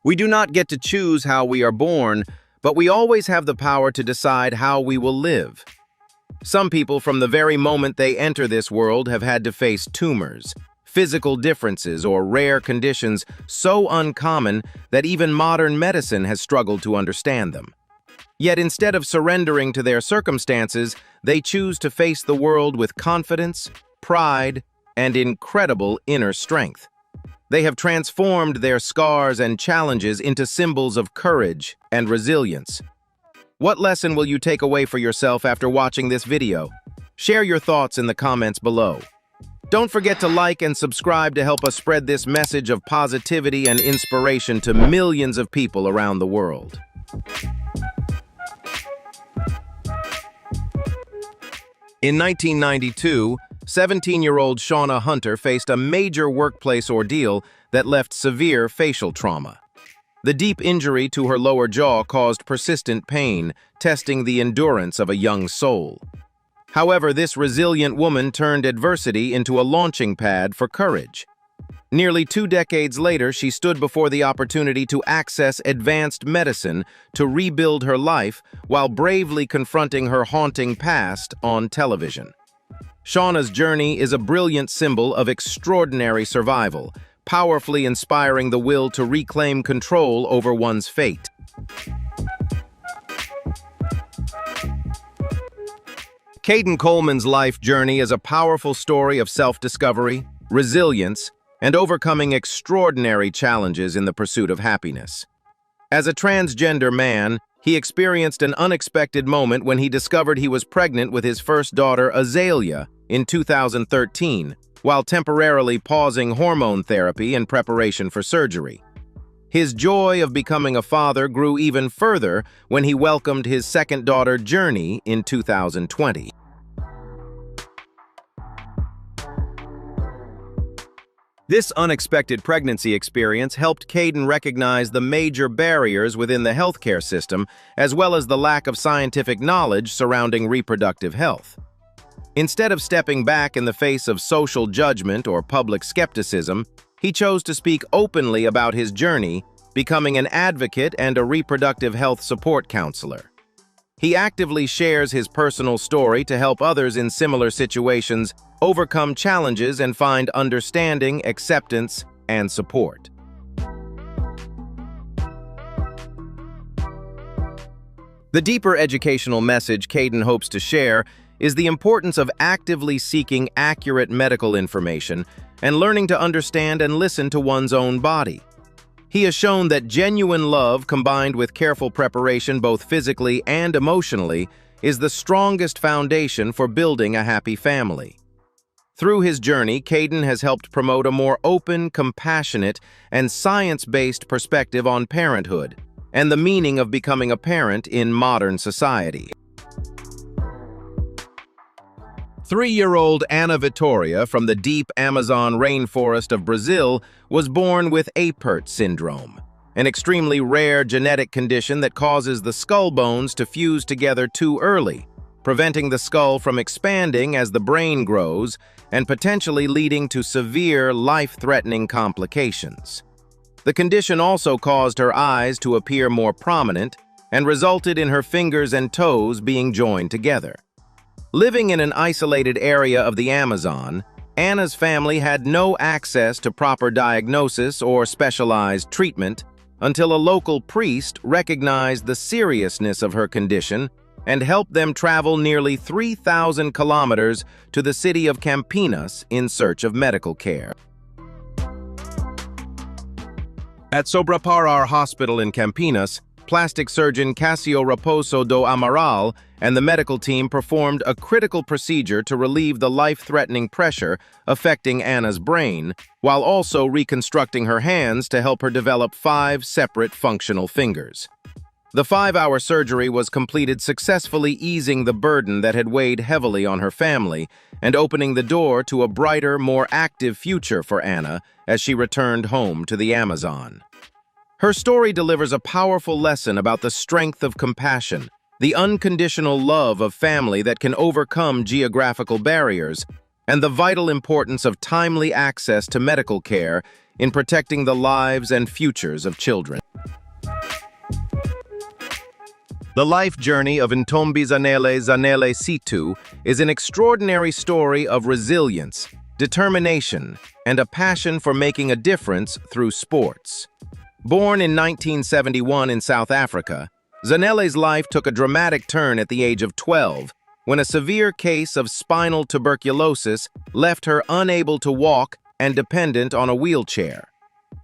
We do not get to choose how we are born, but we always have the power to decide how we will live. Some people, from the very moment they enter this world, have had to face tumors, physical differences, or rare conditions so uncommon that even modern medicine has struggled to understand them. Yet instead of surrendering to their circumstances, they choose to face the world with confidence, pride, and incredible inner strength. They have transformed their scars and challenges into symbols of courage and resilience. What lesson will you take away for yourself after watching this video? Share your thoughts in the comments below. Don't forget to like and subscribe to help us spread this message of positivity and inspiration to millions of people around the world. In 1992, 17-year-old Shauna Hunter faced a major workplace ordeal that left severe facial trauma. The deep injury to her lower jaw caused persistent pain, testing the endurance of a young soul. However, this resilient woman turned adversity into a launching pad for courage. Nearly 2 decades later, she stood before the opportunity to access advanced medicine to rebuild her life while bravely confronting her haunting past on television. Shauna's journey is a brilliant symbol of extraordinary survival, powerfully inspiring the will to reclaim control over one's fate. Caden Coleman's life journey is a powerful story of self-discovery, resilience, and overcoming extraordinary challenges in the pursuit of happiness. As a transgender man, he experienced an unexpected moment when he discovered he was pregnant with his first daughter, Azalea, in 2013, while temporarily pausing hormone therapy in preparation for surgery. His joy of becoming a father grew even further when he welcomed his second daughter, Journey, in 2020. This unexpected pregnancy experience helped Caden recognize the major barriers within the healthcare system, as well as the lack of scientific knowledge surrounding reproductive health. Instead of stepping back in the face of social judgment or public skepticism, he chose to speak openly about his journey, becoming an advocate and a reproductive health support counselor. He actively shares his personal story to help others in similar situations overcome challenges and find understanding, acceptance, and support. The deeper educational message Caden hopes to share is the importance of actively seeking accurate medical information and learning to understand and listen to one's own body. He has shown that genuine love combined with careful preparation both physically and emotionally is the strongest foundation for building a happy family. Through his journey, Caden has helped promote a more open, compassionate, and science-based perspective on parenthood and the meaning of becoming a parent in modern society. 3-year-old Ana Vitória from the deep Amazon rainforest of Brazil was born with Apert syndrome, an extremely rare genetic condition that causes the skull bones to fuse together too early, preventing the skull from expanding as the brain grows and potentially leading to severe, life-threatening complications. The condition also caused her eyes to appear more prominent and resulted in her fingers and toes being joined together. Living in an isolated area of the Amazon, Anna's family had no access to proper diagnosis or specialized treatment until a local priest recognized the seriousness of her condition and helped them travel nearly 3,000 kilometers to the city of Campinas in search of medical care. At Sobraparar Hospital in Campinas, plastic surgeon Cássio Raposo do Amaral and the medical team performed a critical procedure to relieve the life-threatening pressure affecting Anna's brain, while also reconstructing her hands to help her develop 5 separate functional fingers. The 5-hour surgery was completed successfully, easing the burden that had weighed heavily on her family and opening the door to a brighter, more active future for Anna as she returned home to the Amazon. Her story delivers a powerful lesson about the strength of compassion, the unconditional love of family that can overcome geographical barriers, and the vital importance of timely access to medical care in protecting the lives and futures of children. The life journey of Ntombi Zanele Situ is an extraordinary story of resilience, determination, and a passion for making a difference through sports. Born in 1971 in South Africa, Zanele's life took a dramatic turn at the age of 12 when a severe case of spinal tuberculosis left her unable to walk and dependent on a wheelchair.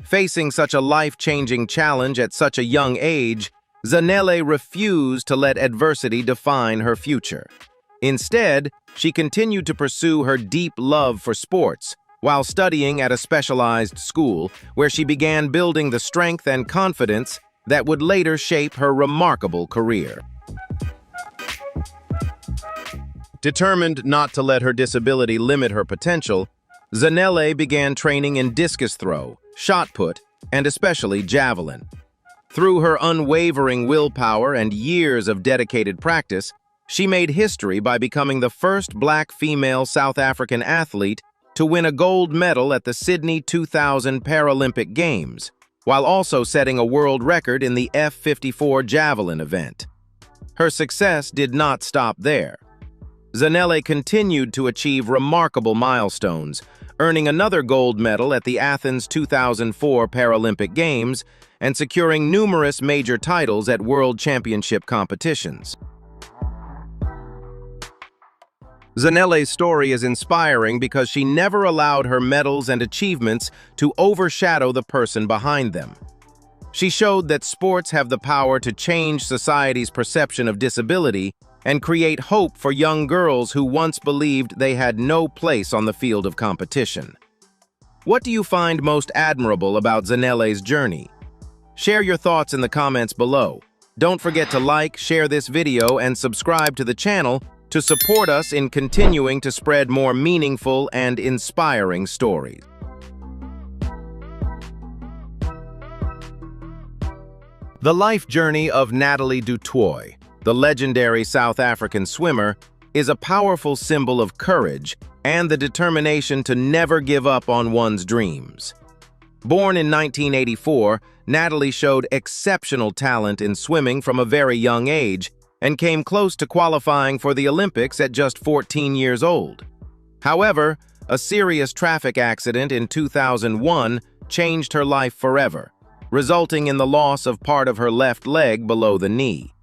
Facing such a life-changing challenge at such a young age, Zanele refused to let adversity define her future. Instead, she continued to pursue her deep love for sports while studying at a specialized school where she began building the strength and confidence that would later shape her remarkable career. Determined not to let her disability limit her potential, Zanele began training in discus throw, shot put, and especially javelin. Through her unwavering willpower and years of dedicated practice, she made history by becoming the first black female South African athlete to win a gold medal at the Sydney 2000 Paralympic Games, while also setting a world record in the F54 javelin event. Her success did not stop there. Zanele continued to achieve remarkable milestones, earning another gold medal at the Athens 2004 Paralympic Games and securing numerous major titles at World Championship competitions. Zanele's story is inspiring because she never allowed her medals and achievements to overshadow the person behind them. She showed that sports have the power to change society's perception of disability and create hope for young girls who once believed they had no place on the field of competition. What do you find most admirable about Zanele's journey? Share your thoughts in the comments below. Don't forget to like, share this video, and subscribe to the channel to support us in continuing to spread more meaningful and inspiring stories. The life journey of Nathalie du Toit, the legendary South African swimmer, is a powerful symbol of courage and the determination to never give up on one's dreams. Born in 1984, Nathalie showed exceptional talent in swimming from a very young age and came close to qualifying for the Olympics at just 14 years old. However, a serious traffic accident in 2001 changed her life forever, resulting in the loss of part of her left leg below the knee.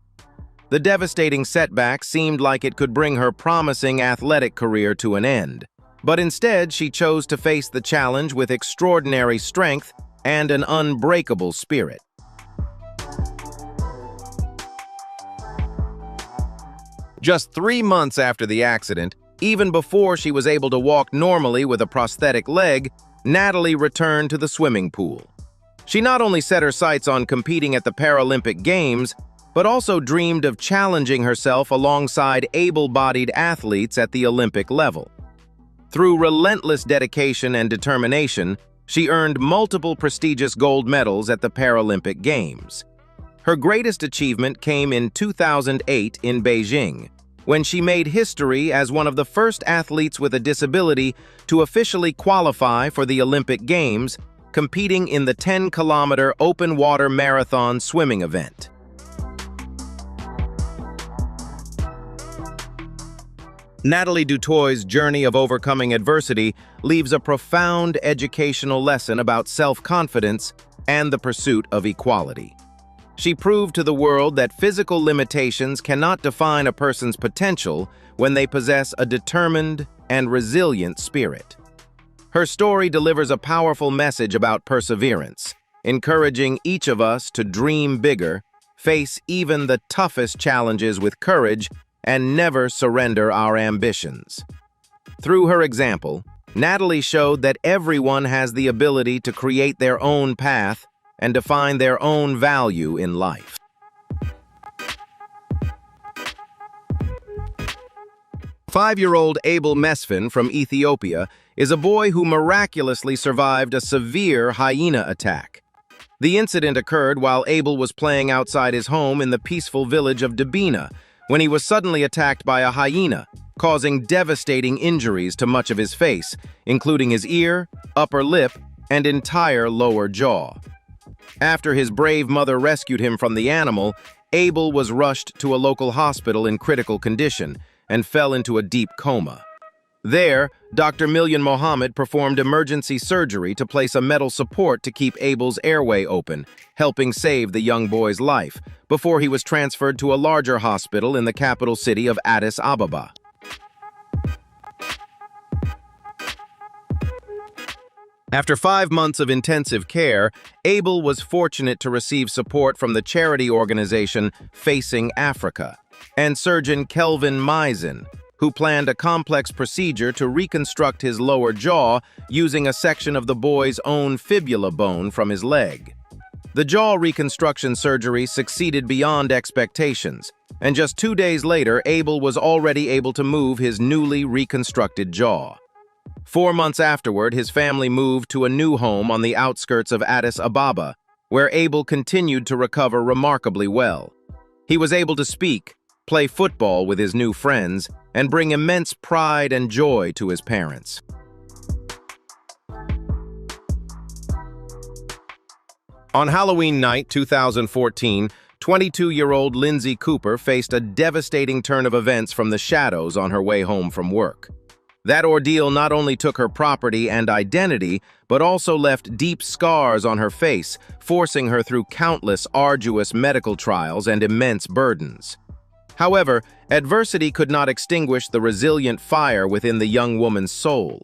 The devastating setback seemed like it could bring her promising athletic career to an end, but instead she chose to face the challenge with extraordinary strength and an unbreakable spirit. Just 3 months after the accident, even before she was able to walk normally with a prosthetic leg, Nathalie returned to the swimming pool. She not only set her sights on competing at the Paralympic Games, but also dreamed of challenging herself alongside able-bodied athletes at the Olympic level. Through relentless dedication and determination, she earned multiple prestigious gold medals at the Paralympic Games. Her greatest achievement came in 2008 in Beijing, when she made history as one of the first athletes with a disability to officially qualify for the Olympic Games, competing in the 10-kilometer open water marathon swimming event. Nathalie du Toit's journey of overcoming adversity leaves a profound educational lesson about self-confidence and the pursuit of equality. She proved to the world that physical limitations cannot define a person's potential when they possess a determined and resilient spirit. Her story delivers a powerful message about perseverance, encouraging each of us to dream bigger, face even the toughest challenges with courage, and never surrender our ambitions. Through her example, Nathalie showed that everyone has the ability to create their own path and define their own value in life. Five-year-old Abel Mesfin from Ethiopia is a boy who miraculously survived a severe hyena attack. The incident occurred while Abel was playing outside his home in the peaceful village of Debina, when he was suddenly attacked by a hyena, causing devastating injuries to much of his face, including his ear, upper lip, and entire lower jaw. After his brave mother rescued him from the animal, Abel was rushed to a local hospital in critical condition and fell into a deep coma. There, Dr. Milyan Mohammed performed emergency surgery to place a metal support to keep Abel's airway open, helping save the young boy's life, before he was transferred to a larger hospital in the capital city of Addis Ababa. After 5 months of intensive care, Abel was fortunate to receive support from the charity organization Facing Africa and surgeon Kelvin Misen, who planned a complex procedure to reconstruct his lower jaw using a section of the boy's own fibula bone from his leg. The jaw reconstruction surgery succeeded beyond expectations, and just 2 days later, Abel was already able to move his newly reconstructed jaw. 4 months afterward, his family moved to a new home on the outskirts of Addis Ababa, where Abel continued to recover remarkably well. He was able to speak, play football with his new friends, and bring immense pride and joy to his parents. On Halloween night 2014, 22-year-old Lindsay Cooper faced a devastating turn of events from the shadows on her way home from work. That ordeal not only took her property and identity, but also left deep scars on her face, forcing her through countless arduous medical trials and immense burdens. However, adversity could not extinguish the resilient fire within the young woman's soul.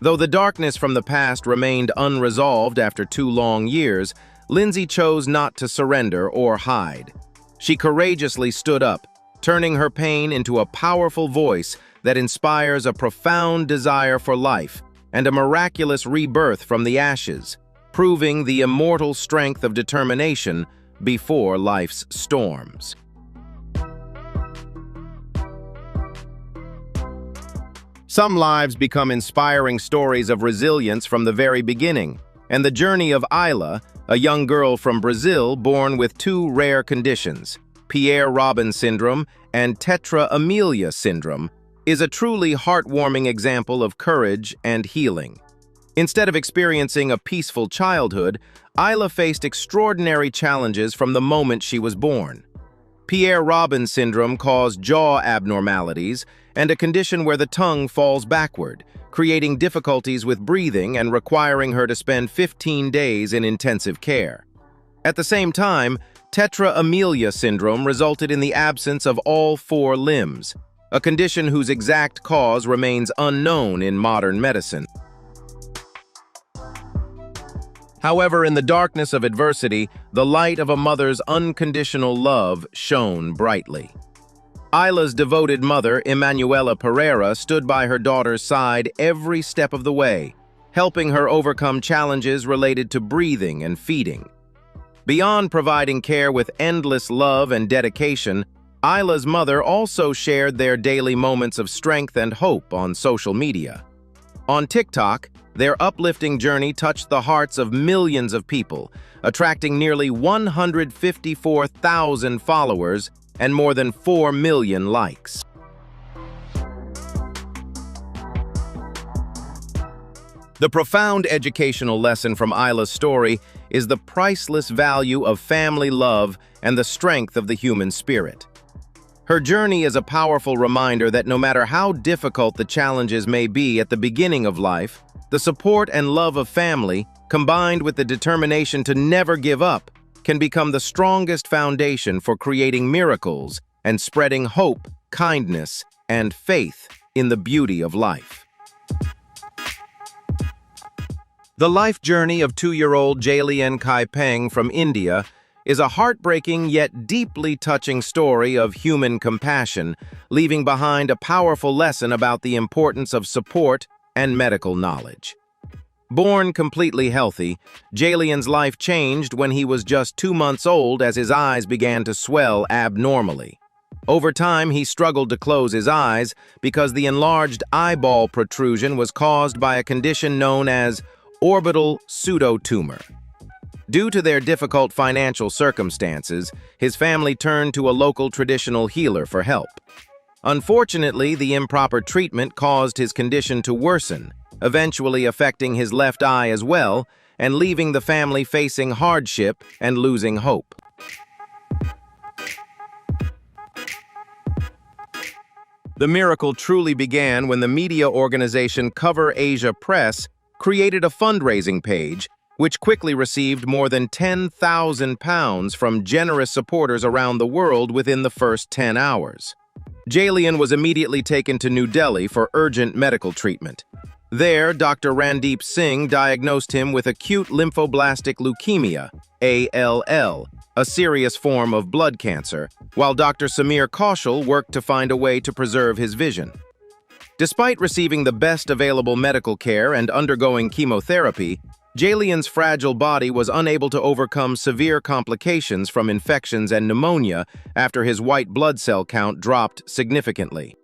Though the darkness from the past remained unresolved after 2 long years, Lindsay chose not to surrender or hide. She courageously stood up, turning her pain into a powerful voice that inspires a profound desire for life and a miraculous rebirth from the ashes, proving the immortal strength of determination before life's storms. Some lives become inspiring stories of resilience from the very beginning, and the journey of Isla, a young girl from Brazil born with 2 rare conditions, Pierre-Robin syndrome and tetra-amelia syndrome, is a truly heartwarming example of courage and healing. Instead of experiencing a peaceful childhood, Isla faced extraordinary challenges from the moment she was born. Pierre-Robin syndrome caused jaw abnormalities and a condition where the tongue falls backward, creating difficulties with breathing and requiring her to spend 15 days in intensive care. At the same time, tetra-amelia syndrome resulted in the absence of all 4 limbs, a condition whose exact cause remains unknown in modern medicine. However, in the darkness of adversity, the light of a mother's unconditional love shone brightly. Isla's devoted mother, Emanuela Pereira, stood by her daughter's side every step of the way, helping her overcome challenges related to breathing and feeding. Beyond providing care with endless love and dedication, Isla's mother also shared their daily moments of strength and hope on social media. On TikTok, their uplifting journey touched the hearts of millions of people, attracting nearly 154,000 followers and more than 4 million likes. The profound educational lesson from Isla's story is the priceless value of family love and the strength of the human spirit. Her journey is a powerful reminder that no matter how difficult the challenges may be at the beginning of life, the support and love of family, combined with the determination to never give up, can become the strongest foundation for creating miracles and spreading hope, kindness, and faith in the beauty of life. The life journey of 2-year-old Jailien Kai Peng from India is a heartbreaking yet deeply touching story of human compassion, leaving behind a powerful lesson about the importance of support and medical knowledge. Born completely healthy, Jailien's life changed when he was just 2 months old as his eyes began to swell abnormally. Over time, he struggled to close his eyes because the enlarged eyeball protrusion was caused by a condition known as orbital pseudotumor. Due to their difficult financial circumstances, his family turned to a local traditional healer for help. Unfortunately, the improper treatment caused his condition to worsen, eventually affecting his left eye as well, and leaving the family facing hardship and losing hope. The miracle truly began when the media organization Cover Asia Press created a fundraising page, which quickly received more than £10,000 from generous supporters around the world within the first 10 hours. Jalian was immediately taken to New Delhi for urgent medical treatment. There, Dr. Randeep Singh diagnosed him with acute lymphoblastic leukemia, ALL, a serious form of blood cancer, while Dr. Samir Kaushal worked to find a way to preserve his vision. Despite receiving the best available medical care and undergoing chemotherapy, Jalian's fragile body was unable to overcome severe complications from infections and pneumonia after his white blood cell count dropped significantly.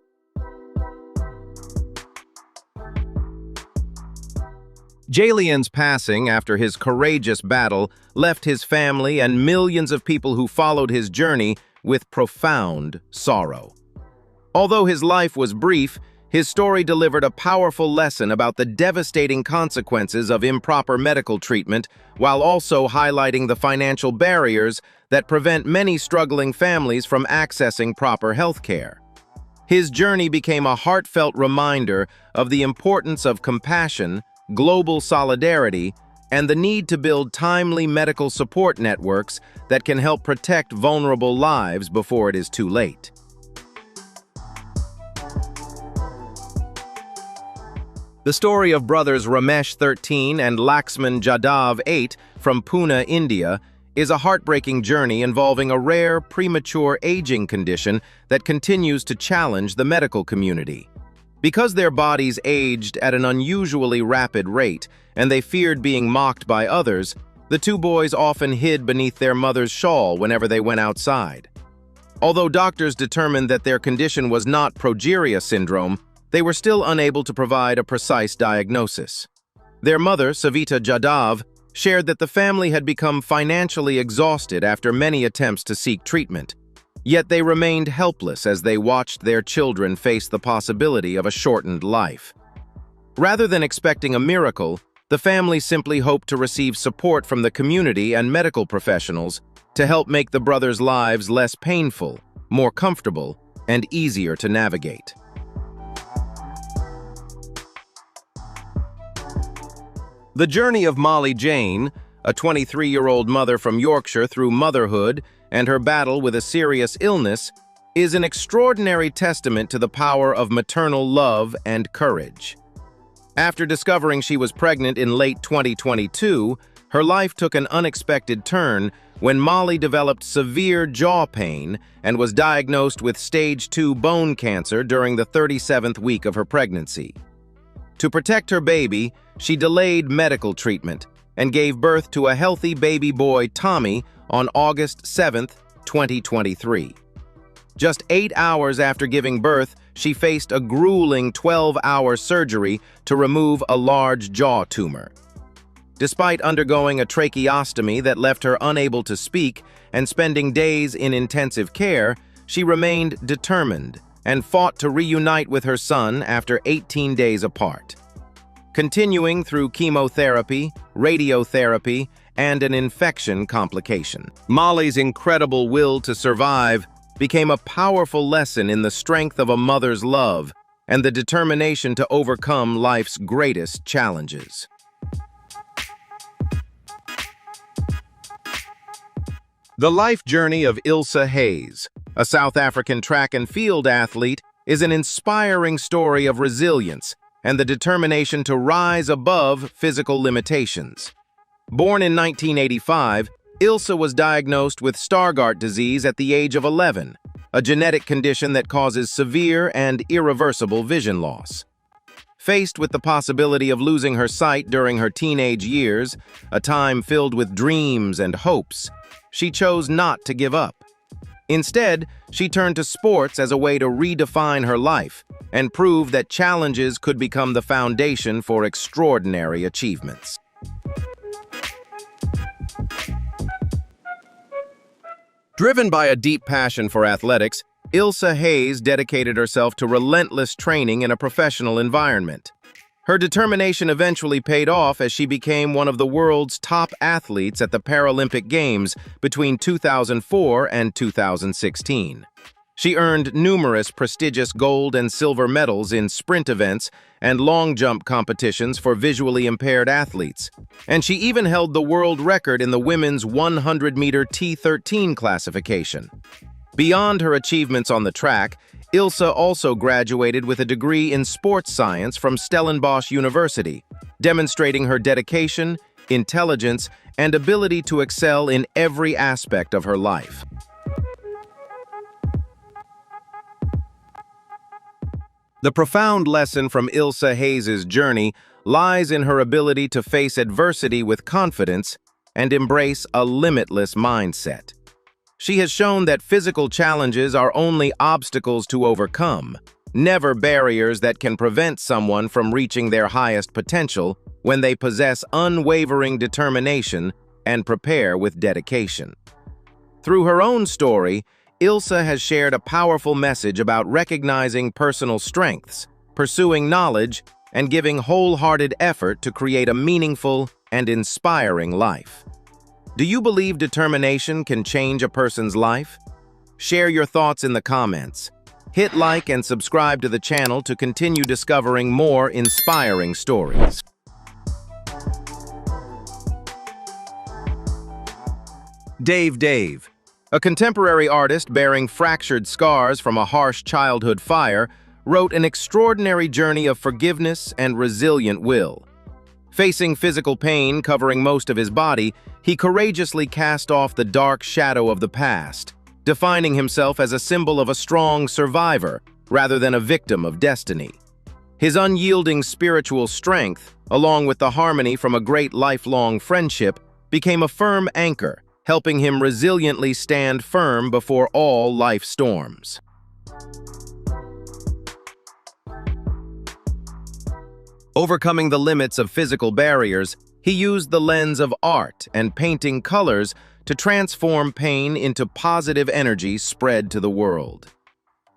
Jalian's passing after his courageous battle left his family and millions of people who followed his journey with profound sorrow. Although his life was brief, his story delivered a powerful lesson about the devastating consequences of improper medical treatment, while also highlighting the financial barriers that prevent many struggling families from accessing proper health care. His journey became a heartfelt reminder of the importance of compassion, global solidarity, and the need to build timely medical support networks that can help protect vulnerable lives before it is too late. The story of brothers Ramesh, 13, and Laxman Jadhav, 8, from Pune, India, is a heartbreaking journey involving a rare, premature aging condition that continues to challenge the medical community. Because their bodies aged at an unusually rapid rate and they feared being mocked by others, the two boys often hid beneath their mother's shawl whenever they went outside. Although doctors determined that their condition was not progeria syndrome, they were still unable to provide a precise diagnosis. Their mother, Savita Jadhav, shared that the family had become financially exhausted after many attempts to seek treatment. Yet they remained helpless as they watched their children face the possibility of a shortened life. Rather than expecting a miracle, the family simply hoped to receive support from the community and medical professionals to help make the brothers' lives less painful, more comfortable, and easier to navigate. The journey of Molly Jane, a 23-year-old mother from Yorkshire, through motherhood and her battle with a serious illness, is an extraordinary testament to the power of maternal love and courage. After discovering she was pregnant in late 2022, her life took an unexpected turn when Molly developed severe jaw pain and was diagnosed with stage 2 bone cancer during the 37th week of her pregnancy. To protect her baby, she delayed medical treatment and gave birth to a healthy baby boy, Tommy, on August 7, 2023. Just 8 hours after giving birth, she faced a grueling 12-hour surgery to remove a large jaw tumor. Despite undergoing a tracheostomy that left her unable to speak and spending days in intensive care, she remained determined and fought to reunite with her son after 18 days apart. Continuing through chemotherapy, radiotherapy, and an infection complication, Molly's incredible will to survive became a powerful lesson in the strength of a mother's love and the determination to overcome life's greatest challenges. The life journey of Ilse Hayes, a South African track and field athlete, is an inspiring story of resilience and the determination to rise above physical limitations. Born in 1985, Ilse was diagnosed with Stargardt disease at the age of 11, a genetic condition that causes severe and irreversible vision loss. Faced with the possibility of losing her sight during her teenage years, a time filled with dreams and hopes, she chose not to give up. Instead, she turned to sports as a way to redefine her life and prove that challenges could become the foundation for extraordinary achievements. Driven by a deep passion for athletics, Ilsa Hayes dedicated herself to relentless training in a professional environment. Her determination eventually paid off as she became one of the world's top athletes at the Paralympic Games between 2004 and 2016. She earned numerous prestigious gold and silver medals in sprint events and long jump competitions for visually impaired athletes, and she even held the world record in the women's 100-meter T13 classification. Beyond her achievements on the track, Ilsa also graduated with a degree in sports science from Stellenbosch University, demonstrating her dedication, intelligence, and ability to excel in every aspect of her life. The profound lesson from Ilsa Hayes' journey lies in her ability to face adversity with confidence and embrace a limitless mindset. She has shown that physical challenges are only obstacles to overcome, never barriers that can prevent someone from reaching their highest potential when they possess unwavering determination and prepare with dedication. Through her own story, Ilsa has shared a powerful message about recognizing personal strengths, pursuing knowledge, and giving wholehearted effort to create a meaningful and inspiring life. Do you believe determination can change a person's life? Share your thoughts in the comments. Hit like and subscribe to the channel to continue discovering more inspiring stories. Dave, a contemporary artist bearing fractured scars from a harsh childhood fire, wrote an extraordinary journey of forgiveness and resilient will. Facing physical pain covering most of his body, he courageously cast off the dark shadow of the past, defining himself as a symbol of a strong survivor rather than a victim of destiny. His unyielding spiritual strength, along with the harmony from a great lifelong friendship, became a firm anchor, helping him resiliently stand firm before all life storms. Overcoming the limits of physical barriers, he used the lens of art and painting colors to transform pain into positive energy spread to the world.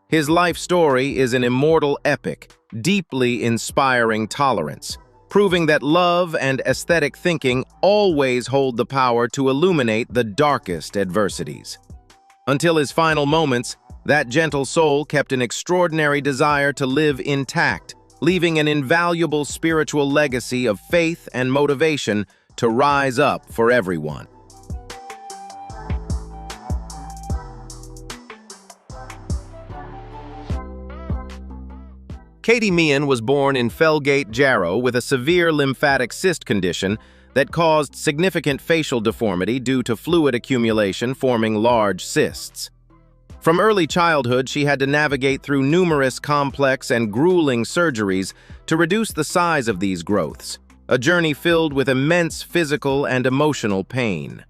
His life story is an immortal epic, deeply inspiring tolerance, proving that love and aesthetic thinking always hold the power to illuminate the darkest adversities. Until his final moments, that gentle soul kept an extraordinary desire to live intact, leaving an invaluable spiritual legacy of faith and motivation to rise up for everyone. Katie Meehan was born in Felgate, Jarrow, with a severe lymphatic cyst condition that caused significant facial deformity due to fluid accumulation forming large cysts. From early childhood, she had to navigate through numerous complex and grueling surgeries to reduce the size of these growths, a journey filled with immense physical and emotional pain.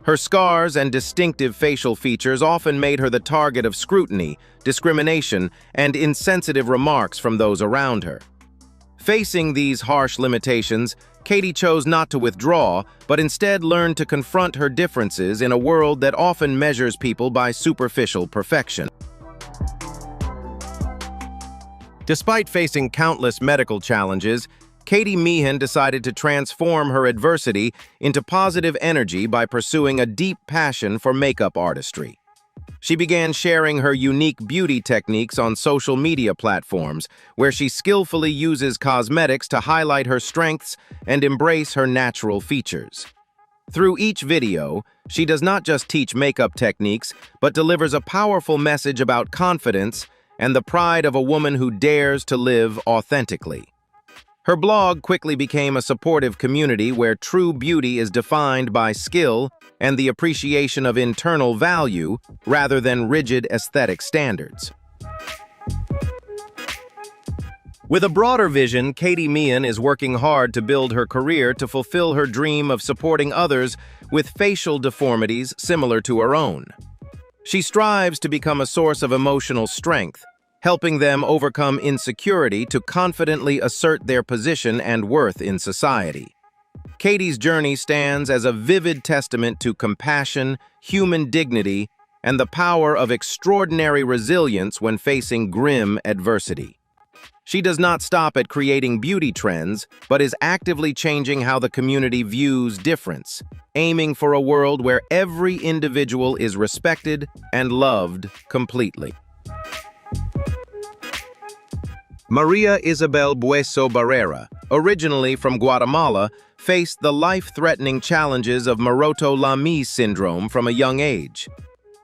Her scars and distinctive facial features often made her the target of scrutiny, discrimination, and insensitive remarks from those around her. Facing these harsh limitations, Katie chose not to withdraw, but instead learned to confront her differences in a world that often measures people by superficial perfection. Despite facing countless medical challenges, Katie Meehan decided to transform her adversity into positive energy by pursuing a deep passion for makeup artistry. She began sharing her unique beauty techniques on social media platforms, where she skillfully uses cosmetics to highlight her strengths and embrace her natural features. Through each video, she does not just teach makeup techniques, but delivers a powerful message about confidence and the pride of a woman who dares to live authentically. Her blog quickly became a supportive community where true beauty is defined by skill and the appreciation of internal value rather than rigid aesthetic standards. With a broader vision, Katie Meehan is working hard to build her career to fulfill her dream of supporting others with facial deformities similar to her own. She strives to become a source of emotional strength, helping them overcome insecurity to confidently assert their position and worth in society. Katie's journey stands as a vivid testament to compassion, human dignity, and the power of extraordinary resilience when facing grim adversity. She does not stop at creating beauty trends, but is actively changing how the community views difference, aiming for a world where every individual is respected and loved completely. Maria Isabel Bueso Barrera, originally from Guatemala, faced the life-threatening challenges of Maroto-Lamy syndrome from a young age.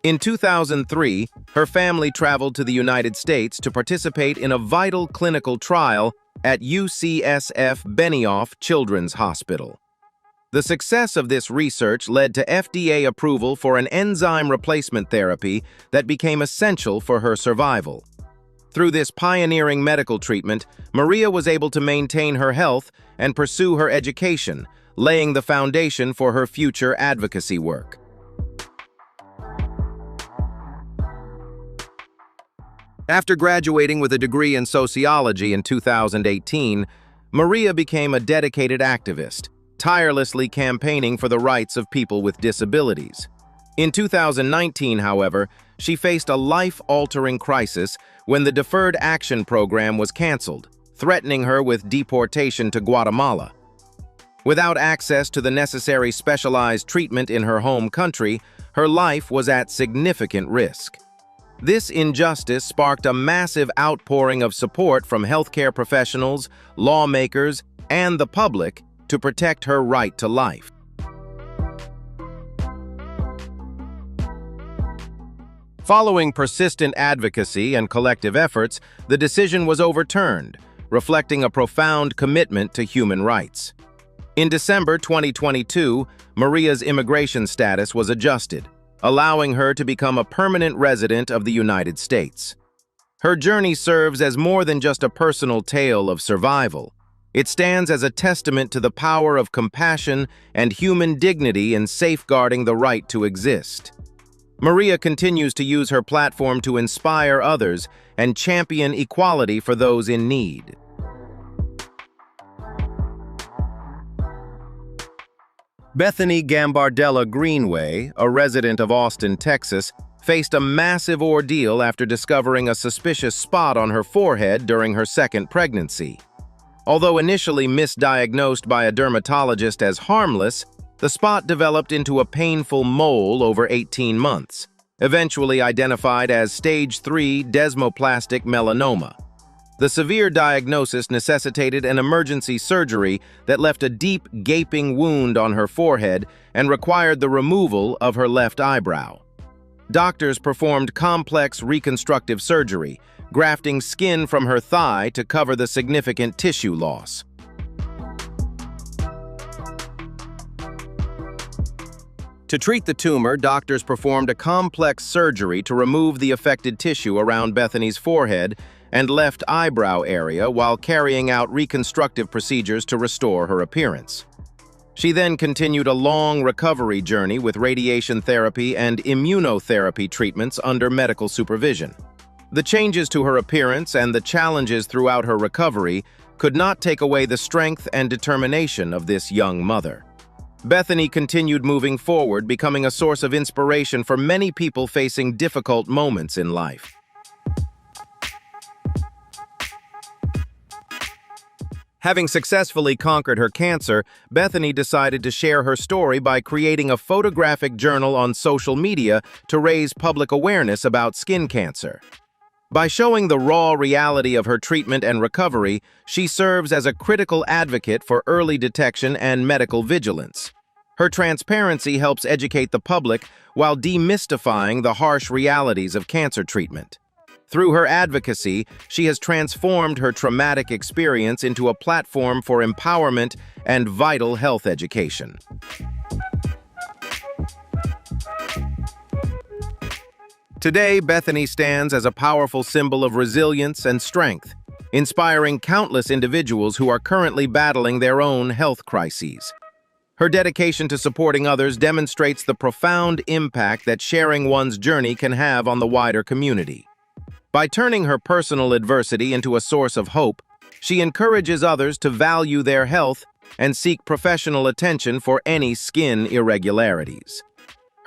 In 2003, her family traveled to the United States to participate in a vital clinical trial at UCSF Benioff Children's Hospital. The success of this research led to FDA approval for an enzyme replacement therapy that became essential for her survival. Through this pioneering medical treatment, Maria was able to maintain her health and pursue her education, laying the foundation for her future advocacy work. After graduating with a degree in sociology in 2018, Maria became a dedicated activist, tirelessly campaigning for the rights of people with disabilities. In 2019, however, she faced a life-altering crisis when the Deferred Action Program was canceled, threatening her with deportation to Guatemala. Without access to the necessary specialized treatment in her home country, her life was at significant risk. This injustice sparked a massive outpouring of support from healthcare professionals, lawmakers, and the public to protect her right to life. Following persistent advocacy and collective efforts, the decision was overturned, reflecting a profound commitment to human rights. In December 2022, Maria's immigration status was adjusted, allowing her to become a permanent resident of the United States. Her journey serves as more than just a personal tale of survival. It stands as a testament to the power of compassion and human dignity in safeguarding the right to exist. Maria continues to use her platform to inspire others and champion equality for those in need. Bethany Gambardella Greenway, a resident of Austin, Texas, faced a massive ordeal after discovering a suspicious spot on her forehead during her second pregnancy. Although initially misdiagnosed by a dermatologist as harmless, the spot developed into a painful mole over 18 months, eventually identified as Stage 3 desmoplastic melanoma. The severe diagnosis necessitated an emergency surgery that left a deep, gaping wound on her forehead and required the removal of her left eyebrow. Doctors performed complex reconstructive surgery, grafting skin from her thigh to cover the significant tissue loss. To treat the tumor, doctors performed a complex surgery to remove the affected tissue around Bethany's forehead and left eyebrow area while carrying out reconstructive procedures to restore her appearance. She then continued a long recovery journey with radiation therapy and immunotherapy treatments under medical supervision. The changes to her appearance and the challenges throughout her recovery could not take away the strength and determination of this young mother. Bethany continued moving forward, becoming a source of inspiration for many people facing difficult moments in life. Having successfully conquered her cancer, Bethany decided to share her story by creating a photographic journal on social media to raise public awareness about skin cancer. By showing the raw reality of her treatment and recovery, she serves as a critical advocate for early detection and medical vigilance. Her transparency helps educate the public while demystifying the harsh realities of cancer treatment. Through her advocacy, she has transformed her traumatic experience into a platform for empowerment and vital health education. Today, Bethany stands as a powerful symbol of resilience and strength, inspiring countless individuals who are currently battling their own health crises. Her dedication to supporting others demonstrates the profound impact that sharing one's journey can have on the wider community. By turning her personal adversity into a source of hope, she encourages others to value their health and seek professional attention for any skin irregularities.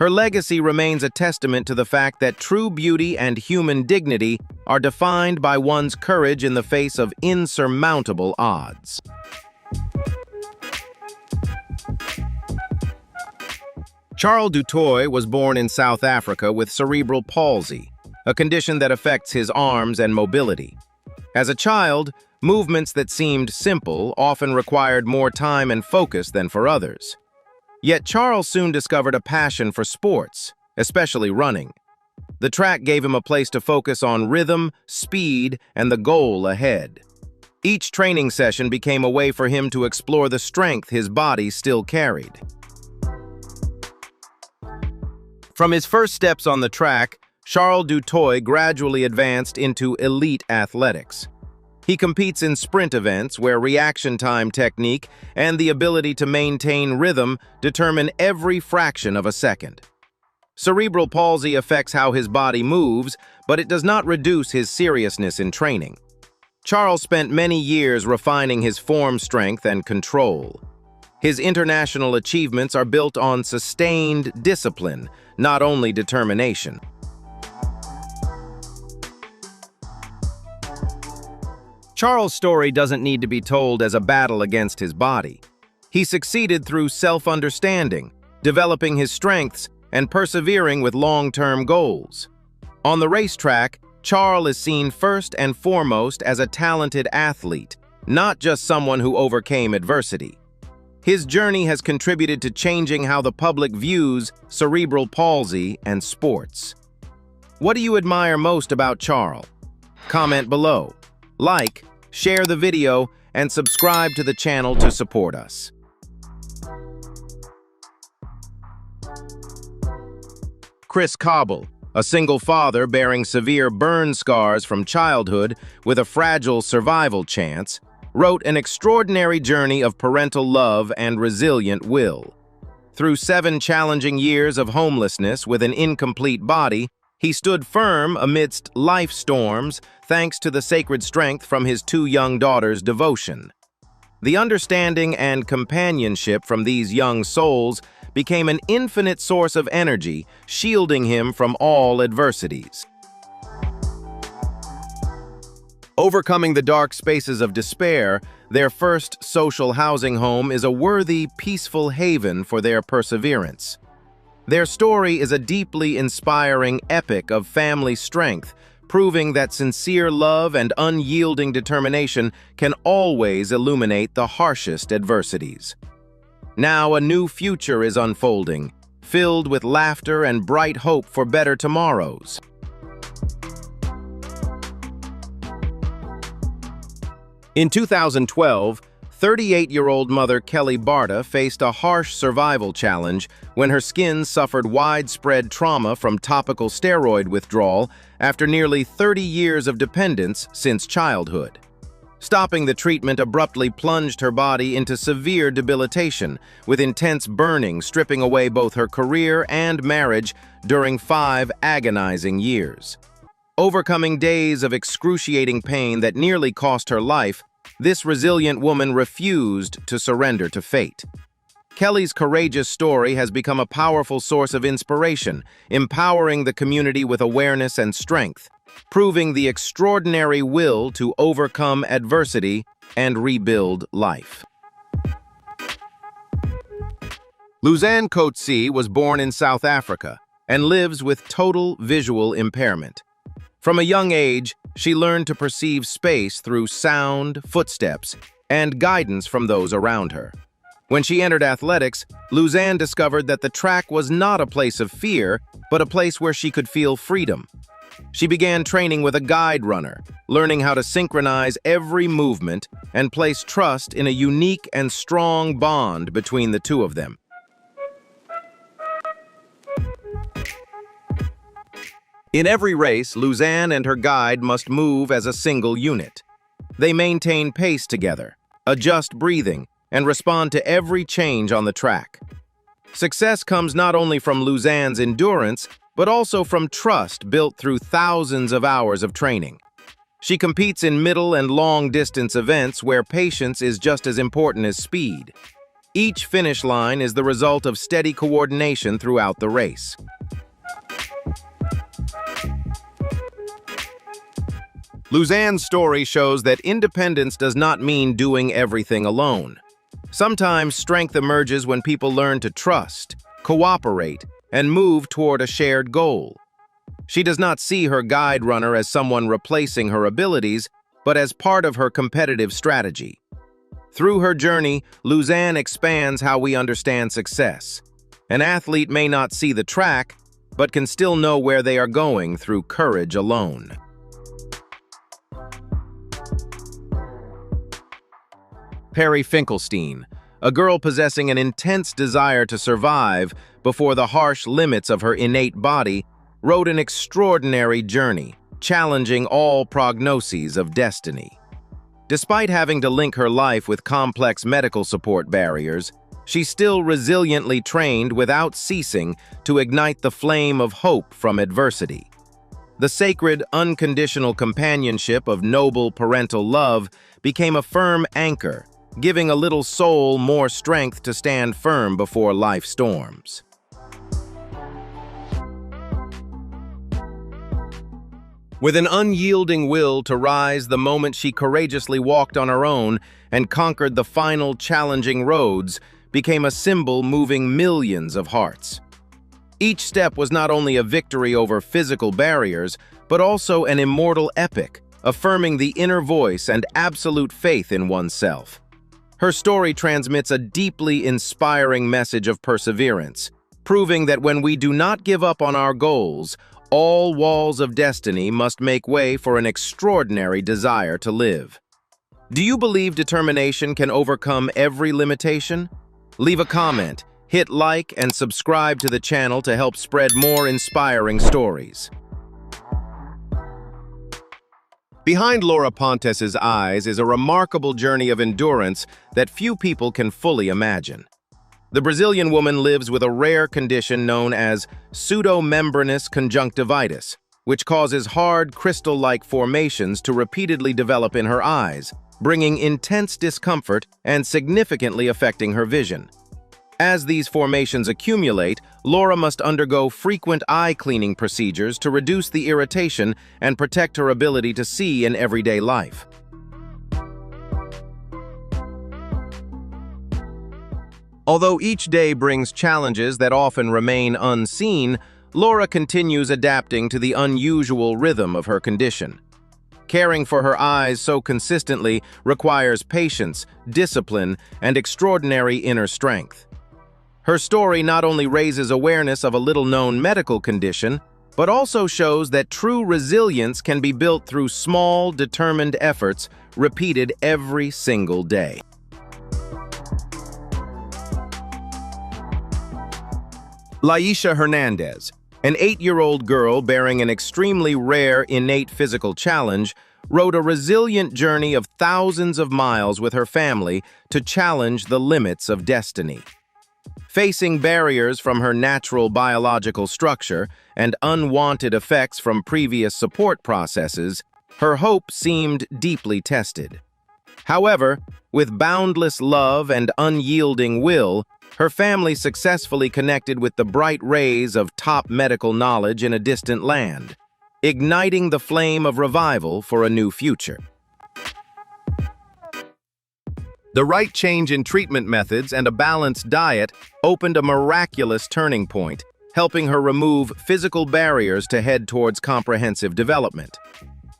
Her legacy remains a testament to the fact that true beauty and human dignity are defined by one's courage in the face of insurmountable odds. Charles du Toit was born in South Africa with cerebral palsy, a condition that affects his arms and mobility. As a child, movements that seemed simple often required more time and focus than for others. Yet Charles soon discovered a passion for sports, especially running. The track gave him a place to focus on rhythm, speed, and the goal ahead. Each training session became a way for him to explore the strength his body still carried. From his first steps on the track, Charles du Toit gradually advanced into elite athletics. He competes in sprint events where reaction time technique and the ability to maintain rhythm determine every fraction of a second. Cerebral palsy affects how his body moves, but it does not reduce his seriousness in training. Charles spent many years refining his form strength and control. His international achievements are built on sustained discipline, not only determination. Charles' story doesn't need to be told as a battle against his body. He succeeded through self-understanding, developing his strengths, and persevering with long-term goals. On the racetrack, Charles is seen first and foremost as a talented athlete, not just someone who overcame adversity. His journey has contributed to changing how the public views cerebral palsy and sports. What do you admire most about Charles? Comment below. Like, share the video, and subscribe to the channel to support us. Chris Cobble, a single father bearing severe burn scars from childhood with a fragile survival chance, wrote an extraordinary journey of parental love and resilient will. Through 7 challenging years of homelessness with an incomplete body, he stood firm amidst life storms thanks to the sacred strength from his 2 young daughters' devotion. The understanding and companionship from these young souls became an infinite source of energy, shielding him from all adversities. Overcoming the dark spaces of despair, their first social housing home is a worthy, peaceful haven for their perseverance. Their story is a deeply inspiring epic of family strength, proving that sincere love and unyielding determination can always illuminate the harshest adversities. Now a new future is unfolding, filled with laughter and bright hope for better tomorrows. In 2012, 38-year-old mother Kelly Barta faced a harsh survival challenge when her skin suffered widespread trauma from topical steroid withdrawal after nearly 30 years of dependence since childhood. Stopping the treatment abruptly plunged her body into severe debilitation, with intense burning stripping away both her career and marriage during 5 agonizing years. Overcoming days of excruciating pain that nearly cost her life, this resilient woman refused to surrender to fate. Kelly's courageous story has become a powerful source of inspiration, empowering the community with awareness and strength, proving the extraordinary will to overcome adversity and rebuild life. Luzanne Coetzee was born in South Africa and lives with total visual impairment. From a young age, she learned to perceive space through sound, footsteps, and guidance from those around her. When she entered athletics, Luzanne discovered that the track was not a place of fear, but a place where she could feel freedom. She began training with a guide runner, learning how to synchronize every movement and place trust in a unique and strong bond between the two of them. In every race, Luzanne and her guide must move as a single unit. They maintain pace together, adjust breathing, and respond to every change on the track. Success comes not only from Luzanne's endurance, but also from trust built through thousands of hours of training. She competes in middle and long-distance events where patience is just as important as speed. Each finish line is the result of steady coordination throughout the race. Luzanne's story shows that independence does not mean doing everything alone. Sometimes strength emerges when people learn to trust, cooperate, and move toward a shared goal. She does not see her guide runner as someone replacing her abilities, but as part of her competitive strategy. Through her journey, Luzanne expands how we understand success. An athlete may not see the track, but can still know where they are going through courage alone. Perry Finkelstein, a girl possessing an intense desire to survive before the harsh limits of her innate body, wrote an extraordinary journey, challenging all prognoses of destiny. Despite having to link her life with complex medical support barriers, she still resiliently trained without ceasing to ignite the flame of hope from adversity. The sacred, unconditional companionship of noble parental love became a firm anchor, giving a little soul more strength to stand firm before life storms. With an unyielding will to rise the moment she courageously walked on her own and conquered the final challenging roads, became a symbol moving millions of hearts. Each step was not only a victory over physical barriers, but also an immortal epic, affirming the inner voice and absolute faith in oneself. Her story transmits a deeply inspiring message of perseverance, proving that when we do not give up on our goals, all walls of destiny must make way for an extraordinary desire to live. Do you believe determination can overcome every limitation? Leave a comment, hit like, and subscribe to the channel to help spread more inspiring stories. Behind Laura Pontes's eyes is a remarkable journey of endurance that few people can fully imagine. The Brazilian woman lives with a rare condition known as pseudomembranous conjunctivitis, which causes hard, crystal-like formations to repeatedly develop in her eyes, bringing intense discomfort and significantly affecting her vision. As these formations accumulate, Laura must undergo frequent eye cleaning procedures to reduce the irritation and protect her ability to see in everyday life. Although each day brings challenges that often remain unseen, Laura continues adapting to the unusual rhythm of her condition. Caring for her eyes so consistently requires patience, discipline, and extraordinary inner strength. Her story not only raises awareness of a little-known medical condition, but also shows that true resilience can be built through small, determined efforts repeated every single day. Laisha Hernandez, an 8-year-old girl bearing an extremely rare innate physical challenge, rode a resilient journey of thousands of miles with her family to challenge the limits of destiny. Facing barriers from her natural biological structure and unwanted effects from previous support processes, her hope seemed deeply tested. However, with boundless love and unyielding will, her family successfully connected with the bright rays of top medical knowledge in a distant land, igniting the flame of revival for a new future. The right change in treatment methods and a balanced diet opened a miraculous turning point, helping her remove physical barriers to head towards comprehensive development.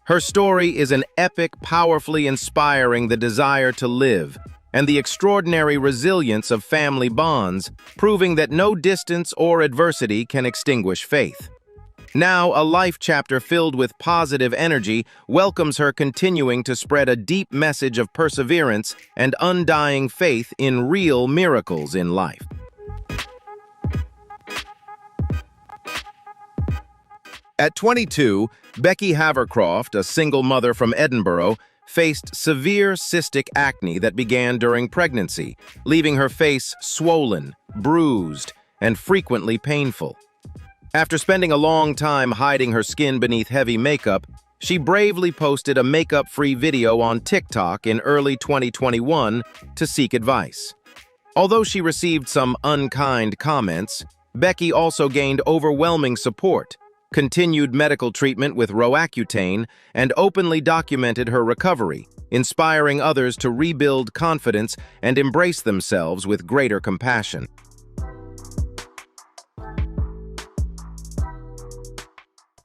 Her story is an epic, powerfully inspiring the desire to live and the extraordinary resilience of family bonds, proving that no distance or adversity can extinguish faith. Now, a life chapter filled with positive energy welcomes her continuing to spread a deep message of perseverance and undying faith in real miracles in life. At 22, Becky Havercroft, a single mother from Edinburgh, faced severe cystic acne that began during pregnancy, leaving her face swollen, bruised, and frequently painful. After spending a long time hiding her skin beneath heavy makeup, she bravely posted a makeup-free video on TikTok in early 2021 to seek advice. Although she received some unkind comments, Becky also gained overwhelming support, continued medical treatment with Roaccutane, and openly documented her recovery, inspiring others to rebuild confidence and embrace themselves with greater compassion.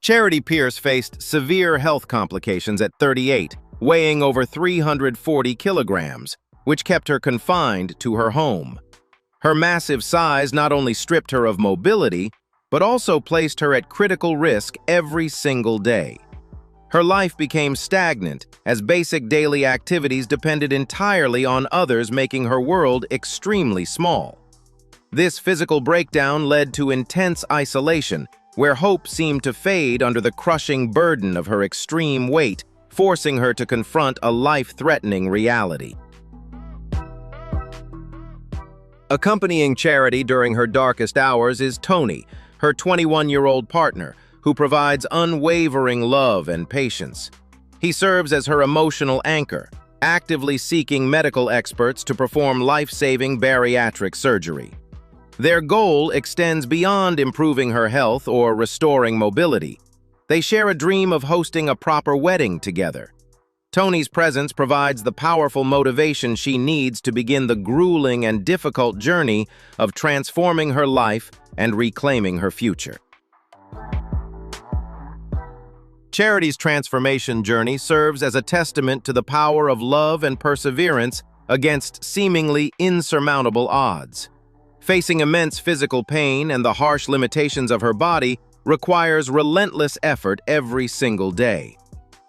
Charity Pierce faced severe health complications at 38, weighing over 340 kilograms, which kept her confined to her home. Her massive size not only stripped her of mobility, but also placed her at critical risk every single day. Her life became stagnant as basic daily activities depended entirely on others, making her world extremely small. This physical breakdown led to intense isolation, where hope seemed to fade under the crushing burden of her extreme weight, forcing her to confront a life-threatening reality. Accompanying Charity during her darkest hours is Tony, her 21-year-old partner, who provides unwavering love and patience. He serves as her emotional anchor, actively seeking medical experts to perform life-saving bariatric surgery. Their goal extends beyond improving her health or restoring mobility. They share a dream of hosting a proper wedding together. Tony's presence provides the powerful motivation she needs to begin the grueling and difficult journey of transforming her life and reclaiming her future. Charity's transformation journey serves as a testament to the power of love and perseverance against seemingly insurmountable odds. Facing immense physical pain and the harsh limitations of her body requires relentless effort every single day.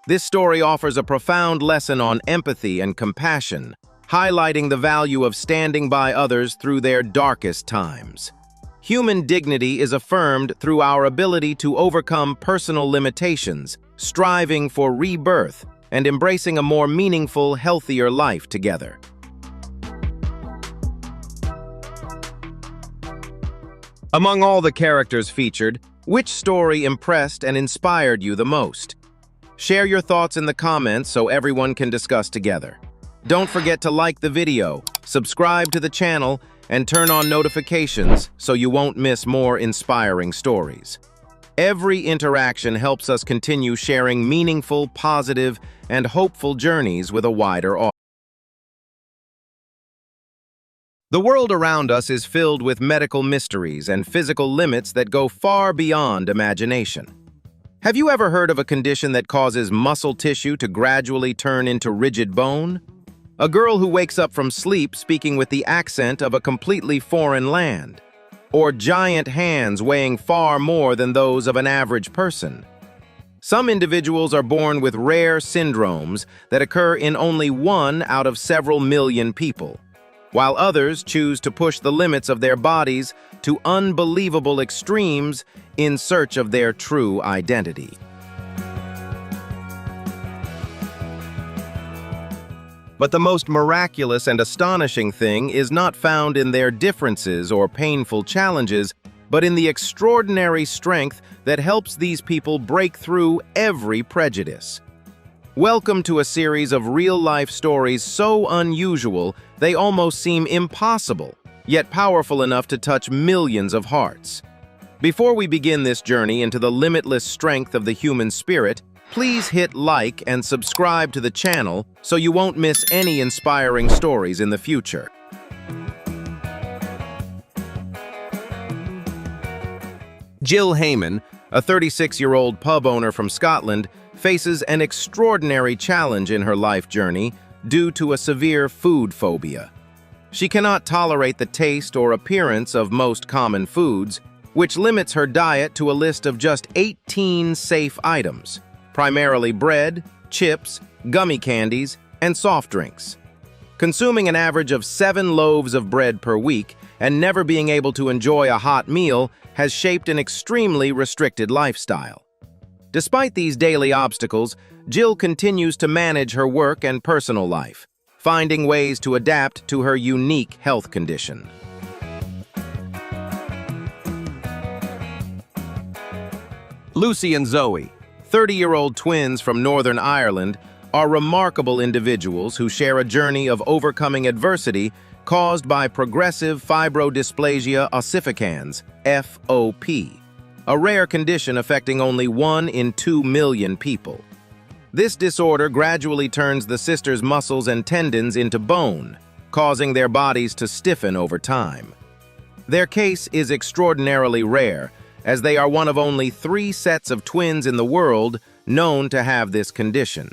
This story offers a profound lesson on empathy and compassion, highlighting the value of standing by others through their darkest times. Human dignity is affirmed through our ability to overcome personal limitations, striving for rebirth, and embracing a more meaningful, healthier life together. Among all the characters featured, which story impressed and inspired you the most? Share your thoughts in the comments so everyone can discuss together. Don't forget to like the video, subscribe to the channel, and turn on notifications so you won't miss more inspiring stories. Every interaction helps us continue sharing meaningful, positive, and hopeful journeys with a wider audience. The world around us is filled with medical mysteries and physical limits that go far beyond imagination. Have you ever heard of a condition that causes muscle tissue to gradually turn into rigid bone? A girl who wakes up from sleep speaking with the accent of a completely foreign land? Or giant hands weighing far more than those of an average person? Some individuals are born with rare syndromes that occur in only 1 out of several million people, while others choose to push the limits of their bodies to unbelievable extremes in search of their true identity. But the most miraculous and astonishing thing is not found in their differences or painful challenges, but in the extraordinary strength that helps these people break through every prejudice. Welcome to a series of real-life stories so unusual they almost seem impossible, yet powerful enough to touch millions of hearts. Before we begin this journey into the limitless strength of the human spirit, please hit like and subscribe to the channel so you won't miss any inspiring stories in the future. Jill Heyman, a 36-year-old pub owner from Scotland, faces an extraordinary challenge in her life journey due to a severe food phobia. She cannot tolerate the taste or appearance of most common foods, which limits her diet to a list of just 18 safe items, primarily bread, chips, gummy candies, and soft drinks. Consuming an average of 7 loaves of bread per week and never being able to enjoy a hot meal has shaped an extremely restricted lifestyle. Despite these daily obstacles, Jill continues to manage her work and personal life, finding ways to adapt to her unique health condition. Lucy and Zoe, 30-year-old twins from Northern Ireland, are remarkable individuals who share a journey of overcoming adversity, caused by progressive fibrodysplasia ossificans, FOP, a rare condition affecting only 1 in 2 million people. This disorder gradually turns the sisters' muscles and tendons into bone, causing their bodies to stiffen over time. Their case is extraordinarily rare, as they are one of only 3 sets of twins in the world known to have this condition.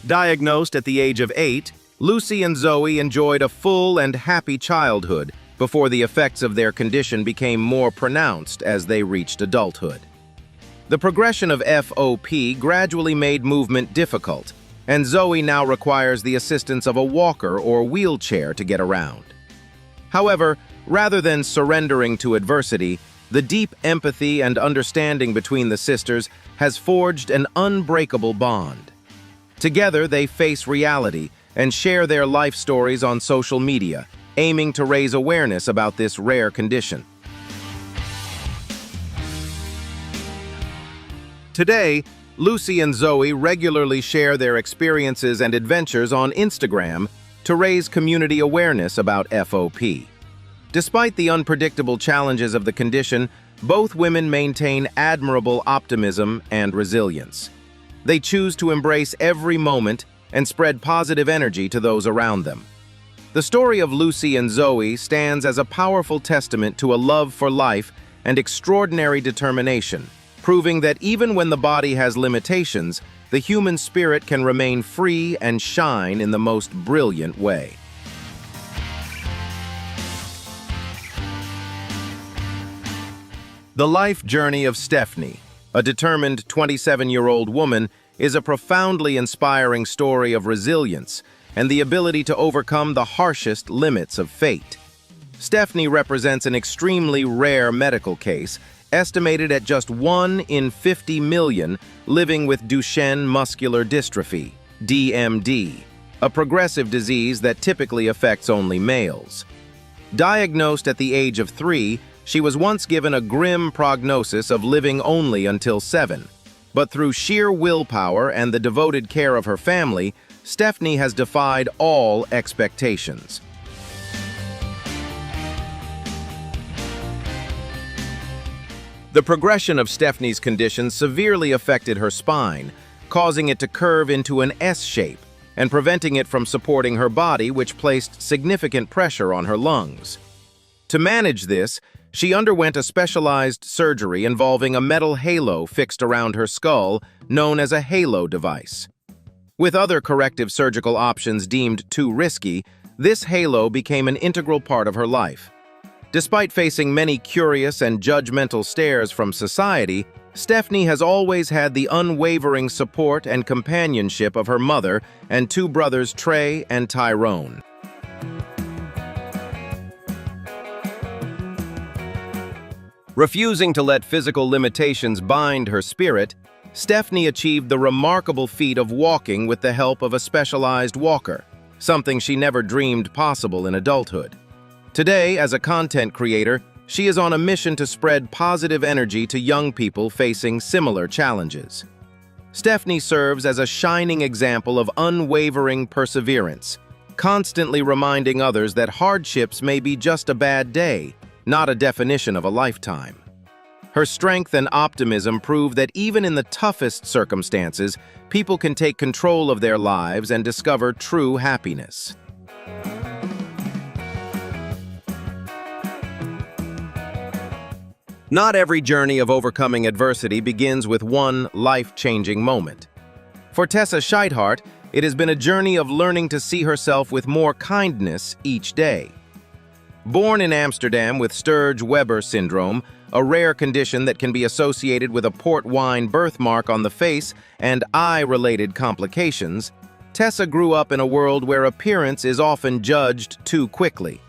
Diagnosed at the age of 8, Lucy and Zoe enjoyed a full and happy childhood before the effects of their condition became more pronounced as they reached adulthood. The progression of FOP gradually made movement difficult, and Zoe now requires the assistance of a walker or wheelchair to get around. However, rather than surrendering to adversity, the deep empathy and understanding between the sisters has forged an unbreakable bond. Together, they face reality and share their life stories on social media, aiming to raise awareness about this rare condition. Today, Lucy and Zoe regularly share their experiences and adventures on Instagram to raise community awareness about FOP. Despite the unpredictable challenges of the condition, both women maintain admirable optimism and resilience. They choose to embrace every moment and spread positive energy to those around them. The story of Lucy and Zoe stands as a powerful testament to a love for life and extraordinary determination, proving that even when the body has limitations, the human spirit can remain free and shine in the most brilliant way. The life journey of Stephanie, a determined 27-year-old woman, is a profoundly inspiring story of resilience and the ability to overcome the harshest limits of fate. Stephanie represents an extremely rare medical case, estimated at just 1 in 50 million living with Duchenne muscular dystrophy, DMD, a progressive disease that typically affects only males. Diagnosed at the age of 3, she was once given a grim prognosis of living only until 7. But through sheer willpower and the devoted care of her family, Stephanie has defied all expectations. The progression of Stephanie's condition severely affected her spine, causing it to curve into an S shape and preventing it from supporting her body, which placed significant pressure on her lungs. To manage this, she underwent a specialized surgery involving a metal halo fixed around her skull, known as a halo device. With other corrective surgical options deemed too risky, this halo became an integral part of her life. Despite facing many curious and judgmental stares from society, Stephanie has always had the unwavering support and companionship of her mother and 2 brothers, Trey and Tyrone. Refusing to let physical limitations bind her spirit, Stephanie achieved the remarkable feat of walking with the help of a specialized walker, something she never dreamed possible in adulthood. Today, as a content creator, she is on a mission to spread positive energy to young people facing similar challenges. Stephanie serves as a shining example of unwavering perseverance, constantly reminding others that hardships may be just a bad day, not a definition of a lifetime. Her strength and optimism prove that even in the toughest circumstances, people can take control of their lives and discover true happiness. Not every journey of overcoming adversity begins with one life-changing moment. For Tessa Scheidhart, it has been a journey of learning to see herself with more kindness each day. Born in Amsterdam with Sturge-Weber syndrome, a rare condition that can be associated with a port wine birthmark on the face and eye-related complications, Tessa grew up in a world where appearance is often judged too quickly.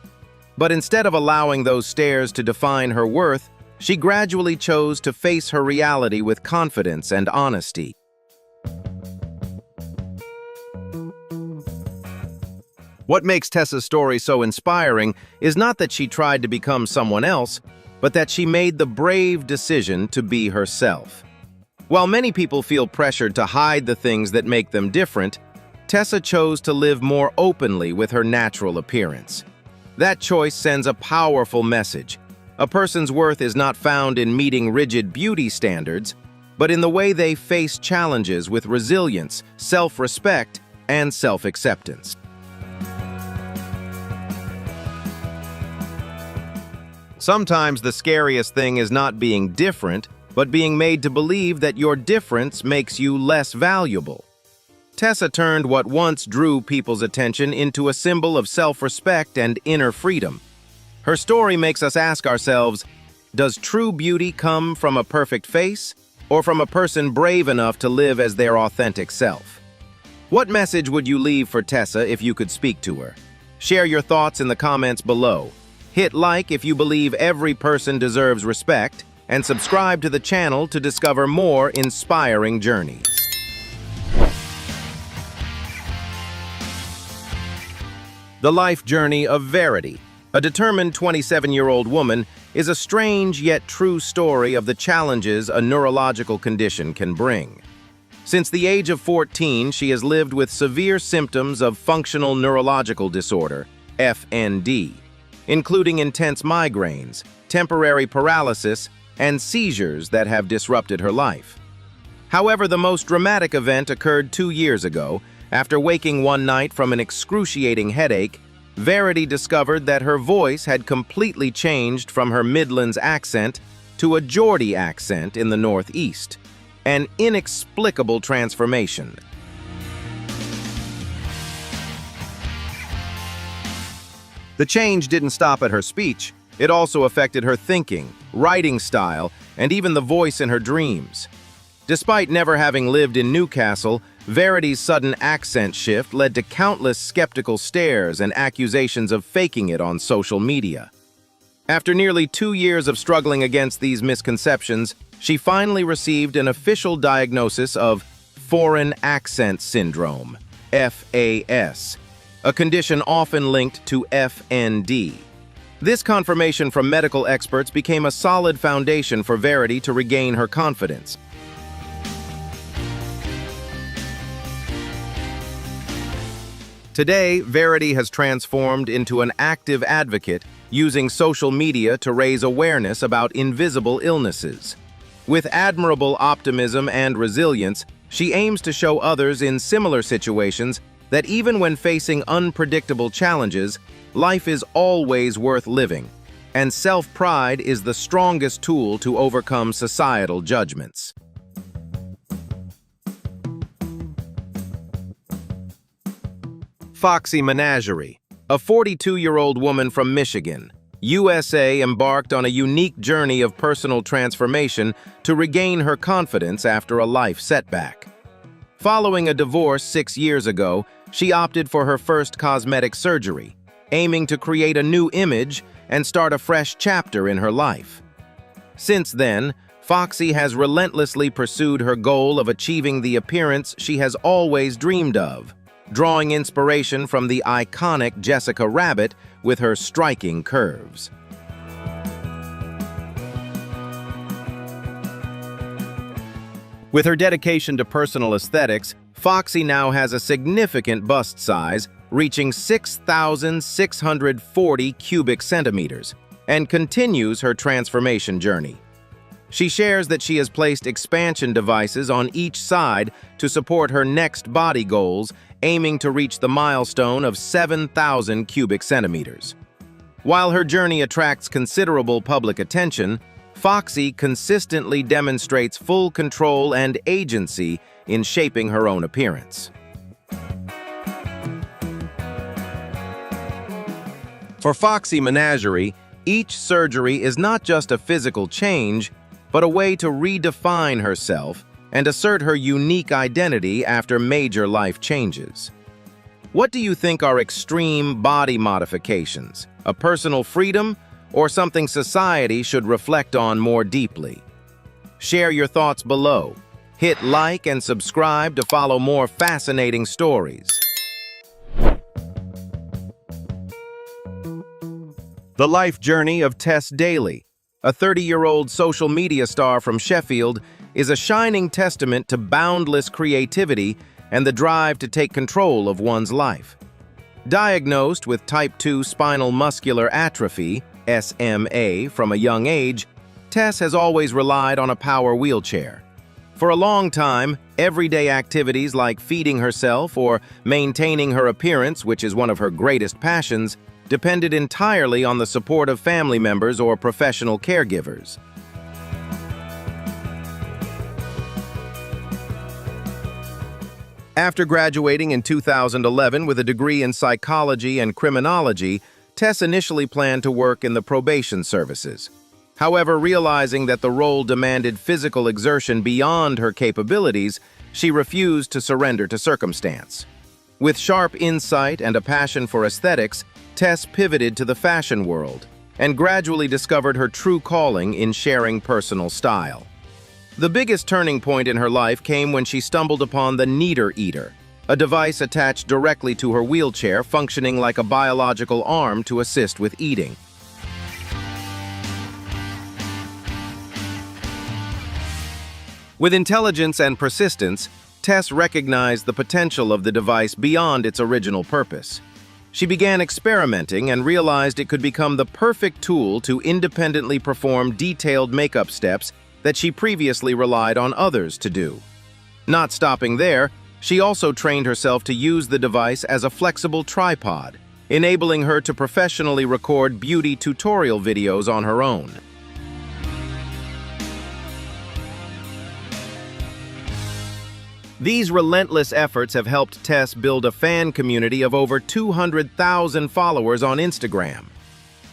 But instead of allowing those stares to define her worth, she gradually chose to face her reality with confidence and honesty. What makes Tessa's story so inspiring is not that she tried to become someone else, but that she made the brave decision to be herself. While many people feel pressured to hide the things that make them different, Tessa chose to live more openly with her natural appearance. That choice sends a powerful message. A person's worth is not found in meeting rigid beauty standards, but in the way they face challenges with resilience, self-respect, and self-acceptance. Sometimes the scariest thing is not being different, but being made to believe that your difference makes you less valuable. Tessa turned what once drew people's attention into a symbol of self-respect and inner freedom. Her story makes us ask ourselves, does true beauty come from a perfect face, or from a person brave enough to live as their authentic self? What message would you leave for Tessa if you could speak to her? Share your thoughts in the comments below. Hit like if you believe every person deserves respect, and subscribe to the channel to discover more inspiring journeys. The life journey of Verity, a determined 27-year-old woman, is a strange yet true story of the challenges a neurological condition can bring. Since the age of 14, she has lived with severe symptoms of functional neurological disorder, FND, including intense migraines, temporary paralysis, and seizures that have disrupted her life. However, the most dramatic event occurred 2 years ago. After waking one night from an excruciating headache, Verity discovered that her voice had completely changed from her Midlands accent to a Geordie accent in the Northeast. An inexplicable transformation. The change didn't stop at her speech. It also affected her thinking, writing style, and even the voice in her dreams. Despite never having lived in Newcastle, Verity's sudden accent shift led to countless skeptical stares and accusations of faking it on social media. After nearly 2 years of struggling against these misconceptions, she finally received an official diagnosis of Foreign Accent Syndrome, FAS, a condition often linked to FND. This confirmation from medical experts became a solid foundation for Verity to regain her confidence. Today, Verity has transformed into an active advocate, using social media to raise awareness about invisible illnesses. With admirable optimism and resilience, she aims to show others in similar situations that even when facing unpredictable challenges, life is always worth living, and self-pride is the strongest tool to overcome societal judgments. Foxy Menagerie, a 42-year-old woman from Michigan, USA, embarked on a unique journey of personal transformation to regain her confidence after a life setback. Following a divorce 6 years ago, she opted for her first cosmetic surgery, aiming to create a new image and start a fresh chapter in her life. Since then, Foxy has relentlessly pursued her goal of achieving the appearance she has always dreamed of, drawing inspiration from the iconic Jessica Rabbit with her striking curves. With her dedication to personal aesthetics, Foxy now has a significant bust size, reaching 6,640 cubic centimeters, and continues her transformation journey. She shares that she has placed expansion devices on each side to support her next body goals, aiming to reach the milestone of 7,000 cubic centimeters. While her journey attracts considerable public attention, Foxy consistently demonstrates full control and agency in shaping her own appearance. For Foxy Menagerie, each surgery is not just a physical change, but a way to redefine herself and assert her unique identity after major life changes. What do you think are extreme body modifications, a personal freedom, or something society should reflect on more deeply? Share your thoughts below. Hit like and subscribe to follow more fascinating stories. The life journey of Tess Daly, a 30-year-old social media star from Sheffield, is a shining testament to boundless creativity and the drive to take control of one's life. Diagnosed with type 2 spinal muscular atrophy, SMA, from a young age, Tess has always relied on a power wheelchair. For a long time, everyday activities like feeding herself or maintaining her appearance, which is one of her greatest passions, depended entirely on the support of family members or professional caregivers. After graduating in 2011 with a degree in psychology and criminology, Tess initially planned to work in the probation services. However, realizing that the role demanded physical exertion beyond her capabilities, she refused to surrender to circumstance. With sharp insight and a passion for aesthetics, Tess pivoted to the fashion world and gradually discovered her true calling in sharing personal style. The biggest turning point in her life came when she stumbled upon the Neater Eater, a device attached directly to her wheelchair functioning like a biological arm to assist with eating. With intelligence and persistence, Tess recognized the potential of the device beyond its original purpose. She began experimenting and realized it could become the perfect tool to independently perform detailed makeup steps that she previously relied on others to do. Not stopping there, she also trained herself to use the device as a flexible tripod, enabling her to professionally record beauty tutorial videos on her own. These relentless efforts have helped Tess build a fan community of over 200,000 followers on Instagram.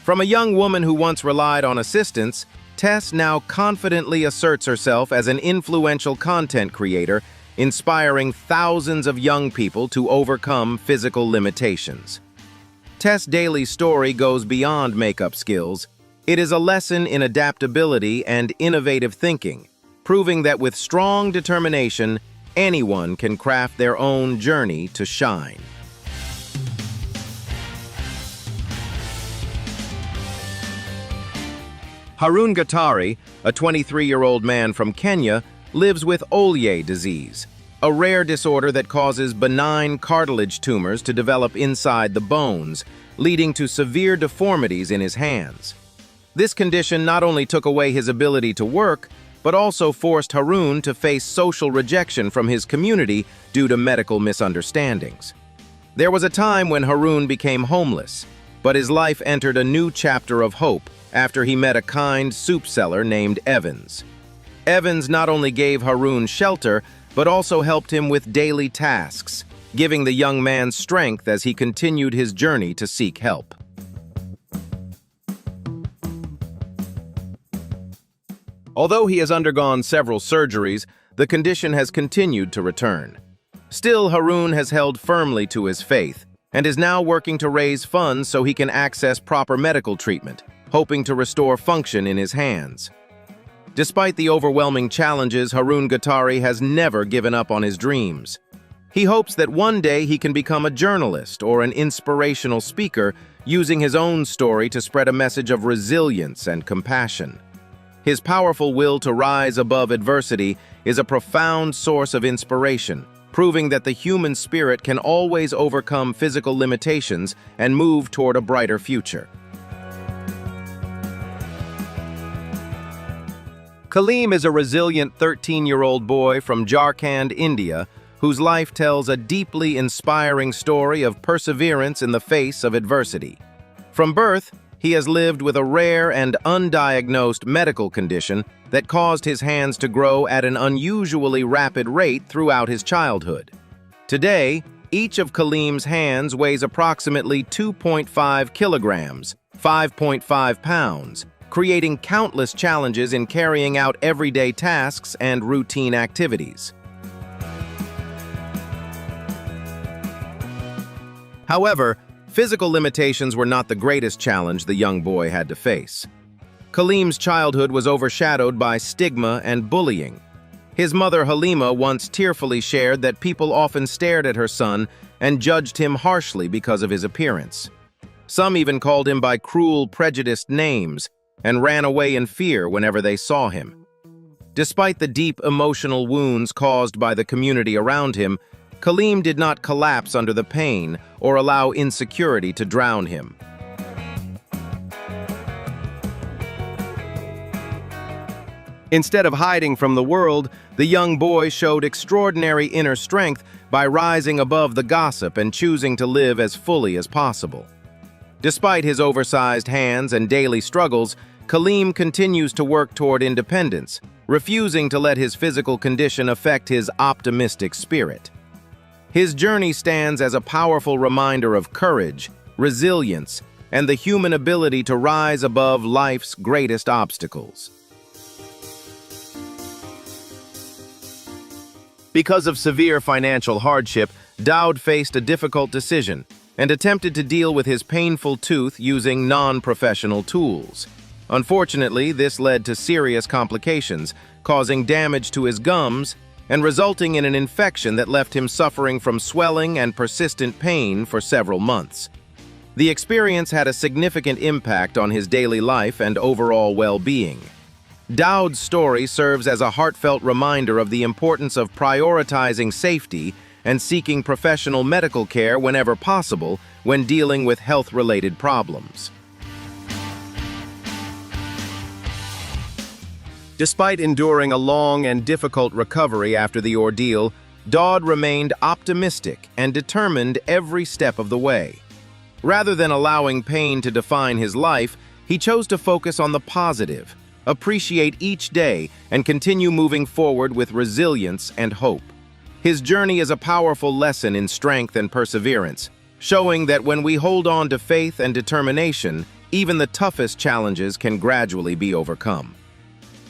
From a young woman who once relied on assistance, Tess now confidently asserts herself as an influential content creator, inspiring thousands of young people to overcome physical limitations. Tess Daly's story goes beyond makeup skills. It is a lesson in adaptability and innovative thinking, proving that with strong determination, anyone can craft their own journey to shine. Harun Gatari, a 23-year-old man from Kenya, lives with Ollier disease, a rare disorder that causes benign cartilage tumors to develop inside the bones, leading to severe deformities in his hands. This condition not only took away his ability to work, but also forced Harun to face social rejection from his community due to medical misunderstandings. There was a time when Harun became homeless, but his life entered a new chapter of hope after he met a kind soup seller named Evans. Evans not only gave Harun shelter, but also helped him with daily tasks, giving the young man strength as he continued his journey to seek help. Although he has undergone several surgeries, the condition has continued to return. Still, Harun has held firmly to his faith and is now working to raise funds so he can access proper medical treatment, hoping to restore function in his hands. Despite the overwhelming challenges, Harun Gatari has never given up on his dreams. He hopes that one day he can become a journalist or an inspirational speaker, using his own story to spread a message of resilience and compassion. His powerful will to rise above adversity is a profound source of inspiration, proving that the human spirit can always overcome physical limitations and move toward a brighter future. Kaleem is a resilient 13-year-old boy from Jharkhand, India, whose life tells a deeply inspiring story of perseverance in the face of adversity. From birth, he has lived with a rare and undiagnosed medical condition that caused his hands to grow at an unusually rapid rate throughout his childhood. Today, each of Kaleem's hands weighs approximately 2.5 kilograms, 5.5 pounds, creating countless challenges in carrying out everyday tasks and routine activities. However, physical limitations were not the greatest challenge the young boy had to face. Kaleem's childhood was overshadowed by stigma and bullying. His mother Halima once tearfully shared that people often stared at her son and judged him harshly because of his appearance. Some even called him by cruel, prejudiced names and ran away in fear whenever they saw him. Despite the deep emotional wounds caused by the community around him, Kaleem did not collapse under the pain or allow insecurity to drown him. Instead of hiding from the world, the young boy showed extraordinary inner strength by rising above the gossip and choosing to live as fully as possible. Despite his oversized hands and daily struggles, Kaleem continues to work toward independence, refusing to let his physical condition affect his optimistic spirit. His journey stands as a powerful reminder of courage, resilience, and the human ability to rise above life's greatest obstacles. Because of severe financial hardship, Daud faced a difficult decision and attempted to deal with his painful tooth using non-professional tools. Unfortunately, this led to serious complications, causing damage to his gums and resulting in an infection that left him suffering from swelling and persistent pain for several months. The experience had a significant impact on his daily life and overall well-being. Daud's story serves as a heartfelt reminder of the importance of prioritizing safety and seeking professional medical care whenever possible when dealing with health-related problems. Despite enduring a long and difficult recovery after the ordeal, Daud remained optimistic and determined every step of the way. Rather than allowing pain to define his life, he chose to focus on the positive, appreciate each day, and continue moving forward with resilience and hope. His journey is a powerful lesson in strength and perseverance, showing that when we hold on to faith and determination, even the toughest challenges can gradually be overcome.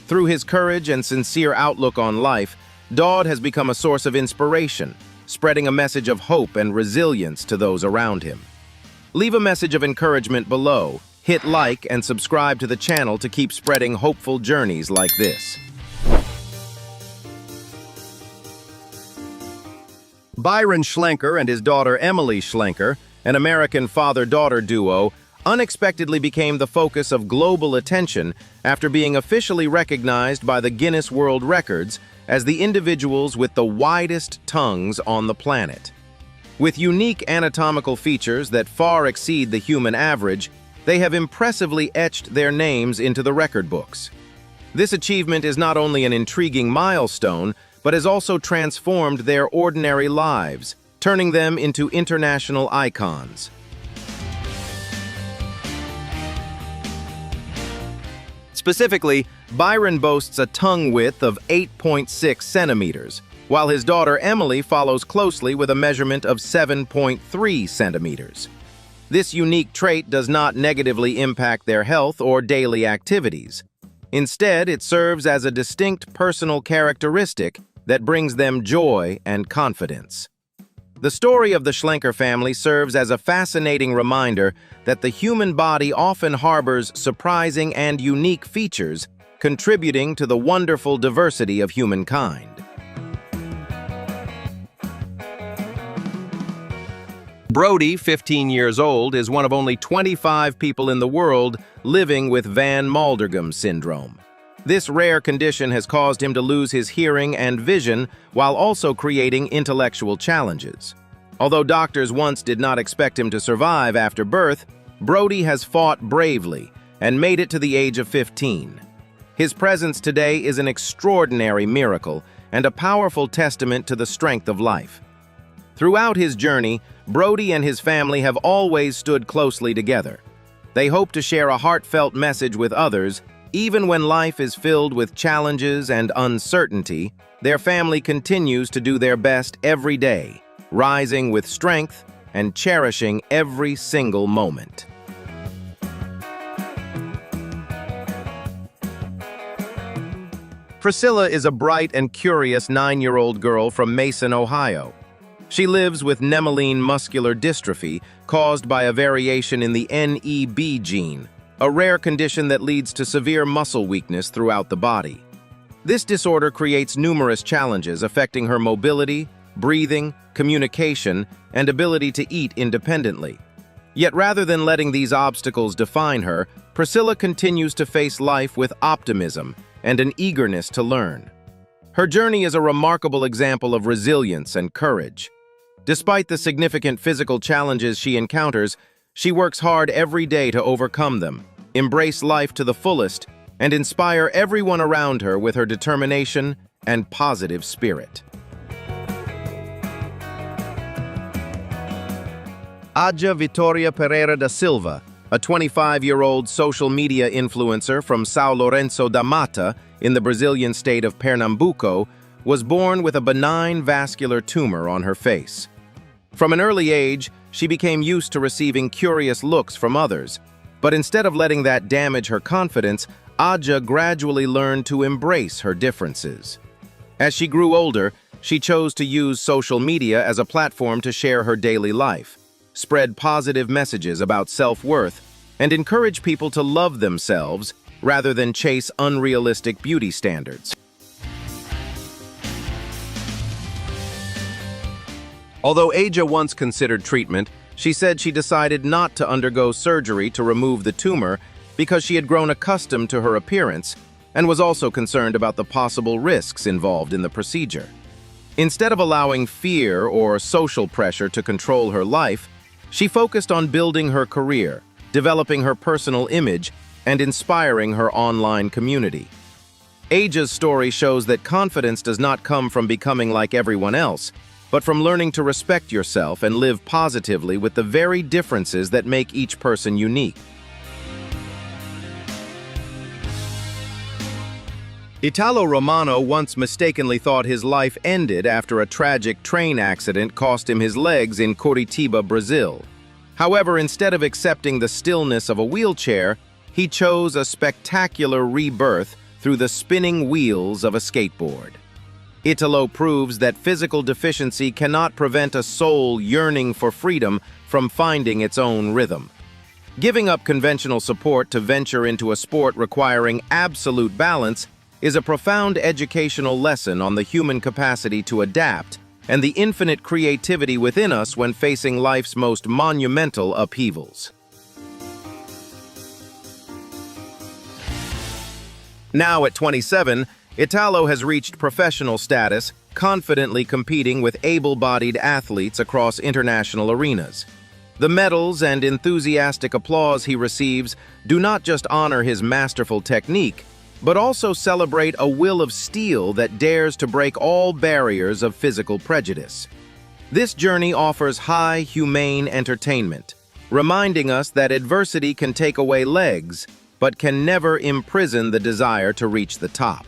Through his courage and sincere outlook on life, Daud has become a source of inspiration, spreading a message of hope and resilience to those around him. Leave a message of encouragement below, hit like and subscribe to the channel to keep spreading hopeful journeys like this. Byron Schlenker and his daughter Emily Schlenker, an American father-daughter duo, unexpectedly became the focus of global attention after being officially recognized by the Guinness World Records as the individuals with the widest tongues on the planet. With unique anatomical features that far exceed the human average, they have impressively etched their names into the record books. This achievement is not only an intriguing milestone, but has also transformed their ordinary lives, turning them into international icons. Specifically, Byron boasts a tongue width of 8.6 centimeters, while his daughter Emily follows closely with a measurement of 7.3 centimeters. This unique trait does not negatively impact their health or daily activities. Instead, it serves as a distinct personal characteristic that brings them joy and confidence. The story of the Schlenker family serves as a fascinating reminder that the human body often harbors surprising and unique features, contributing to the wonderful diversity of humankind. Brody, 15 years old, is one of only 25 people in the world living with Van Maldegem syndrome. This rare condition has caused him to lose his hearing and vision while also creating intellectual challenges. Although doctors once did not expect him to survive after birth, Brody has fought bravely and made it to the age of 15. His presence today is an extraordinary miracle and a powerful testament to the strength of life. Throughout his journey, Brody and his family have always stood closely together. They hope to share a heartfelt message with others. Even when life is filled with challenges and uncertainty, their family continues to do their best every day, rising with strength and cherishing every single moment. Priscilla is a bright and curious 9-year-old girl from Mason, Ohio. She lives with Nemeline muscular dystrophy caused by a variation in the NEB gene, a rare condition that leads to severe muscle weakness throughout the body. This disorder creates numerous challenges affecting her mobility, breathing, communication, and ability to eat independently. Yet rather than letting these obstacles define her, Priscilla continues to face life with optimism and an eagerness to learn. Her journey is a remarkable example of resilience and courage, Despite the significant physical challenges she encounters, she works hard every day to overcome them, embrace life to the fullest, and inspire everyone around her with her determination and positive spirit. Adja Vitória Pereira da Silva, a 25-year-old social media influencer from São Lourenço da Mata in the Brazilian state of Pernambuco, was born with a benign vascular tumor on her face. From an early age, she became used to receiving curious looks from others, but instead of letting that damage her confidence, Adja gradually learned to embrace her differences. As she grew older, she chose to use social media as a platform to share her daily life, spread positive messages about self-worth, and encourage people to love themselves rather than chase unrealistic beauty standards. Although Adja once considered treatment, she said she decided not to undergo surgery to remove the tumor because she had grown accustomed to her appearance and was also concerned about the possible risks involved in the procedure. Instead of allowing fear or social pressure to control her life, she focused on building her career, developing her personal image, and inspiring her online community. Adja's story shows that confidence does not come from becoming like everyone else, but from learning to respect yourself and live positively with the very differences that make each person unique. Italo Romano once mistakenly thought his life ended after a tragic train accident cost him his legs in Curitiba, Brazil. However, instead of accepting the stillness of a wheelchair, he chose a spectacular rebirth through the spinning wheels of a skateboard. Italo proves that physical deficiency cannot prevent a soul yearning for freedom from finding its own rhythm. Giving up conventional support to venture into a sport requiring absolute balance is a profound educational lesson on the human capacity to adapt and the infinite creativity within us when facing life's most monumental upheavals. Now at 27, Italo has reached professional status, confidently competing with able-bodied athletes across international arenas. The medals and enthusiastic applause he receives do not just honor his masterful technique, but also celebrate a will of steel that dares to break all barriers of physical prejudice. This journey offers high, humane entertainment, reminding us that adversity can take away legs, but can never imprison the desire to reach the top.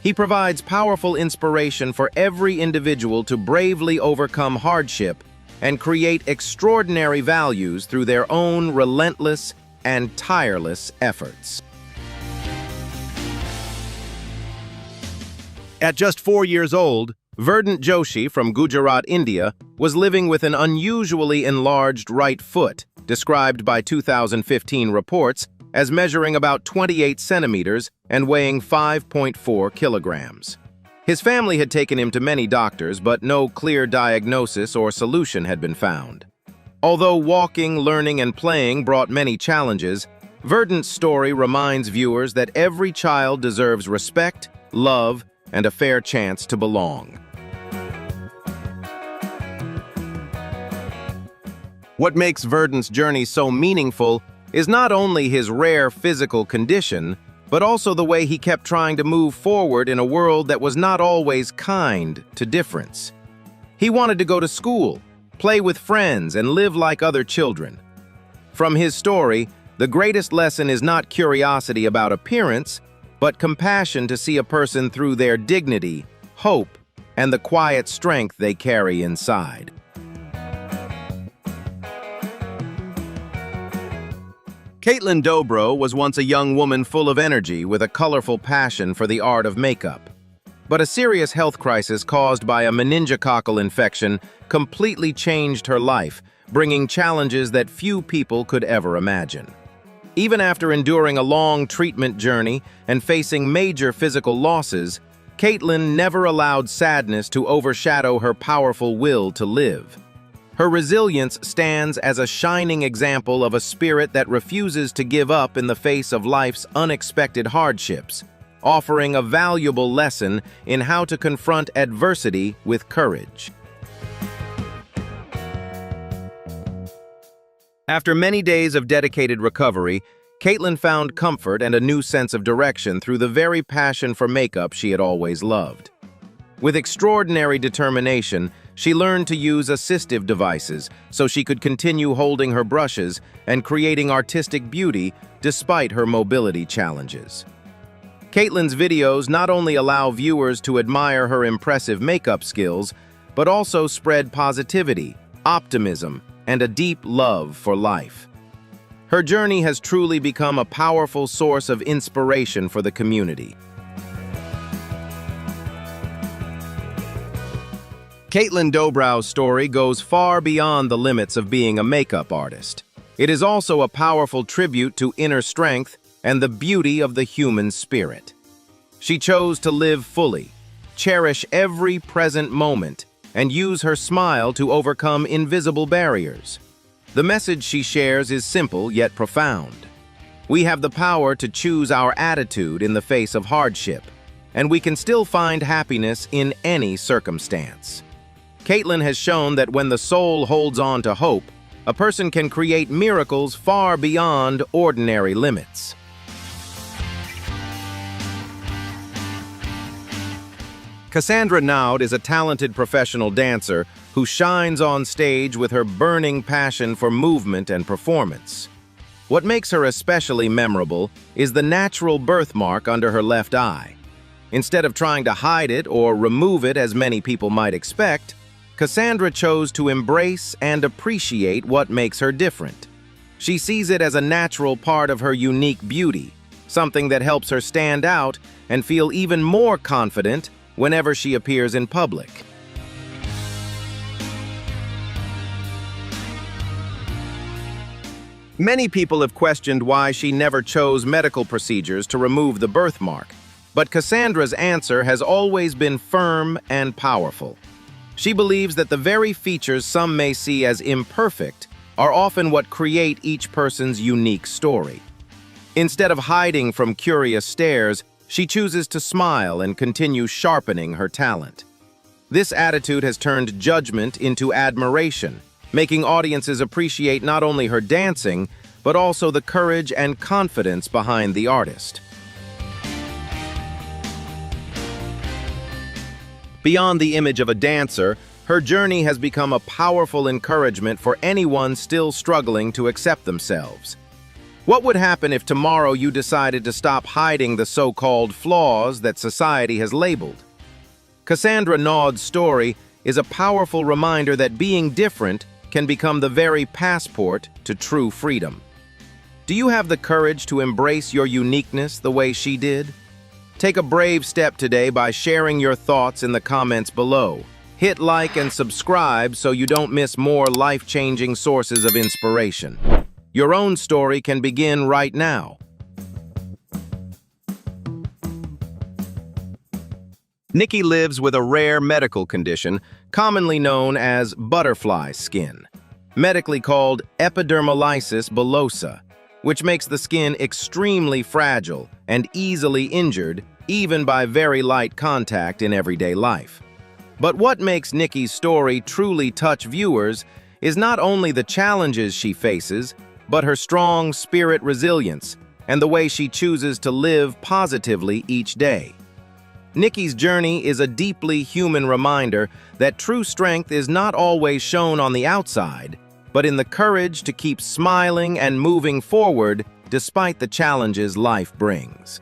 He provides powerful inspiration for every individual to bravely overcome hardship and create extraordinary values through their own relentless and tireless efforts. At just 4 years old, Verdant Joshi from Gujarat, India, was living with an unusually enlarged right foot, described by 2015 reports as measuring about 28 centimeters and weighing 5.4 kilograms. His family had taken him to many doctors, but no clear diagnosis or solution had been found. Although walking, learning, and playing brought many challenges, Verdant's story reminds viewers that every child deserves respect, love, and a fair chance to belong. What makes Verdant's journey so meaningful is not only his rare physical condition, but also the way he kept trying to move forward in a world that was not always kind to difference. He wanted to go to school, play with friends, and live like other children. From his story, the greatest lesson is not curiosity about appearance, but compassion to see a person through their dignity, hope, and the quiet strength they carry inside. Caitlin Dobro was once a young woman full of energy with a colorful passion for the art of makeup. But a serious health crisis caused by a meningococcal infection completely changed her life, bringing challenges that few people could ever imagine. Even after enduring a long treatment journey and facing major physical losses, Caitlin never allowed sadness to overshadow her powerful will to live. Her resilience stands as a shining example of a spirit that refuses to give up in the face of life's unexpected hardships, offering a valuable lesson in how to confront adversity with courage. After many days of dedicated recovery, Caitlin found comfort and a new sense of direction through the very passion for makeup she had always loved. With extraordinary determination, she learned to use assistive devices so she could continue holding her brushes and creating artistic beauty despite her mobility challenges. Caitlin's videos not only allow viewers to admire her impressive makeup skills, but also spread positivity, optimism, and a deep love for life. Her journey has truly become a powerful source of inspiration for the community. Caitlin Dobrow's story goes far beyond the limits of being a makeup artist. It is also a powerful tribute to inner strength and the beauty of the human spirit. She chose to live fully, cherish every present moment, and use her smile to overcome invisible barriers. The message she shares is simple yet profound. We have the power to choose our attitude in the face of hardship, and we can still find happiness in any circumstance. Caitlin has shown that when the soul holds on to hope, a person can create miracles far beyond ordinary limits. Cassandra Naud is a talented professional dancer who shines on stage with her burning passion for movement and performance. What makes her especially memorable is the natural birthmark under her left eye. Instead of trying to hide it or remove it as many people might expect, Cassandra chose to embrace and appreciate what makes her different. She sees it as a natural part of her unique beauty, something that helps her stand out and feel even more confident whenever she appears in public. Many people have questioned why she never chose medical procedures to remove the birthmark, but Cassandra's answer has always been firm and powerful. She believes that the very features some may see as imperfect are often what create each person's unique story. Instead of hiding from curious stares, she chooses to smile and continue sharpening her talent. This attitude has turned judgment into admiration, making audiences appreciate not only her dancing, but also the courage and confidence behind the artist. Beyond the image of a dancer, her journey has become a powerful encouragement for anyone still struggling to accept themselves. What would happen if tomorrow you decided to stop hiding the so-called flaws that society has labeled? Cassandra Naud's story is a powerful reminder that being different can become the very passport to true freedom. Do you have the courage to embrace your uniqueness the way she did? Take a brave step today by sharing your thoughts in the comments below. Hit like and subscribe so you don't miss more life-changing sources of inspiration. Your own story can begin right now. Nikki lives with a rare medical condition commonly known as butterfly skin, medically called epidermolysis bullosa, which makes the skin extremely fragile and easily injured even by very light contact in everyday life. But what makes Nikki's story truly touch viewers is not only the challenges she faces, but her strong spirit resilience and the way she chooses to live positively each day. Nikki's journey is a deeply human reminder that true strength is not always shown on the outside, but in the courage to keep smiling and moving forward despite the challenges life brings.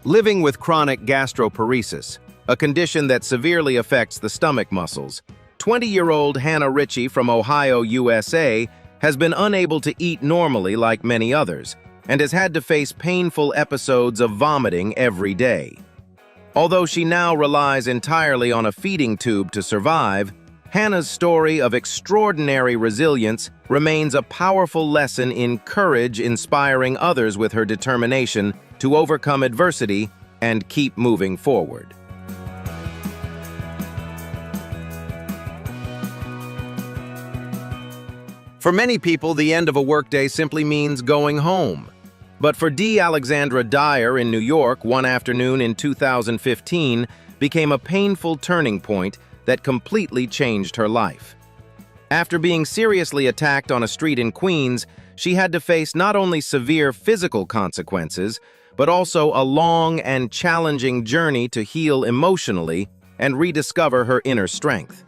Living with chronic gastroparesis, a condition that severely affects the stomach muscles, 20-year-old Hannah Ritchie from Ohio, USA, has been unable to eat normally like many others, and has had to face painful episodes of vomiting every day. Although she now relies entirely on a feeding tube to survive, Hannah's story of extraordinary resilience remains a powerful lesson in courage, inspiring others with her determination to overcome adversity and keep moving forward. For many people, the end of a workday simply means going home. But for D. Alexandra Dyer in New York, one afternoon in 2015 became a painful turning point that completely changed her life. After being seriously attacked on a street in Queens, she had to face not only severe physical consequences, but also a long and challenging journey to heal emotionally and rediscover her inner strength.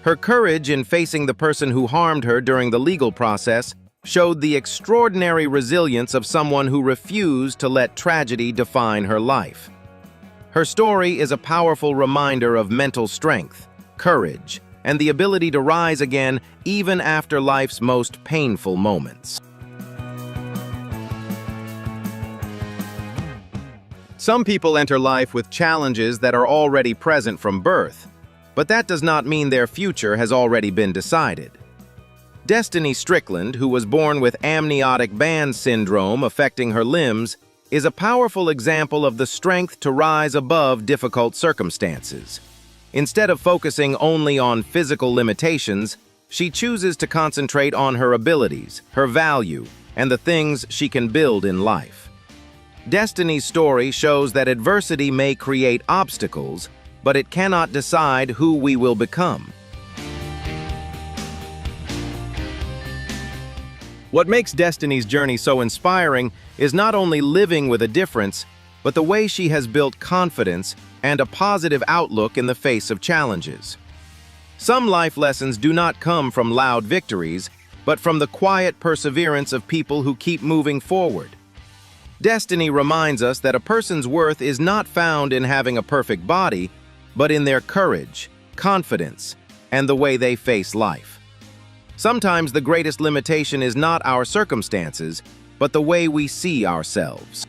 Her courage in facing the person who harmed her during the legal process showed the extraordinary resilience of someone who refused to let tragedy define her life. Her story is a powerful reminder of mental strength, courage, and the ability to rise again even after life's most painful moments. Some people enter life with challenges that are already present from birth, but that does not mean their future has already been decided. Destiny Strickland, who was born with amniotic band syndrome affecting her limbs, is a powerful example of the strength to rise above difficult circumstances. Instead of focusing only on physical limitations, she chooses to concentrate on her abilities, her value, and the things she can build in life. Destiny's story shows that adversity may create obstacles, but it cannot decide who we will become. What makes Destiny's journey so inspiring is not only living with a difference, but the way she has built confidence and a positive outlook in the face of challenges. Some life lessons do not come from loud victories, but from the quiet perseverance of people who keep moving forward. Destiny reminds us that a person's worth is not found in having a perfect body, but in their courage, confidence, and the way they face life. Sometimes the greatest limitation is not our circumstances, but the way we see ourselves.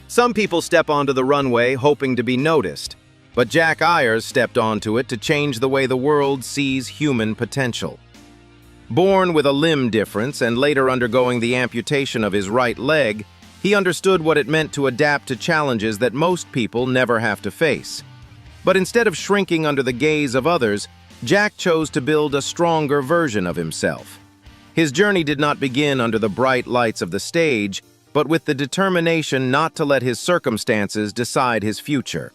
Some people step onto the runway hoping to be noticed, but Jack Ayers stepped onto it to change the way the world sees human potential. Born with a limb difference and later undergoing the amputation of his right leg, he understood what it meant to adapt to challenges that most people never have to face. But instead of shrinking under the gaze of others, Jack chose to build a stronger version of himself. His journey did not begin under the bright lights of the stage, but with the determination not to let his circumstances decide his future.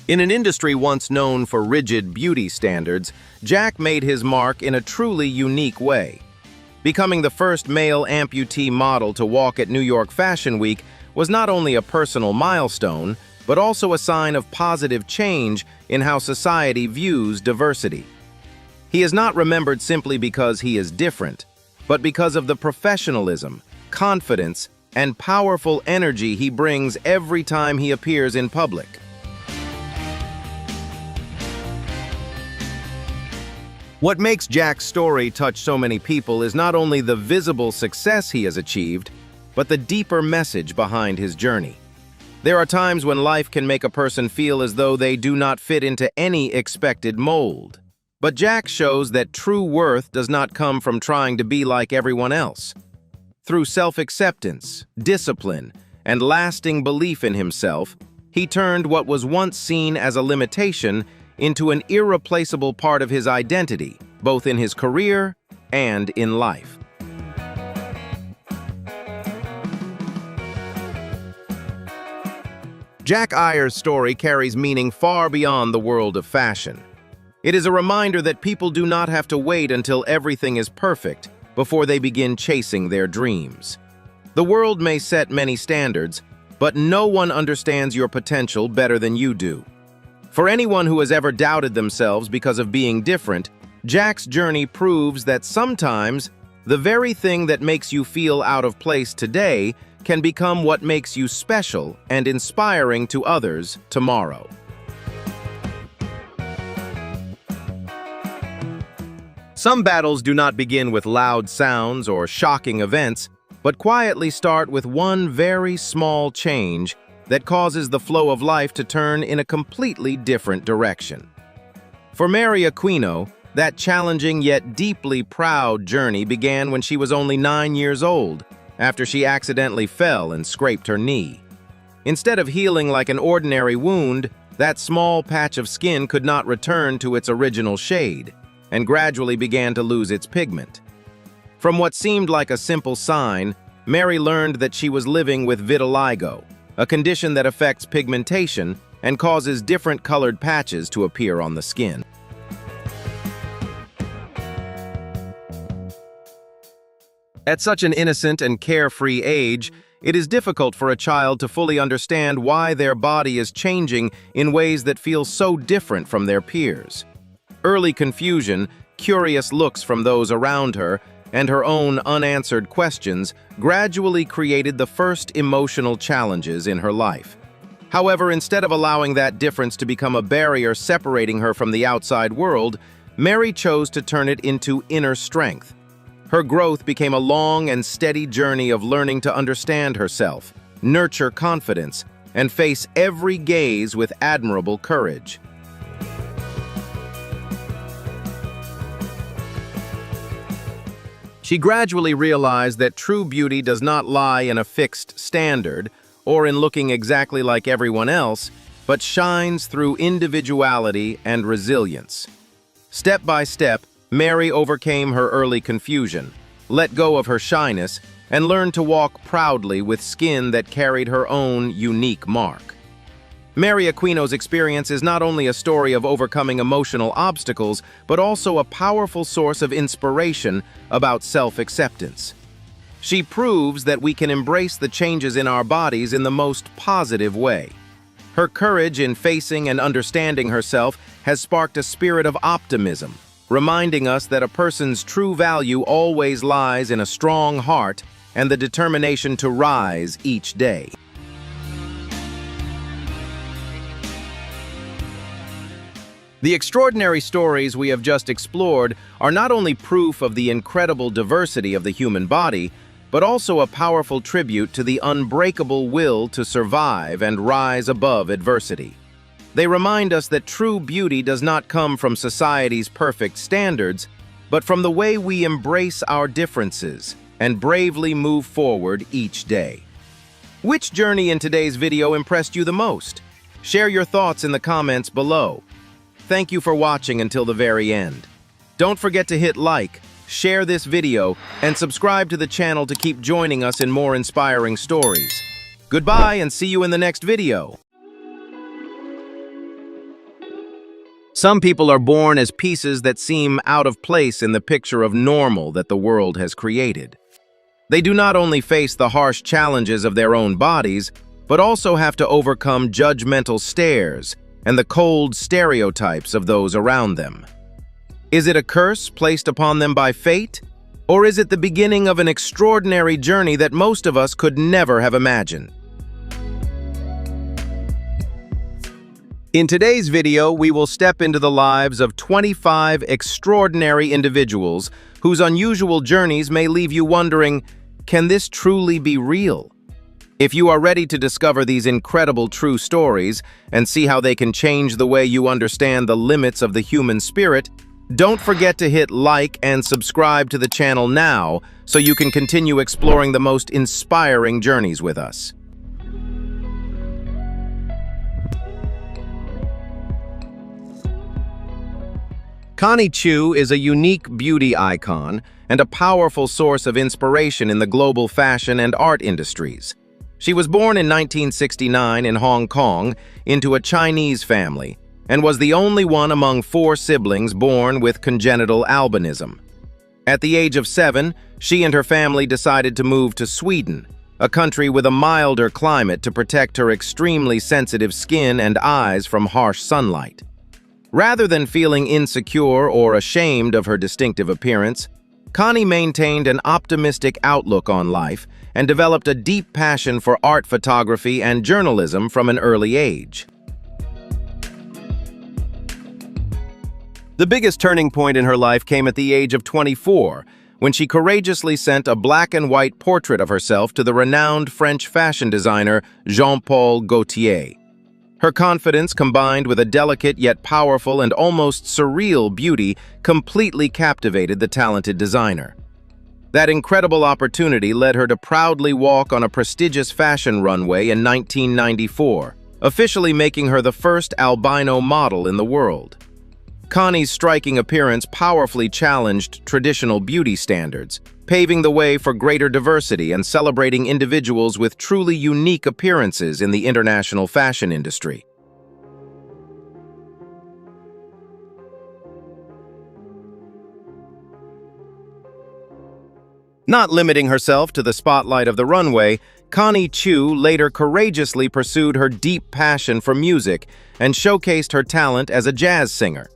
In an industry once known for rigid beauty standards, Jack made his mark in a truly unique way. Becoming the first male amputee model to walk at New York Fashion Week was not only a personal milestone, but also a sign of positive change in how society views diversity. He is not remembered simply because he is different, but because of the professionalism, confidence, and powerful energy he brings every time he appears in public. What makes Jack's story touch so many people is not only the visible success he has achieved, but the deeper message behind his journey. There are times when life can make a person feel as though they do not fit into any expected mold. But Jack shows that true worth does not come from trying to be like everyone else. Through self-acceptance, discipline, and lasting belief in himself, he turned what was once seen as a limitation into an irreplaceable part of his identity, both in his career and in life. Jack Ayers' story carries meaning far beyond the world of fashion. It is a reminder that people do not have to wait until everything is perfect before they begin chasing their dreams. The world may set many standards, but no one understands your potential better than you do. For anyone who has ever doubted themselves because of being different, Jack's journey proves that sometimes the very thing that makes you feel out of place today can become what makes you special and inspiring to others tomorrow. Some battles do not begin with loud sounds or shocking events, but quietly start with one very small change that causes the flow of life to turn in a completely different direction. For Mary Aquino, that challenging yet deeply proud journey began when she was only 9 years old, after she accidentally fell and scraped her knee. Instead of healing like an ordinary wound, that small patch of skin could not return to its original shade, and gradually began to lose its pigment. From what seemed like a simple sign, Mary learned that she was living with vitiligo, a condition that affects pigmentation and causes different colored patches to appear on the skin. At such an innocent and carefree age, it is difficult for a child to fully understand why their body is changing in ways that feel so different from their peers. Early confusion, curious looks from those around her, and her own unanswered questions gradually created the first emotional challenges in her life. However, instead of allowing that difference to become a barrier separating her from the outside world, Mary chose to turn it into inner strength. Her growth became a long and steady journey of learning to understand herself, nurture confidence, and face every gaze with admirable courage. She gradually realized that true beauty does not lie in a fixed standard or in looking exactly like everyone else, but shines through individuality and resilience. Step by step, Mary overcame her early confusion, let go of her shyness, and learned to walk proudly with skin that carried her own unique mark. Mary Aquino's experience is not only a story of overcoming emotional obstacles, but also a powerful source of inspiration about self-acceptance. She proves that we can embrace the changes in our bodies in the most positive way. Her courage in facing and understanding herself has sparked a spirit of optimism, reminding us that a person's true value always lies in a strong heart and the determination to rise each day. The extraordinary stories we have just explored are not only proof of the incredible diversity of the human body, but also a powerful tribute to the unbreakable will to survive and rise above adversity. They remind us that true beauty does not come from society's perfect standards, but from the way we embrace our differences and bravely move forward each day. Which journey in today's video impressed you the most? Share your thoughts in the comments below. Thank you for watching until the very end. Don't forget to hit like, share this video, and subscribe to the channel to keep joining us in more inspiring stories. Goodbye and see you in the next video. Some people are born as pieces that seem out of place in the picture of normal that the world has created. They do not only face the harsh challenges of their own bodies, but also have to overcome judgmental stares and the cold stereotypes of those around them. Is it a curse placed upon them by fate? Or is it the beginning of an extraordinary journey that most of us could never have imagined? In today's video, we will step into the lives of 25 extraordinary individuals whose unusual journeys may leave you wondering, can this truly be real? If you are ready to discover these incredible true stories and see how they can change the way you understand the limits of the human spirit, don't forget to hit like and subscribe to the channel now so you can continue exploring the most inspiring journeys with us. Connie Chiu is a unique beauty icon and a powerful source of inspiration in the global fashion and art industries. She was born in 1969 in Hong Kong into a Chinese family and was the only one among 4 siblings born with congenital albinism. At the age of 7, she and her family decided to move to Sweden, a country with a milder climate to protect her extremely sensitive skin and eyes from harsh sunlight. Rather than feeling insecure or ashamed of her distinctive appearance, Connie maintained an optimistic outlook on life and developed a deep passion for art photography and journalism from an early age. The biggest turning point in her life came at the age of 24, when she courageously sent a black and white portrait of herself to the renowned French fashion designer Jean-Paul Gaultier. Her confidence, combined with a delicate yet powerful and almost surreal beauty, completely captivated the talented designer. That incredible opportunity led her to proudly walk on a prestigious fashion runway in 1994, officially making her the first albino model in the world. Connie's striking appearance powerfully challenged traditional beauty standards, paving the way for greater diversity and celebrating individuals with truly unique appearances in the international fashion industry. Not limiting herself to the spotlight of the runway, Connie Chiu later courageously pursued her deep passion for music and showcased her talent as a jazz singer.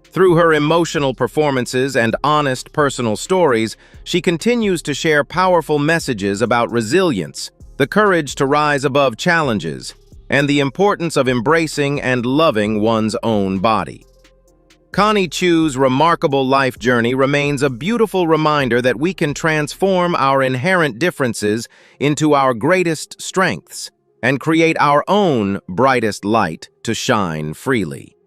Through her emotional performances and honest personal stories, she continues to share powerful messages about resilience, the courage to rise above challenges, and the importance of embracing and loving one's own body. Connie Chiu's remarkable life journey remains a beautiful reminder that we can transform our inherent differences into our greatest strengths and create our own brightest light to shine freely.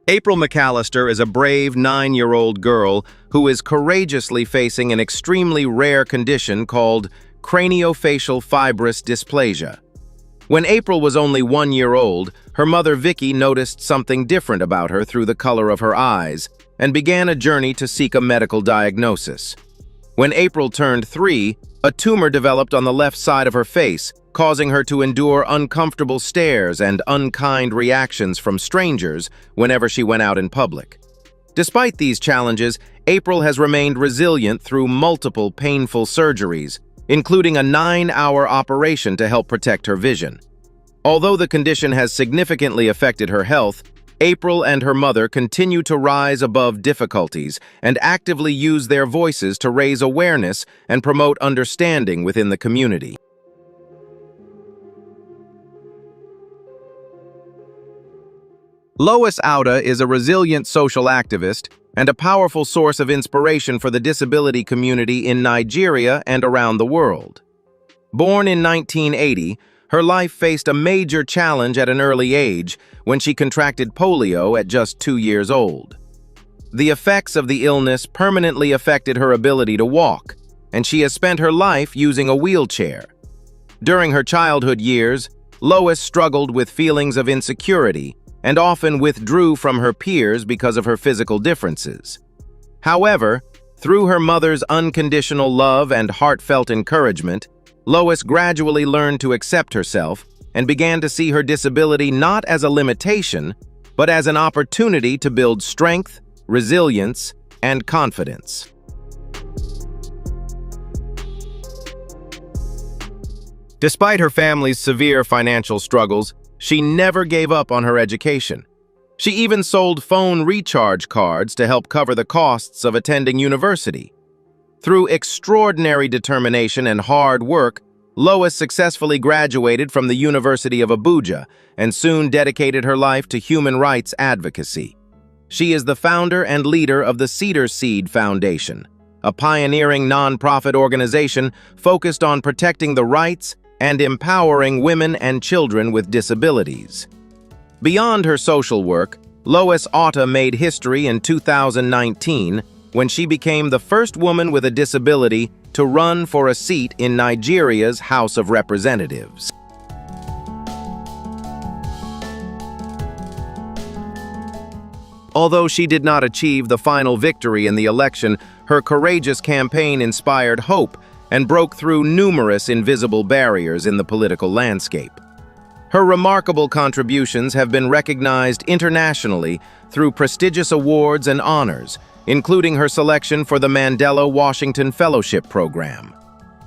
April McAllister is a brave 9-year-old girl who is courageously facing an extremely rare condition called craniofacial fibrous dysplasia. When April was only 1 year old, her mother Vicky noticed something different about her through the color of her eyes and began a journey to seek a medical diagnosis. When April turned 3, a tumor developed on the left side of her face, causing her to endure uncomfortable stares and unkind reactions from strangers whenever she went out in public. Despite these challenges, April has remained resilient through multiple painful surgeries, including a 9-hour operation to help protect her vision. Although the condition has significantly affected her health, April and her mother continue to rise above difficulties and actively use their voices to raise awareness and promote understanding within the community. Lois Auda is a resilient social activist and a powerful source of inspiration for the disability community in Nigeria and around the world. Born in 1980, her life faced a major challenge at an early age when she contracted polio at just 2 years old. The effects of the illness permanently affected her ability to walk, and she has spent her life using a wheelchair. During her childhood years, Lois struggled with feelings of insecurity and often withdrew from her peers because of her physical differences. However, through her mother's unconditional love and heartfelt encouragement, Lois gradually learned to accept herself and began to see her disability not as a limitation, but as an opportunity to build strength, resilience, and confidence. Despite her family's severe financial struggles, she never gave up on her education. She even sold phone recharge cards to help cover the costs of attending university. Through extraordinary determination and hard work, Lois successfully graduated from the University of Abuja and soon dedicated her life to human rights advocacy. She is the founder and leader of the Cedar Seed Foundation, a pioneering nonprofit organization focused on protecting the rights and empowering women and children with disabilities. Beyond her social work, Lois Auda made history in 2019 when she became the first woman with a disability to run for a seat in Nigeria's House of Representatives. Although she did not achieve the final victory in the election, her courageous campaign inspired hope and broke through numerous invisible barriers in the political landscape. Her remarkable contributions have been recognized internationally through prestigious awards and honors, including her selection for the Mandela Washington Fellowship Program.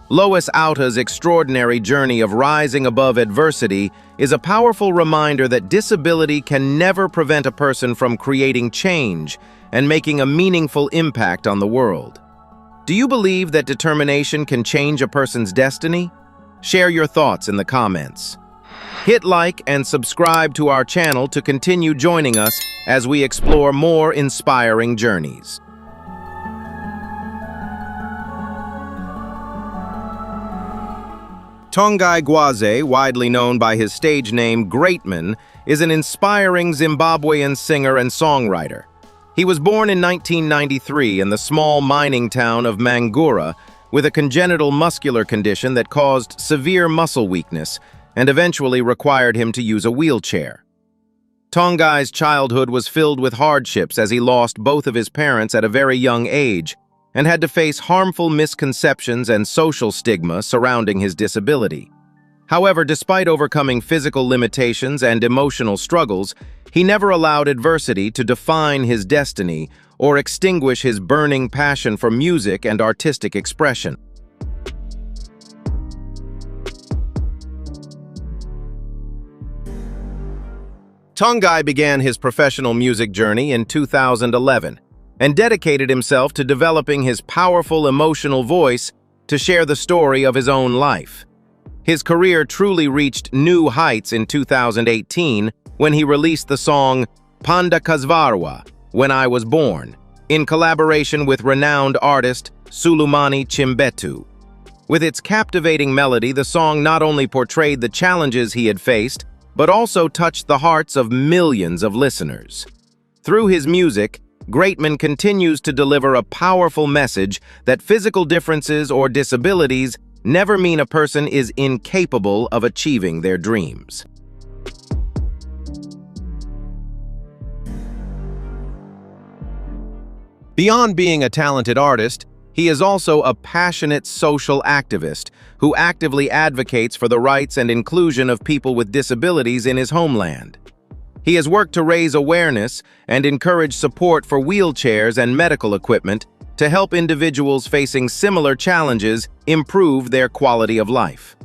Lois Auda's extraordinary journey of rising above adversity is a powerful reminder that disability can never prevent a person from creating change and making a meaningful impact on the world. Do you believe that determination can change a person's destiny? Share your thoughts in the comments. Hit like and subscribe to our channel to continue joining us as we explore more inspiring journeys. Tongai Gwaze, widely known by his stage name Greatman, is an inspiring Zimbabwean singer and songwriter. He was born in 1993 in the small mining town of Mangura with a congenital muscular condition that caused severe muscle weakness, and eventually required him to use a wheelchair. Tongai's childhood was filled with hardships as he lost both of his parents at a very young age and had to face harmful misconceptions and social stigma surrounding his disability. However, despite overcoming physical limitations and emotional struggles, he never allowed adversity to define his destiny or extinguish his burning passion for music and artistic expression. Tongai began his professional music journey in 2011 and dedicated himself to developing his powerful emotional voice to share the story of his own life. His career truly reached new heights in 2018 when he released the song Panda Kazvarwa, When I Was Born, in collaboration with renowned artist Sulumani Chimbetu. With its captivating melody, the song not only portrayed the challenges he had faced, but also touched the hearts of millions of listeners. Through his music, Greatman continues to deliver a powerful message that physical differences or disabilities never mean a person is incapable of achieving their dreams. Beyond being a talented artist, he is also a passionate social activist who actively advocates for the rights and inclusion of people with disabilities in his homeland. He has worked to raise awareness and encourage support for wheelchairs and medical equipment to help individuals facing similar challenges improve their quality of life.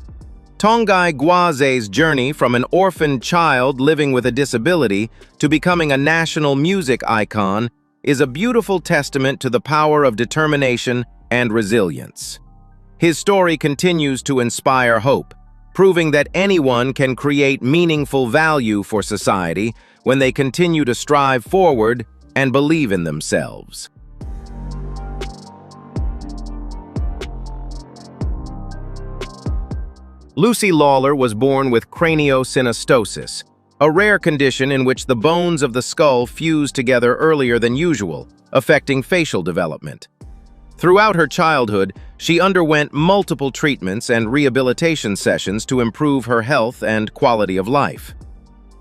Tongai Gwaze's journey from an orphaned child living with a disability to becoming a national music icon is a beautiful testament to the power of determination and resilience. His story continues to inspire hope, proving that anyone can create meaningful value for society when they continue to strive forward and believe in themselves. Lucy Lawler was born with craniosynostosis, a rare condition in which the bones of the skull fuse together earlier than usual, affecting facial development. Throughout her childhood, she underwent multiple treatments and rehabilitation sessions to improve her health and quality of life.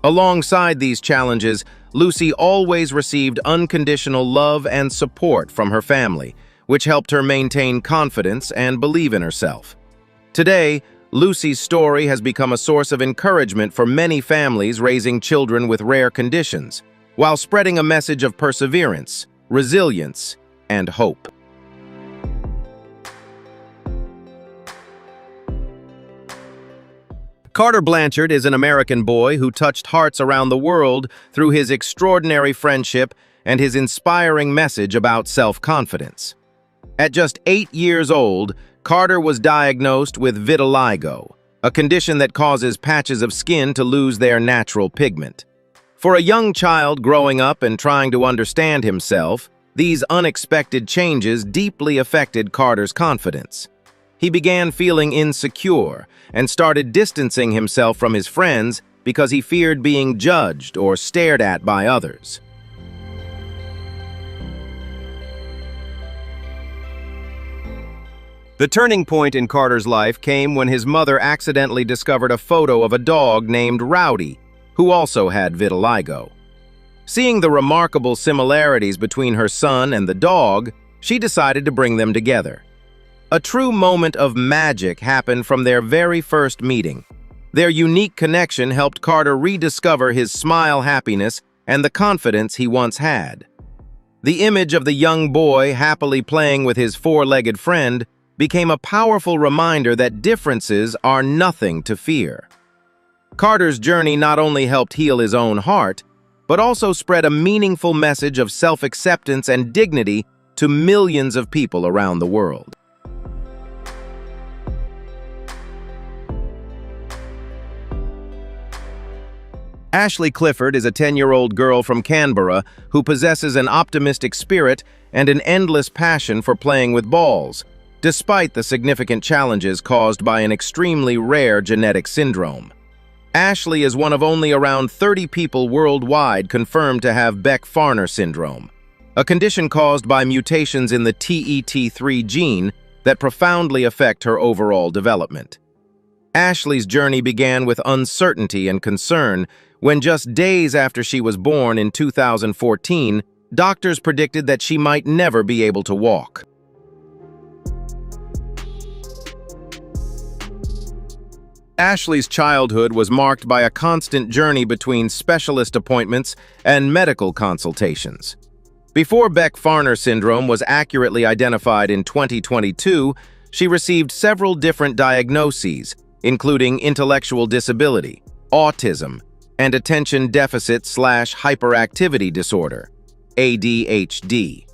Alongside these challenges, Lucy always received unconditional love and support from her family, which helped her maintain confidence and believe in herself. Today, Lucy's story has become a source of encouragement for many families raising children with rare conditions, while spreading a message of perseverance, resilience, and hope. Carter Blanchard is an American boy who touched hearts around the world through his extraordinary friendship and his inspiring message about self-confidence. At just 8 years old, Carter was diagnosed with vitiligo, a condition that causes patches of skin to lose their natural pigment. For a young child growing up and trying to understand himself, these unexpected changes deeply affected Carter's confidence. He began feeling insecure and started distancing himself from his friends because he feared being judged or stared at by others. The turning point in Carter's life came when his mother accidentally discovered a photo of a dog named Rowdy, who also had vitiligo. Seeing the remarkable similarities between her son and the dog, she decided to bring them together. A true moment of magic happened from their very first meeting. Their unique connection helped Carter rediscover his smile happiness and the confidence he once had. The image of the young boy happily playing with his four-legged friend became a powerful reminder that differences are nothing to fear. Carter's journey not only helped heal his own heart, but also spread a meaningful message of self-acceptance and dignity to millions of people around the world. Ashley Clifford is a 10-year-old girl from Canberra who possesses an optimistic spirit and an endless passion for playing with balls, despite the significant challenges caused by an extremely rare genetic syndrome. Ashley is one of only around 30 people worldwide confirmed to have Beck-Farner syndrome, a condition caused by mutations in the TET3 gene that profoundly affect her overall development. Ashley's journey began with uncertainty and concern when just days after she was born in 2014, doctors predicted that she might never be able to walk. Ashley's childhood was marked by a constant journey between specialist appointments and medical consultations. Before Beck-Farner syndrome was accurately identified in 2022, she received several different diagnoses, including intellectual disability, autism, and attention deficit/hyperactivity disorder, ADHD.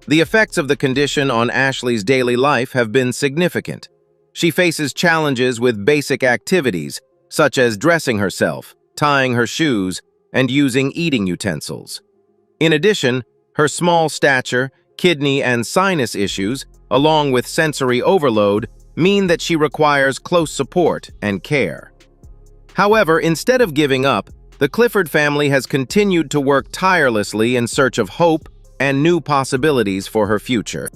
The effects of the condition on Ashley's daily life have been significant. She faces challenges with basic activities, such as dressing herself, tying her shoes, and using eating utensils. In addition, her small stature, kidney and sinus issues, along with sensory overload, mean that she requires close support and care. However, instead of giving up, the Clifford family has continued to work tirelessly in search of hope and new possibilities for her future.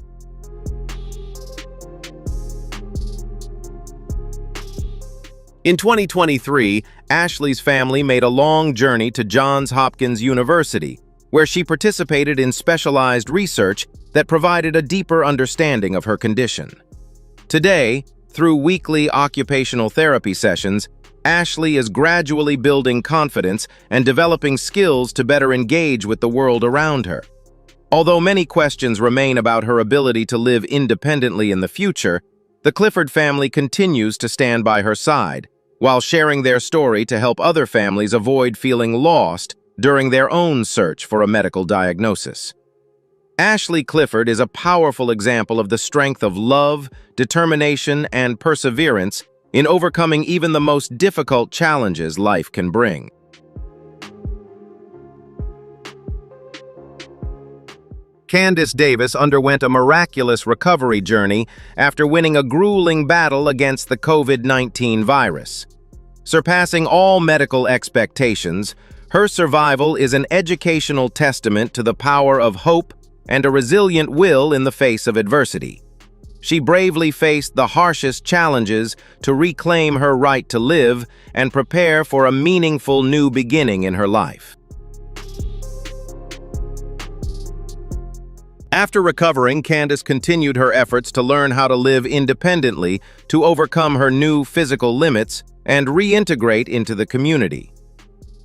In 2023, Ashley's family made a long journey to Johns Hopkins University, where she participated in specialized research that provided a deeper understanding of her condition. Today, through weekly occupational therapy sessions, Ashley is gradually building confidence and developing skills to better engage with the world around her. Although many questions remain about her ability to live independently in the future, the Clifford family continues to stand by her side, while sharing their story to help other families avoid feeling lost during their own search for a medical diagnosis. Ashley Clifford is a powerful example of the strength of love, determination, and perseverance in overcoming even the most difficult challenges life can bring. Candace Davis underwent a miraculous recovery journey after winning a grueling battle against the COVID-19 virus. Surpassing all medical expectations, her survival is an educational testament to the power of hope and a resilient will in the face of adversity. She bravely faced the harshest challenges to reclaim her right to live and prepare for a meaningful new beginning in her life. After recovering, Candace continued her efforts to learn how to live independently, to overcome her new physical limits, and reintegrate into the community.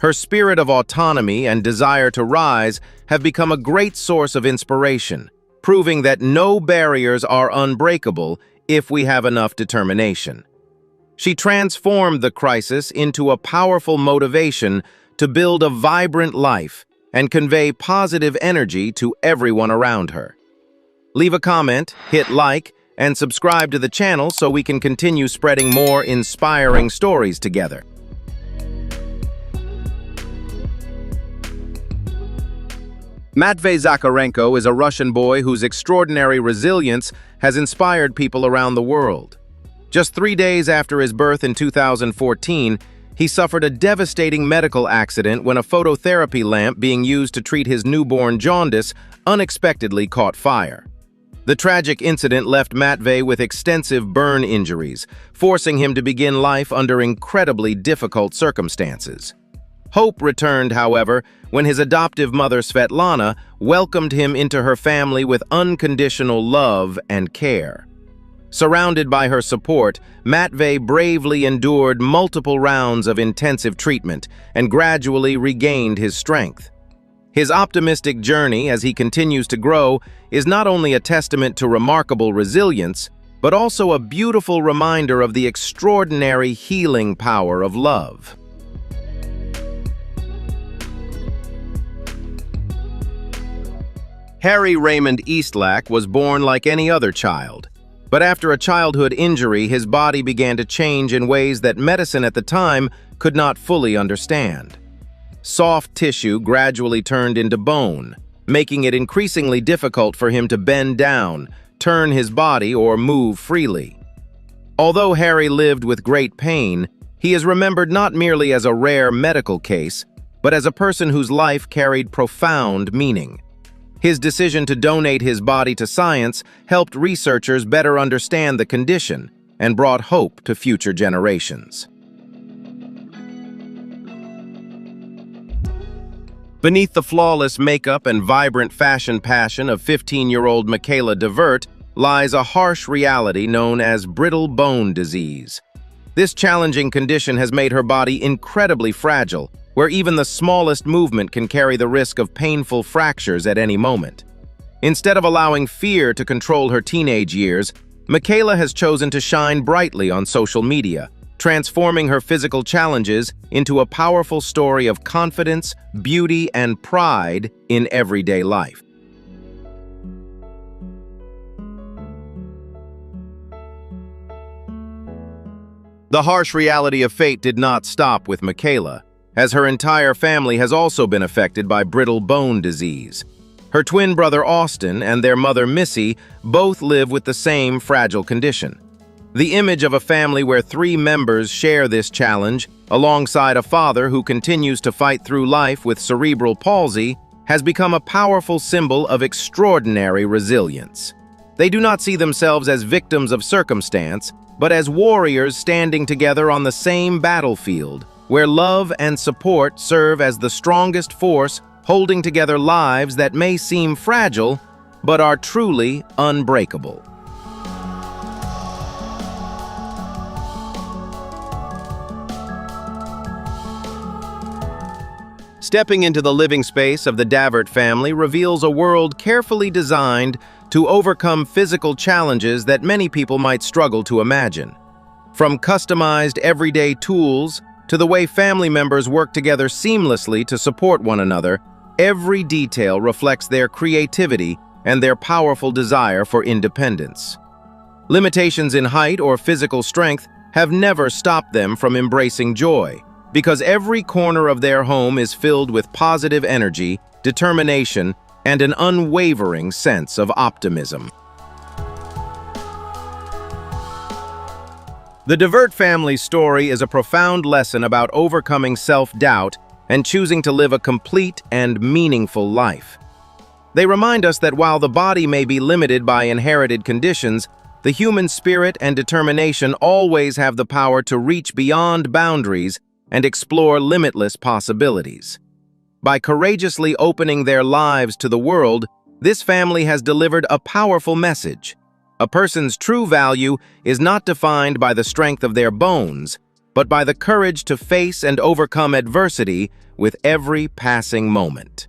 Her spirit of autonomy and desire to rise have become a great source of inspiration, proving that no barriers are unbreakable if we have enough determination. She transformed the crisis into a powerful motivation to build a vibrant life and convey positive energy to everyone around her. Leave a comment, hit like, and subscribe to the channel so we can continue spreading more inspiring stories together. Matvey Zakharenko is a Russian boy whose extraordinary resilience has inspired people around the world. Just 3 days after his birth in 2014, he suffered a devastating medical accident when a phototherapy lamp being used to treat his newborn jaundice unexpectedly caught fire. The tragic incident left Matvey with extensive burn injuries, forcing him to begin life under incredibly difficult circumstances. Hope returned, however, when his adoptive mother Svetlana welcomed him into her family with unconditional love and care. Surrounded by her support, Matvey bravely endured multiple rounds of intensive treatment and gradually regained his strength. His optimistic journey as he continues to grow is not only a testament to remarkable resilience, but also a beautiful reminder of the extraordinary healing power of love. Harry Raymond Eastlack was born like any other child. But after a childhood injury, his body began to change in ways that medicine at the time could not fully understand. Soft tissue gradually turned into bone, making it increasingly difficult for him to bend down, turn his body, or move freely. Although Harry lived with great pain, he is remembered not merely as a rare medical case, but as a person whose life carried profound meaning. His decision to donate his body to science helped researchers better understand the condition and brought hope to future generations. Beneath the flawless makeup and vibrant fashion passion of 15-year-old Michaela DeVert lies a harsh reality known as brittle bone disease. This challenging condition has made her body incredibly fragile, where even the smallest movement can carry the risk of painful fractures at any moment. Instead of allowing fear to control her teenage years, Michaela has chosen to shine brightly on social media, transforming her physical challenges into a powerful story of confidence, beauty, and pride in everyday life. The harsh reality of fate did not stop with Michaela, as her entire family has also been affected by brittle bone disease. Her twin brother Austin and their mother Missy both live with the same fragile condition. The image of a family where 3 members share this challenge, alongside a father who continues to fight through life with cerebral palsy, has become a powerful symbol of extraordinary resilience. They do not see themselves as victims of circumstance, but as warriors standing together on the same battlefield, where love and support serve as the strongest force holding together lives that may seem fragile, but are truly unbreakable. Stepping into the living space of the DeVert family reveals a world carefully designed to overcome physical challenges that many people might struggle to imagine. From customized everyday tools to the way family members work together seamlessly to support one another, every detail reflects their creativity and their powerful desire for independence. Limitations in height or physical strength have never stopped them from embracing joy, because every corner of their home is filled with positive energy, determination, and an unwavering sense of optimism. The DeVert family's story is a profound lesson about overcoming self-doubt and choosing to live a complete and meaningful life. They remind us that while the body may be limited by inherited conditions, the human spirit and determination always have the power to reach beyond boundaries and explore limitless possibilities. By courageously opening their lives to the world, this family has delivered a powerful message. A person's true value is not defined by the strength of their bones, but by the courage to face and overcome adversity with every passing moment.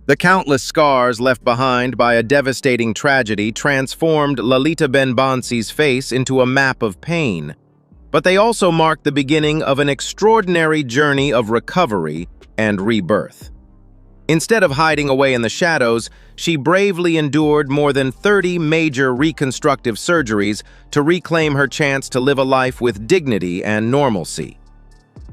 The countless scars left behind by a devastating tragedy transformed Lalita Benbansi's face into a map of pain, but they also marked the beginning of an extraordinary journey of recovery and rebirth. Instead of hiding away in the shadows, she bravely endured more than 30 major reconstructive surgeries to reclaim her chance to live a life with dignity and normalcy.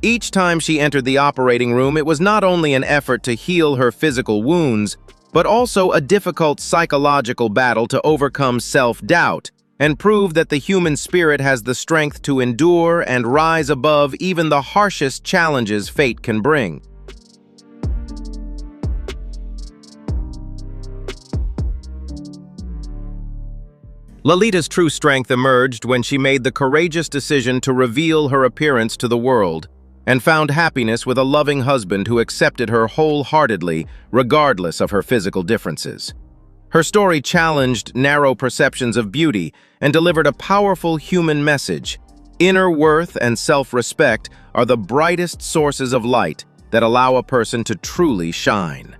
Each time she entered the operating room, it was not only an effort to heal her physical wounds, but also a difficult psychological battle to overcome self-doubt and prove that the human spirit has the strength to endure and rise above even the harshest challenges fate can bring. Lalita's true strength emerged when she made the courageous decision to reveal her appearance to the world and found happiness with a loving husband who accepted her wholeheartedly, regardless of her physical differences. Her story challenged narrow perceptions of beauty and delivered a powerful human message. Inner worth and self-respect are the brightest sources of light that allow a person to truly shine.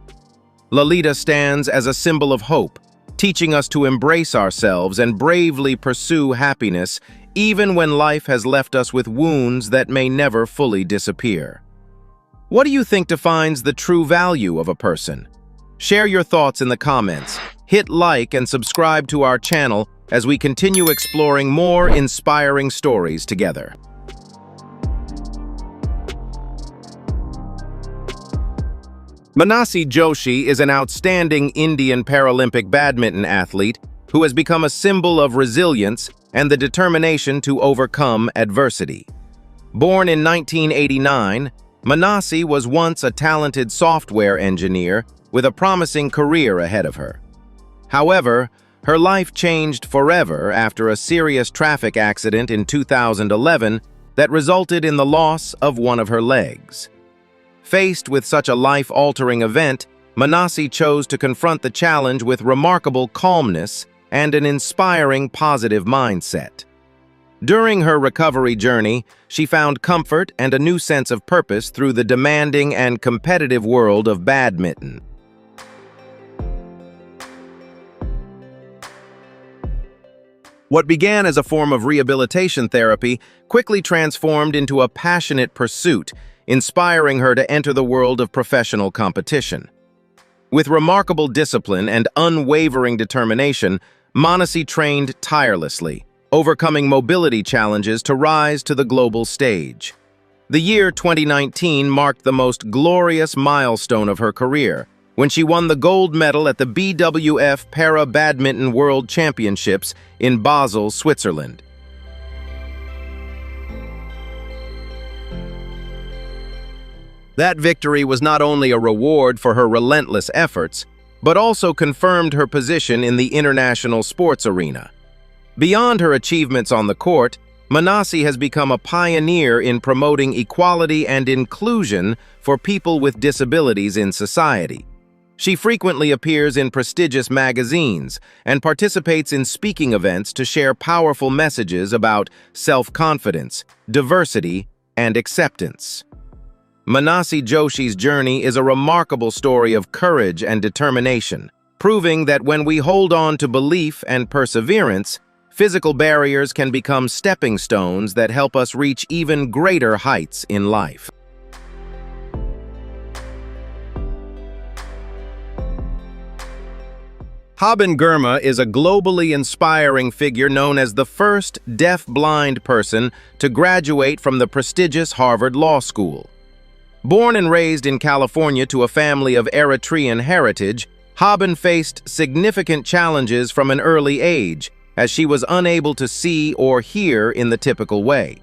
Lalita stands as a symbol of hope, teaching us to embrace ourselves and bravely pursue happiness, even when life has left us with wounds that may never fully disappear. What do you think defines the true value of a person? Share your thoughts in the comments. Hit like and subscribe to our channel as we continue exploring more inspiring stories together. Manasi Joshi is an outstanding Indian Paralympic badminton athlete who has become a symbol of resilience and the determination to overcome adversity. Born in 1989, Manasi was once a talented software engineer with a promising career ahead of her. However, her life changed forever after a serious traffic accident in 2011 that resulted in the loss of one of her legs. Faced with such a life-altering event, Manasi chose to confront the challenge with remarkable calmness and an inspiring positive mindset. During her recovery journey, she found comfort and a new sense of purpose through the demanding and competitive world of badminton. What began as a form of rehabilitation therapy quickly transformed into a passionate pursuit, inspiring her to enter the world of professional competition. With remarkable discipline and unwavering determination, Manasi trained tirelessly, overcoming mobility challenges to rise to the global stage. The year 2019 marked the most glorious milestone of her career, when she won the gold medal at the BWF Para-Badminton World Championships in Basel, Switzerland. That victory was not only a reward for her relentless efforts, but also confirmed her position in the international sports arena. Beyond her achievements on the court, Manasi has become a pioneer in promoting equality and inclusion for people with disabilities in society. She frequently appears in prestigious magazines and participates in speaking events to share powerful messages about self-confidence, diversity, and acceptance. Manasi Joshi's journey is a remarkable story of courage and determination, proving that when we hold on to belief and perseverance, physical barriers can become stepping stones that help us reach even greater heights in life. Haben Girma is a globally inspiring figure known as the first deaf-blind person to graduate from the prestigious Harvard Law School. Born and raised in California to a family of Eritrean heritage, Haben faced significant challenges from an early age, as she was unable to see or hear in the typical way.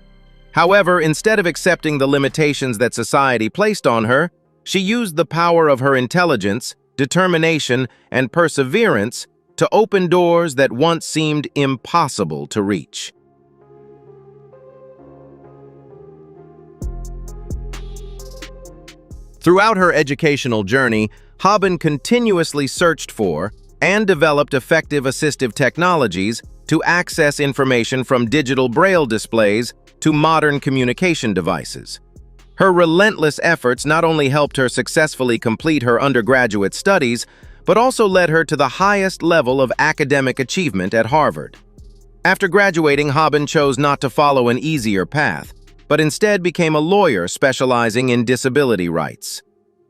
However, instead of accepting the limitations that society placed on her, she used the power of her intelligence, determination, and perseverance to open doors that once seemed impossible to reach. Throughout her educational journey, Haben continuously searched for and developed effective assistive technologies to access information from digital braille displays to modern communication devices. Her relentless efforts not only helped her successfully complete her undergraduate studies, but also led her to the highest level of academic achievement at Harvard. After graduating, Haben chose not to follow an easier path, but instead became a lawyer specializing in disability rights.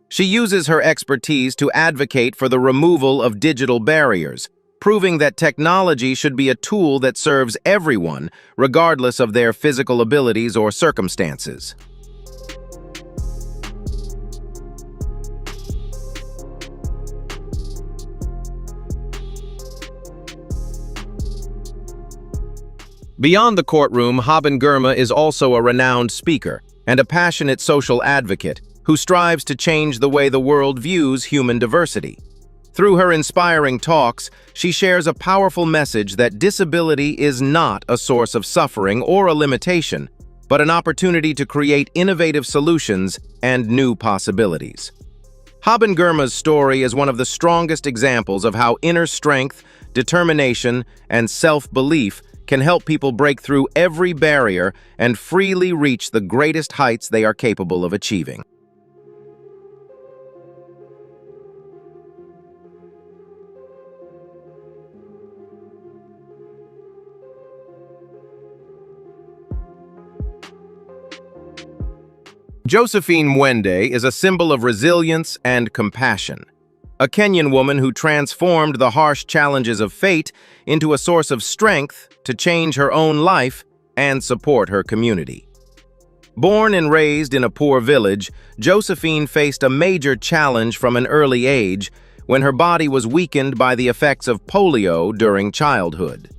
She uses her expertise to advocate for the removal of digital barriers, proving that technology should be a tool that serves everyone, regardless of their physical abilities or circumstances. Beyond the courtroom, Haben Girma is also a renowned speaker and a passionate social advocate who strives to change the way the world views human diversity. Through her inspiring talks, she shares a powerful message that disability is not a source of suffering or a limitation, but an opportunity to create innovative solutions and new possibilities. Haben Girma's story is one of the strongest examples of how inner strength, determination, and self-belief can help people break through every barrier and freely reach the greatest heights they are capable of achieving. Josephine Mwende is a symbol of resilience and compassion. A Kenyan woman who transformed the harsh challenges of fate into a source of strength to change her own life and support her community. Born and raised in a poor village, Josephine faced a major challenge from an early age when her body was weakened by the effects of polio during childhood.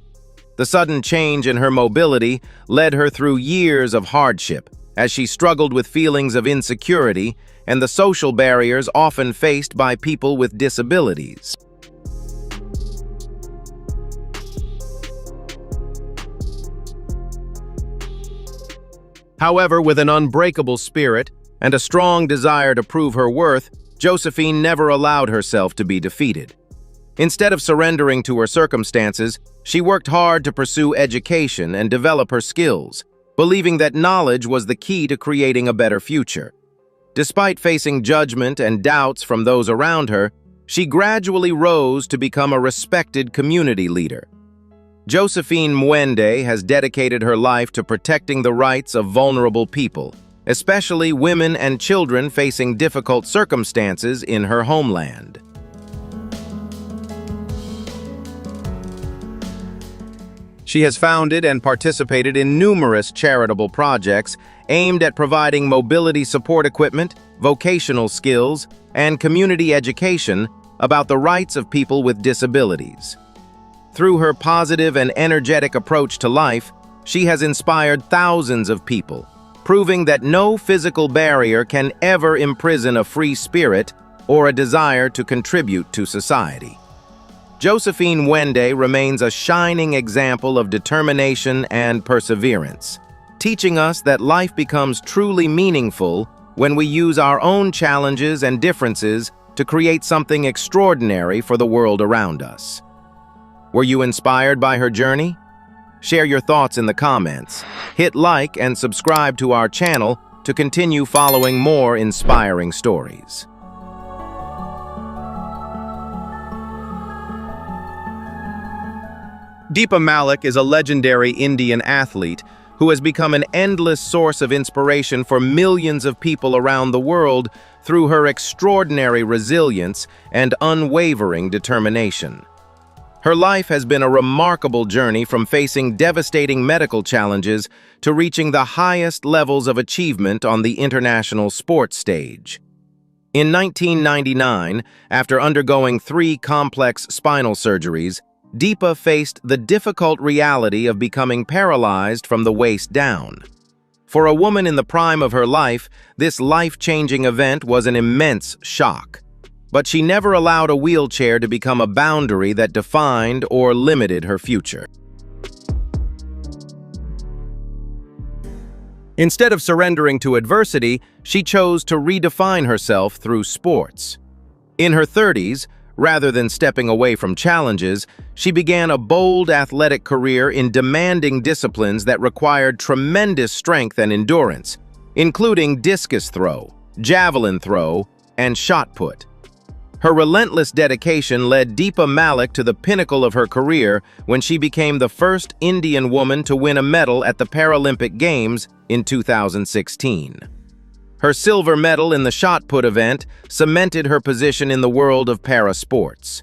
The sudden change in her mobility led her through years of hardship as she struggled with feelings of insecurity and the social barriers often faced by people with disabilities. However, with an unbreakable spirit and a strong desire to prove her worth, Josephine never allowed herself to be defeated. Instead of surrendering to her circumstances, she worked hard to pursue education and develop her skills, believing that knowledge was the key to creating a better future. Despite facing judgment and doubts from those around her, she gradually rose to become a respected community leader. Josephine Mwende has dedicated her life to protecting the rights of vulnerable people, especially women and children facing difficult circumstances in her homeland. She has founded and participated in numerous charitable projects aimed at providing mobility support equipment, vocational skills, and community education about the rights of people with disabilities. Through her positive and energetic approach to life, she has inspired thousands of people, proving that no physical barrier can ever imprison a free spirit or a desire to contribute to society. Josephine Mwende remains a shining example of determination and perseverance, teaching us that life becomes truly meaningful when we use our own challenges and differences to create something extraordinary for the world around us. Were you inspired by her journey? Share your thoughts in the comments. Hit like and subscribe to our channel to continue following more inspiring stories. Deepa Malik is a legendary Indian athlete who has become an endless source of inspiration for millions of people around the world through her extraordinary resilience and unwavering determination. Her life has been a remarkable journey from facing devastating medical challenges to reaching the highest levels of achievement on the international sports stage. In 1999, after undergoing 3 complex spinal surgeries, Deepa faced the difficult reality of becoming paralyzed from the waist down. For a woman in the prime of her life, this life-changing event was an immense shock. But she never allowed a wheelchair to become a boundary that defined or limited her future. Instead of surrendering to adversity, she chose to redefine herself through sports. In her 30s, rather than stepping away from challenges, she began a bold athletic career in demanding disciplines that required tremendous strength and endurance, including discus throw, javelin throw, and shot put. Her relentless dedication led Deepa Malik to the pinnacle of her career when she became the first Indian woman to win a medal at the Paralympic Games in 2016. Her silver medal in the shot put event cemented her position in the world of para-sports.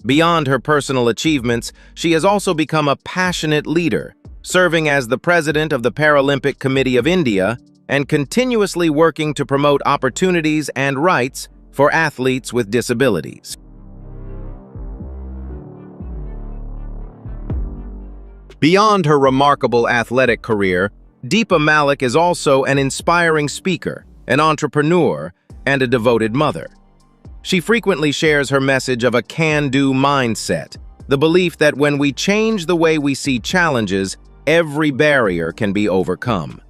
Beyond her personal achievements, she has also become a passionate leader, serving as the president of the Paralympic Committee of India and continuously working to promote opportunities and rights for athletes with disabilities. Beyond her remarkable athletic career, Deepa Malik is also an inspiring speaker, an entrepreneur, and a devoted mother. She frequently shares her message of a can-do mindset, the belief that when we change the way we see challenges, every barrier can be overcome.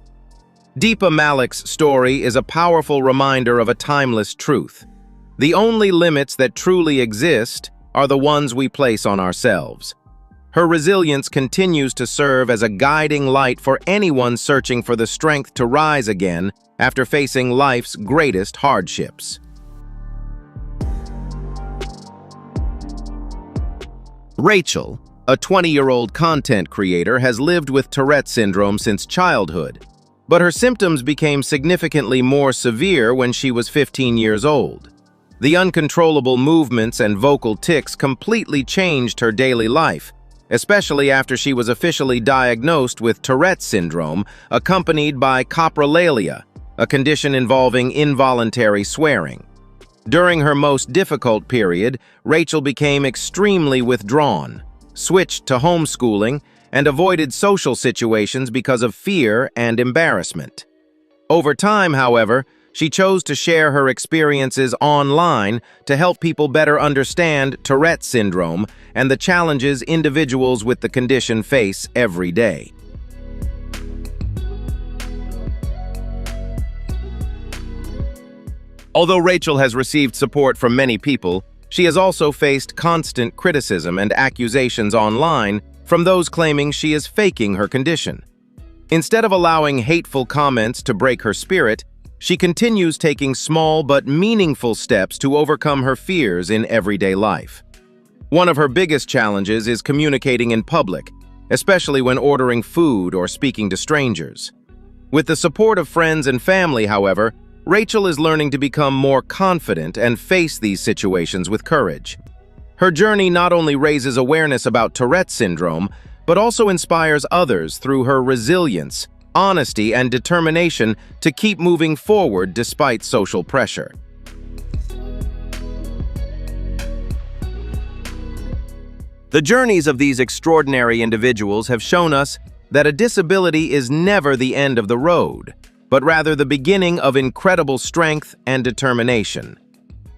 Deepa Malik's story is a powerful reminder of a timeless truth. The only limits that truly exist are the ones we place on ourselves. Her resilience continues to serve as a guiding light for anyone searching for the strength to rise again after facing life's greatest hardships. Rachel, a 20-year-old content creator, has lived with Tourette syndrome since childhood, but her symptoms became significantly more severe when she was 15 years old. The uncontrollable movements and vocal tics completely changed her daily life, especially after she was officially diagnosed with Tourette syndrome, accompanied by coprolalia, a condition involving involuntary swearing. During her most difficult period, Rachel became extremely withdrawn, switched to homeschooling, and avoided social situations because of fear and embarrassment. Over time, however, she chose to share her experiences online to help people better understand Tourette syndrome and the challenges individuals with the condition face every day. Although Rachel has received support from many people, she has also faced constant criticism and accusations online from those claiming she is faking her condition. Instead of allowing hateful comments to break her spirit, she continues taking small but meaningful steps to overcome her fears in everyday life. One of her biggest challenges is communicating in public, especially when ordering food or speaking to strangers. With the support of friends and family, however, Rachel is learning to become more confident and face these situations with courage. Her journey not only raises awareness about Tourette syndrome, but also inspires others through her resilience, honesty, and determination to keep moving forward despite social pressure. The journeys of these extraordinary individuals have shown us that a disability is never the end of the road, but rather the beginning of incredible strength and determination.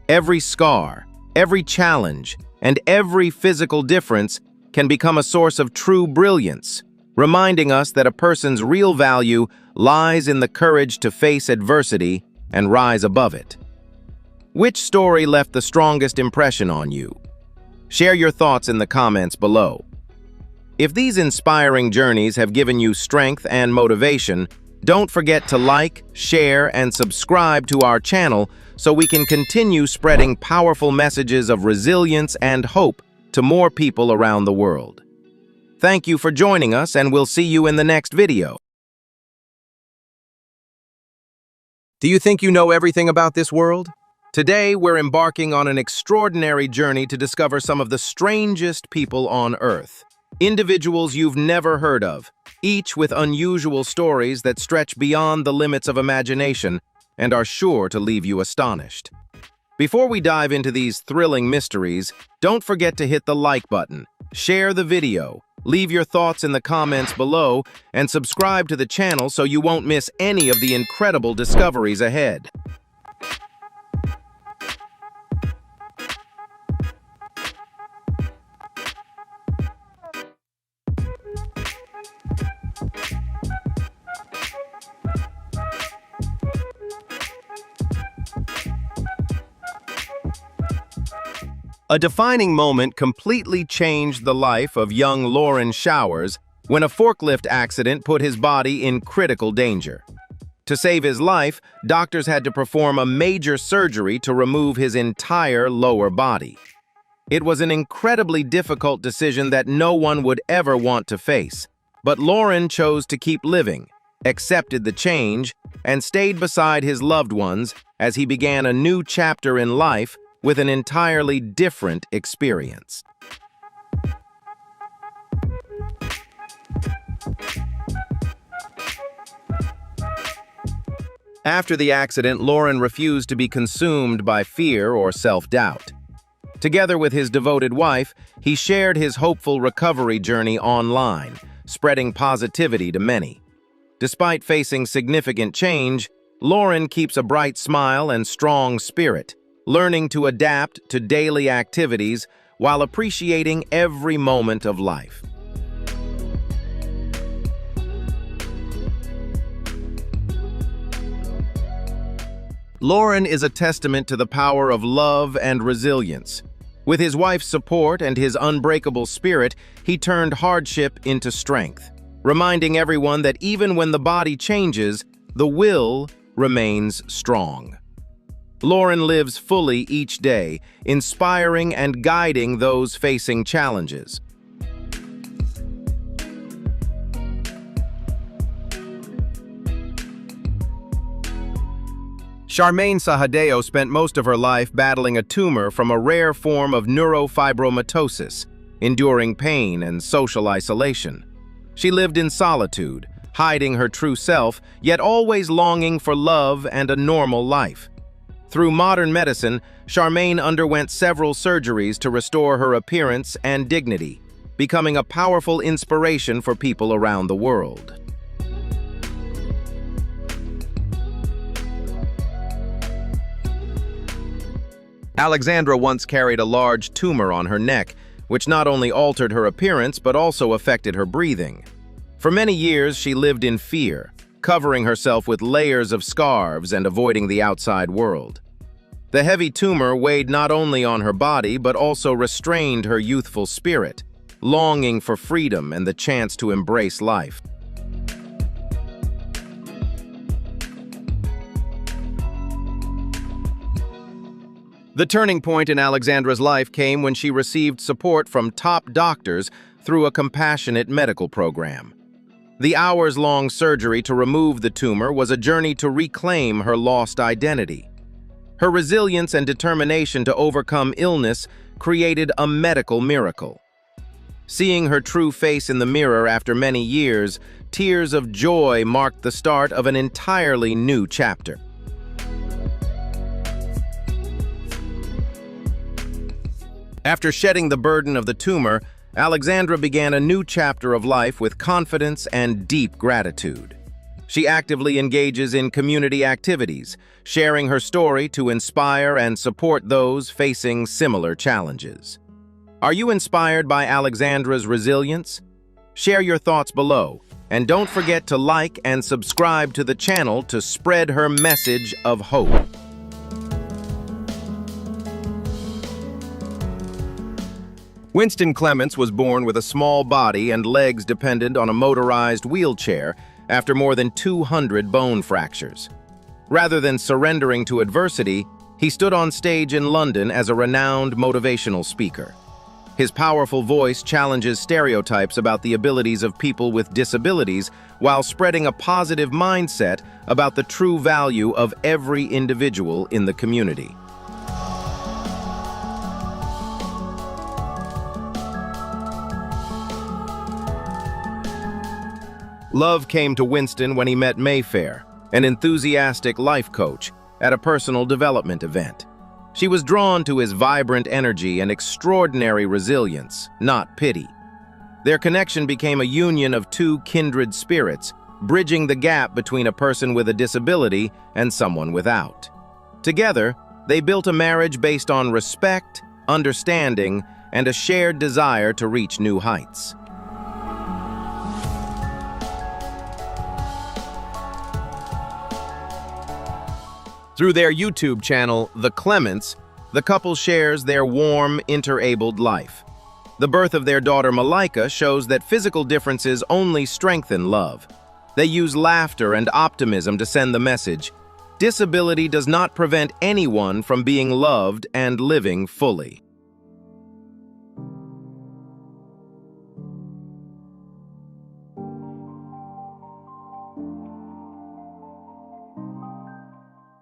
Every scar, every challenge, and every physical difference can become a source of true brilliance, reminding us that a person's real value lies in the courage to face adversity and rise above it. Which story left the strongest impression on you? Share your thoughts in the comments below. If these inspiring journeys have given you strength and motivation, don't forget to like, share, and subscribe to our channel so we can continue spreading powerful messages of resilience and hope to more people around the world. Thank you for joining us, and we'll see you in the next video. Do you think you know everything about this world? Today, we're embarking on an extraordinary journey to discover some of the strangest people on Earth. Individuals you've never heard of, each with unusual stories that stretch beyond the limits of imagination and are sure to leave you astonished. Before we dive into these thrilling mysteries, don't forget to hit the like button, share the video, leave your thoughts in the comments below, and subscribe to the channel so you won't miss any of the incredible discoveries ahead. A defining moment completely changed the life of young Lauren Showers when a forklift accident put his body in critical danger. To save his life, doctors had to perform a major surgery to remove his entire lower body. It was an incredibly difficult decision that no one would ever want to face, but Lauren chose to keep living, accepted the change, and stayed beside his loved ones as he began a new chapter in life with an entirely different experience. After the accident, Lauren refused to be consumed by fear or self-doubt. Together with his devoted wife, he shared his hopeful recovery journey online, spreading positivity to many. Despite facing significant change, Lauren keeps a bright smile and strong spirit, learning to adapt to daily activities while appreciating every moment of life. Lauren is a testament to the power of love and resilience. With his wife's support and his unbreakable spirit, he turned hardship into strength, reminding everyone that even when the body changes, the will remains strong. Lauren lives fully each day, inspiring and guiding those facing challenges. Charmaine Sahadeo spent most of her life battling a tumor from a rare form of neurofibromatosis, enduring pain and social isolation. She lived in solitude, hiding her true self, yet always longing for love and a normal life. Through modern medicine, Charmaine underwent several surgeries to restore her appearance and dignity, becoming a powerful inspiration for people around the world. Alexandra once carried a large tumor on her neck, which not only altered her appearance but also affected her breathing. For many years, she lived in fear, covering herself with layers of scarves and avoiding the outside world. The heavy tumor weighed not only on her body but also restrained her youthful spirit, longing for freedom and the chance to embrace life. The turning point in Alexandra's life came when she received support from top doctors through a compassionate medical program. The hours-long surgery to remove the tumor was a journey to reclaim her lost identity. Her resilience and determination to overcome illness created a medical miracle. Seeing her true face in the mirror after many years, tears of joy marked the start of an entirely new chapter. After shedding the burden of the tumor, Alexandra began a new chapter of life with confidence and deep gratitude. She actively engages in community activities, sharing her story to inspire and support those facing similar challenges. Are you inspired by Alexandra's resilience? Share your thoughts below, and don't forget to like and subscribe to the channel to spread her message of hope. Winston Clements was born with a small body and legs dependent on a motorized wheelchair after more than 200 bone fractures. Rather than surrendering to adversity, he stood on stage in London as a renowned motivational speaker. His powerful voice challenges stereotypes about the abilities of people with disabilities while spreading a positive mindset about the true value of every individual in the community. Love came to Winston when he met Mayfair, an enthusiastic life coach, at a personal development event. She was drawn to his vibrant energy and extraordinary resilience, not pity. Their connection became a union of two kindred spirits, bridging the gap between a person with a disability and someone without. Together, they built a marriage based on respect, understanding, and a shared desire to reach new heights. Through their YouTube channel, The Clements, the couple shares their warm, interabled life. The birth of their daughter Malika shows that physical differences only strengthen love. They use laughter and optimism to send the message: disability does not prevent anyone from being loved and living fully.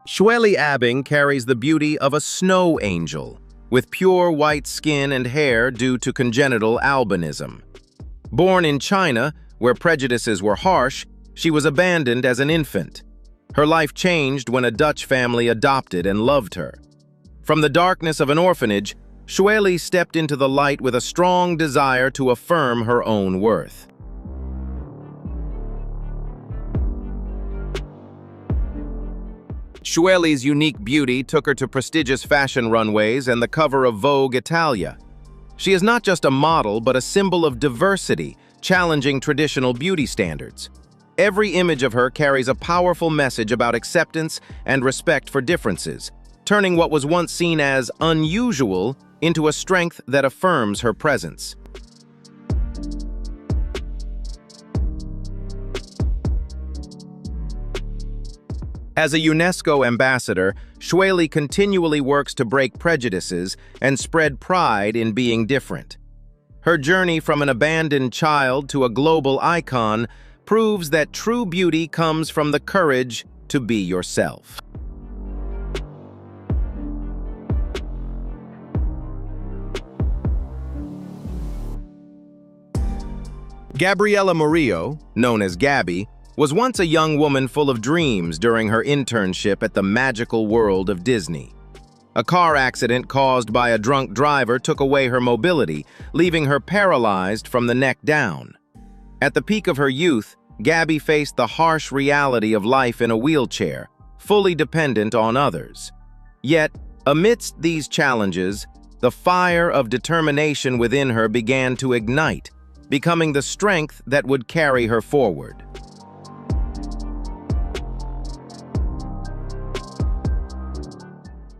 Shweli Abing carries the beauty of a snow angel, with pure white skin and hair due to congenital albinism. Born in China, where prejudices were harsh, she was abandoned as an infant. Her life changed when a Dutch family adopted and loved her. From the darkness of an orphanage, Shweli stepped into the light with a strong desire to affirm her own worth. Shweli's unique beauty took her to prestigious fashion runways and the cover of Vogue Italia. She is not just a model, but a symbol of diversity, challenging traditional beauty standards. Every image of her carries a powerful message about acceptance and respect for differences, turning what was once seen as unusual into a strength that affirms her presence. As a UNESCO ambassador, Shweli continually works to break prejudices and spread pride in being different. Her journey from an abandoned child to a global icon proves that true beauty comes from the courage to be yourself. Gabriela Murillo, known as Gabby, was once a young woman full of dreams during her internship at the magical world of Disney. A car accident caused by a drunk driver took away her mobility, leaving her paralyzed from the neck down. At the peak of her youth, Gabby faced the harsh reality of life in a wheelchair, fully dependent on others. Yet, Amidst these challenges, the fire of determination within her began to ignite, becoming the strength that would carry her forward.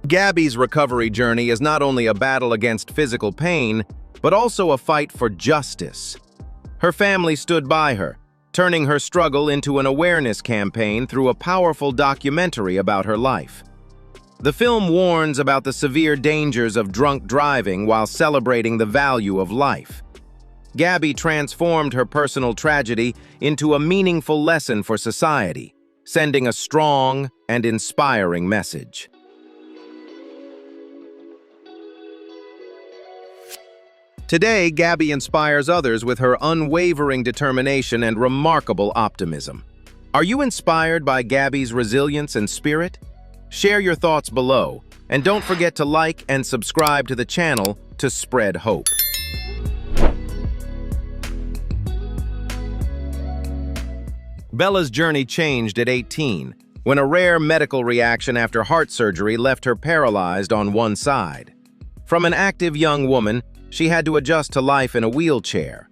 Gabby's recovery journey is not only a battle against physical pain, but also a fight for justice. Her family stood by her, turning her struggle into an awareness campaign through a powerful documentary about her life. The film warns about the severe dangers of drunk driving while celebrating the value of life. Gabby transformed her personal tragedy into a meaningful lesson for society, sending a strong and inspiring message. Today, Gabby inspires others with her unwavering determination and remarkable optimism. Are you inspired by Gabby's resilience and spirit? Share your thoughts below, and don't forget to like and subscribe to the channel to spread hope. Bella's journey changed at 18, when a rare medical reaction after heart surgery left her paralyzed on one side. From an active young woman, she had to adjust to life in a wheelchair.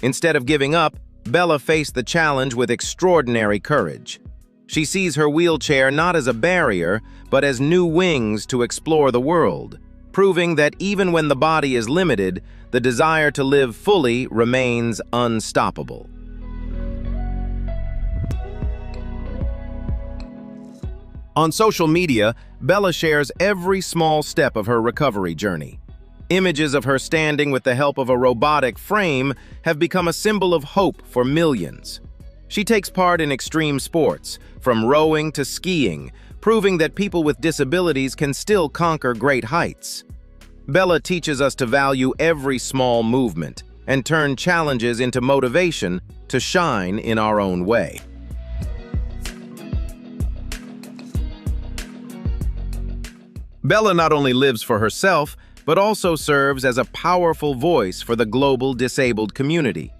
Instead of giving up, Bella faced the challenge with extraordinary courage. She sees her wheelchair not as a barrier, but as new wings to explore the world, proving that even when the body is limited, the desire to live fully remains unstoppable. On social media, Bella shares every small step of her recovery journey. Images of her standing with the help of a robotic frame have become a symbol of hope for millions. She takes part in extreme sports, from rowing to skiing, proving that people with disabilities can still conquer great heights. Bella teaches us to value every small movement and turn challenges into motivation to shine in our own way. Bella not only lives for herself, but also serves as a powerful voice for the global disabled community.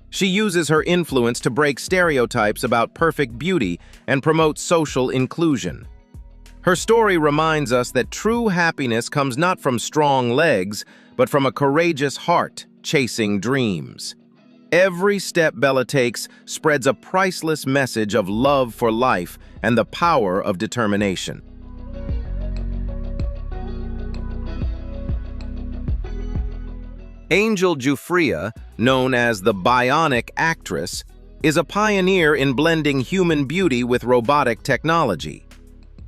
She uses her influence to break stereotypes about perfect beauty and promote social inclusion. Her story reminds us that true happiness comes not from strong legs, but from a courageous heart chasing dreams. Every step Bella takes spreads a priceless message of love for life and the power of determination. Angel Jufria, known as the Bionic Actress, is a pioneer in blending human beauty with robotic technology.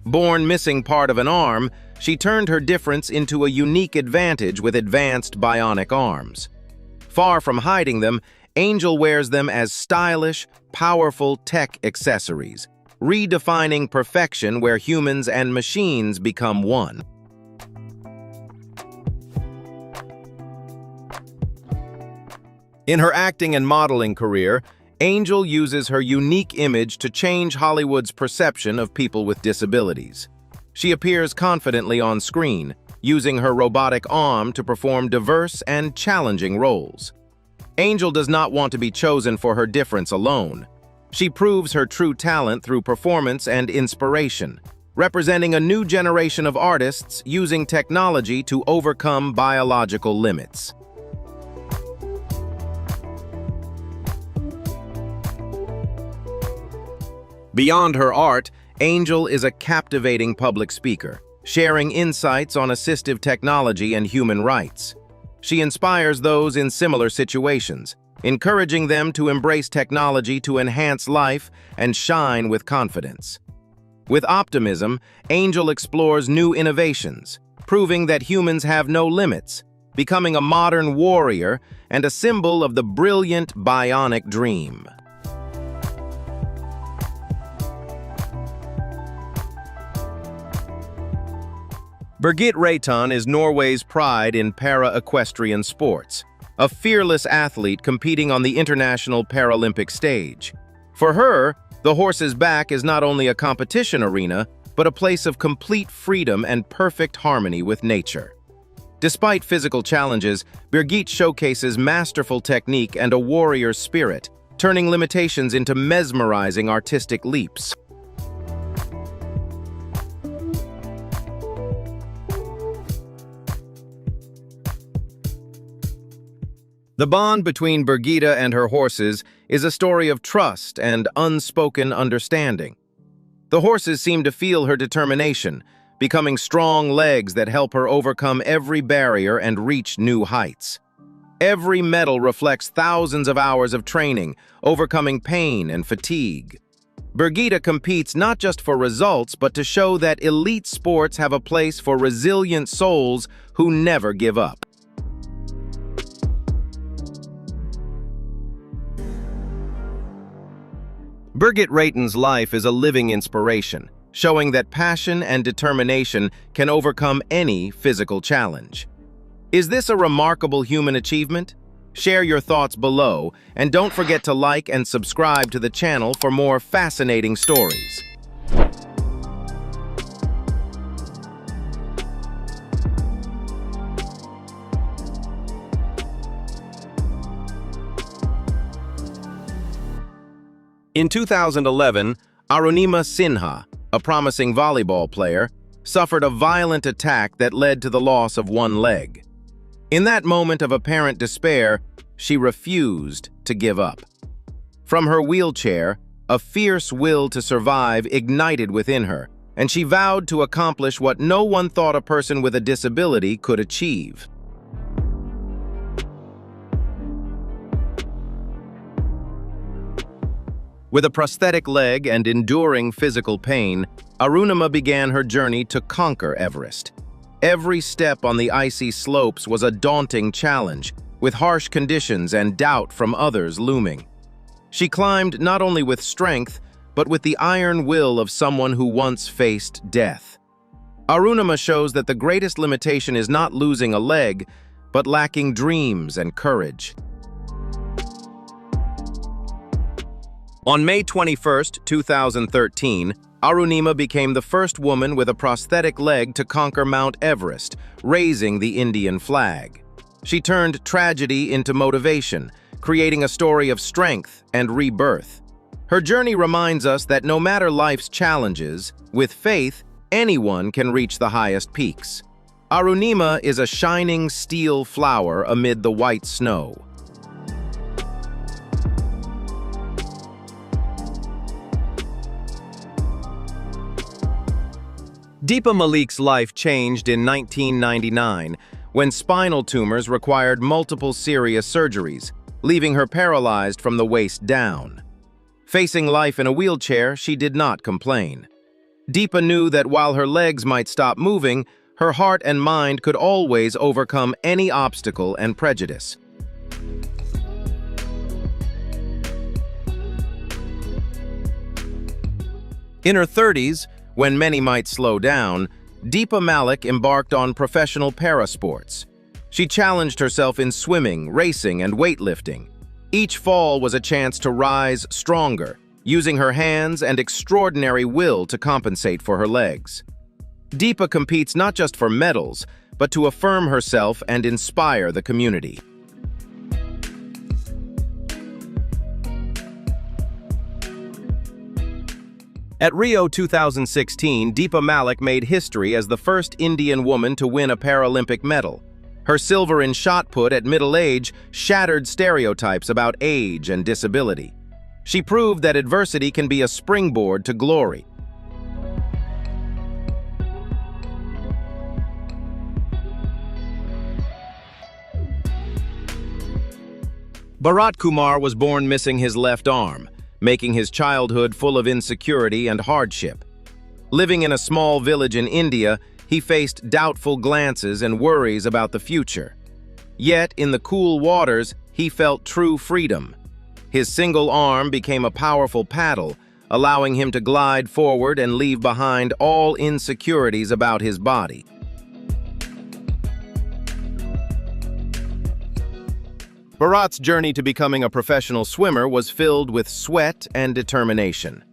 Born missing part of an arm, she turned her difference into a unique advantage with advanced bionic arms. Far from hiding them, Angel wears them as stylish, powerful tech accessories, redefining perfection where humans and machines become one. In her acting and modeling career, Angel uses her unique image to change Hollywood's perception of people with disabilities. She appears confidently on screen, using her robotic arm to perform diverse and challenging roles. Angel does not want to be chosen for her difference alone. She proves her true talent through performance and inspiration, representing a new generation of artists using technology to overcome biological limits. Beyond her art, Angel is a captivating public speaker, sharing insights on assistive technology and human rights. She inspires those in similar situations, encouraging them to embrace technology to enhance life and shine with confidence. With optimism, Angel explores new innovations, proving that humans have no limits, becoming a modern warrior and a symbol of the brilliant bionic dream. Birgitte Reitan is Norway's pride in para-equestrian sports, a fearless athlete competing on the international Paralympic stage. For her, the horse's back is not only a competition arena, but a place of complete freedom and perfect harmony with nature. Despite physical challenges, Birgitte showcases masterful technique and a warrior's spirit, turning limitations into mesmerizing artistic leaps. The bond between Birgitta and her horses is a story of trust and unspoken understanding. The horses seem to feel her determination, becoming strong legs that help her overcome every barrier and reach new heights. Every medal reflects thousands of hours of training, overcoming pain and fatigue. Birgitta competes not just for results, but to show that elite sports have a place for resilient souls who never give up. Birgit Rayton's life is a living inspiration, showing that passion and determination can overcome any physical challenge. Is this a remarkable human achievement? Share your thoughts below, and don't forget to like and subscribe to the channel for more fascinating stories. In 2011, Arunima Sinha, a promising volleyball player, suffered a violent attack that led to the loss of one leg. In that moment of apparent despair, she refused to give up. From her wheelchair, a fierce will to survive ignited within her, and she vowed to accomplish what no one thought a person with a disability could achieve. With a prosthetic leg and enduring physical pain, Arunima began her journey to conquer Everest. Every step on the icy slopes was a daunting challenge, with harsh conditions and doubt from others looming. She climbed not only with strength, but with the iron will of someone who once faced death. Arunima shows that the greatest limitation is not losing a leg, but lacking dreams and courage. On May 21, 2013, Arunima became the first woman with a prosthetic leg to conquer Mount Everest, raising the Indian flag. She turned tragedy into motivation, creating a story of strength and rebirth. Her journey reminds us that no matter life's challenges, with faith, anyone can reach the highest peaks. Arunima is a shining steel flower amid the white snow. Deepa Malik's life changed in 1999 when spinal tumors required multiple serious surgeries, leaving her paralyzed from the waist down. Facing life in a wheelchair, she did not complain. Deepa knew that while her legs might stop moving, her heart and mind could always overcome any obstacle and prejudice. In her 30s, when many might slow down, Deepa Malik embarked on professional parasports. She challenged herself in swimming, racing, and weightlifting. Each fall was a chance to rise stronger, using her hands and extraordinary will to compensate for her legs. Deepa competes not just for medals, but to affirm herself and inspire the community. At Rio 2016, Deepa Malik made history as the first Indian woman to win a Paralympic medal. Her silver in shot put at middle age shattered stereotypes about age and disability. She proved that adversity can be a springboard to glory. Bharat Kumar was born missing his left arm, making his childhood full of insecurity and hardship. Living in a small village in India, he faced doubtful glances and worries about the future. Yet, in the cool waters, he felt true freedom. His single arm became a powerful paddle, allowing him to glide forward and leave behind all insecurities about his body. Bharat's journey to becoming a professional swimmer was filled with sweat and determination.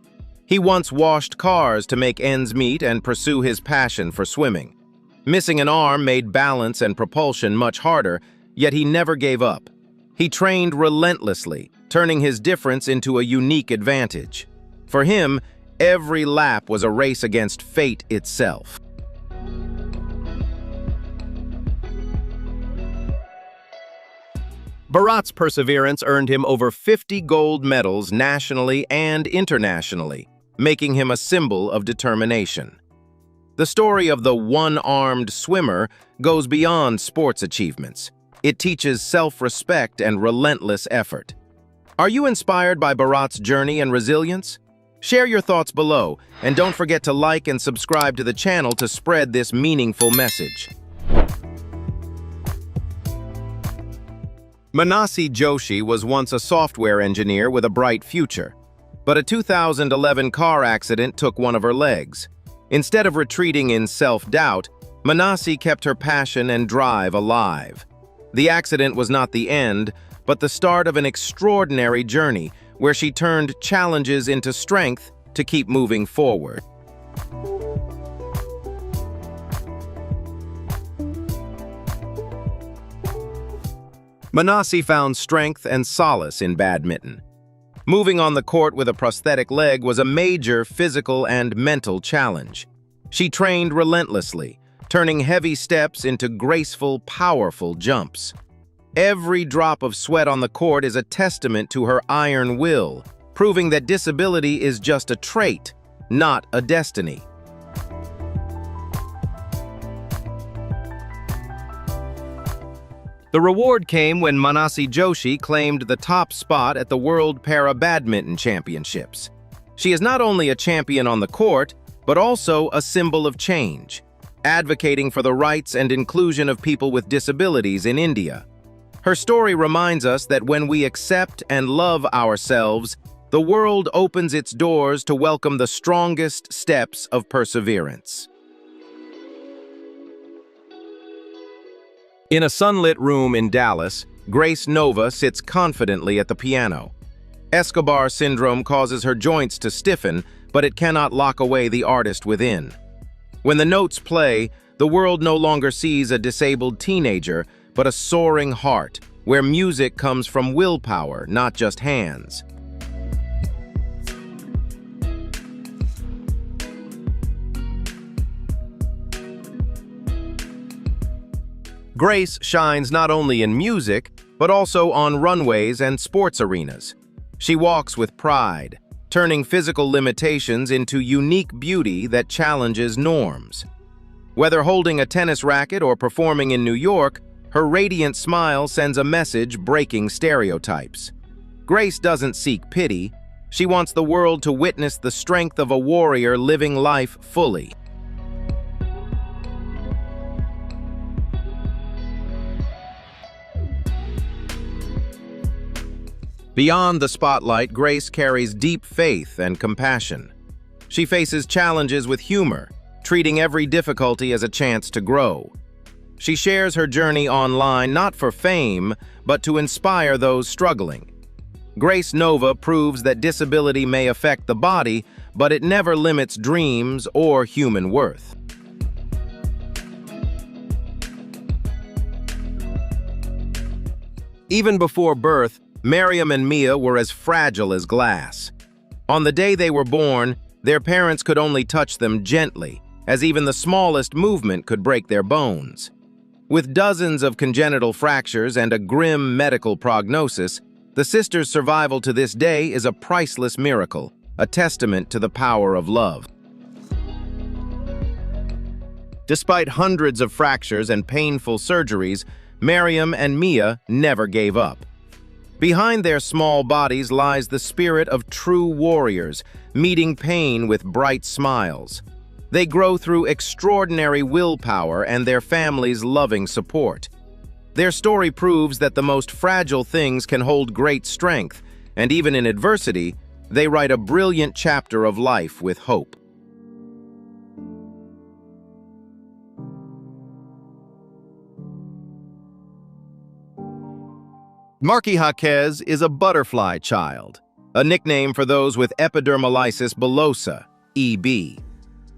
He once washed cars to make ends meet and pursue his passion for swimming. Missing an arm made balance and propulsion much harder, yet he never gave up. He trained relentlessly, turning his difference into a unique advantage. For him, every lap was a race against fate itself. Bharat's perseverance earned him over 50 gold medals nationally and internationally, making him a symbol of determination. The story of the one-armed swimmer goes beyond sports achievements. It teaches self-respect and relentless effort. Are you inspired by Bharat's journey and resilience? Share your thoughts below, and don't forget to like and subscribe to the channel to spread this meaningful message. Manasi Joshi was once a software engineer with a bright future, but a 2011 car accident took one of her legs. Instead of retreating in self-doubt, Manasi kept her passion and drive alive. The accident was not the end, but the start of an extraordinary journey where she turned challenges into strength to keep moving forward. Manasi found strength and solace in badminton. Moving on the court with a prosthetic leg was a major physical and mental challenge. She trained relentlessly, turning heavy steps into graceful, powerful jumps. Every drop of sweat on the court is a testament to her iron will, proving that disability is just a trait, not a destiny. The reward came when Manasi Joshi claimed the top spot at the World Para Badminton Championships. She is not only a champion on the court, but also a symbol of change, advocating for the rights and inclusion of people with disabilities in India. Her story reminds us that when we accept and love ourselves, the world opens its doors to welcome the strongest steps of perseverance. In a sunlit room in Dallas, Grace Nova sits confidently at the piano. Escobar syndrome causes her joints to stiffen, but it cannot lock away the artist within. When the notes play, the world no longer sees a disabled teenager, but a soaring heart, where music comes from willpower, not just hands. Grace shines not only in music, but also on runways and sports arenas. She walks with pride, turning physical limitations into unique beauty that challenges norms. Whether holding a tennis racket or performing in New York, her radiant smile sends a message breaking stereotypes. Grace doesn't seek pity. She wants the world to witness the strength of a warrior living life fully. Beyond the spotlight, Grace carries deep faith and compassion. She faces challenges with humor, treating every difficulty as a chance to grow. She shares her journey online not for fame, but to inspire those struggling. Grace Nova proves that disability may affect the body, but it never limits dreams or human worth. Even before birth, Mariam and Mia were as fragile as glass. On the day they were born, their parents could only touch them gently, as even the smallest movement could break their bones. With dozens of congenital fractures and a grim medical prognosis, the sisters' survival to this day is a priceless miracle, a testament to the power of love. Despite hundreds of fractures and painful surgeries, Mariam and Mia never gave up. Behind their small bodies lies the spirit of true warriors, meeting pain with bright smiles. They grow through extraordinary willpower and their family's loving support. Their story proves that the most fragile things can hold great strength, and even in adversity, they write a brilliant chapter of life with hope. Marky Jaquez is a butterfly child, a nickname for those with epidermolysis bullosa, EB.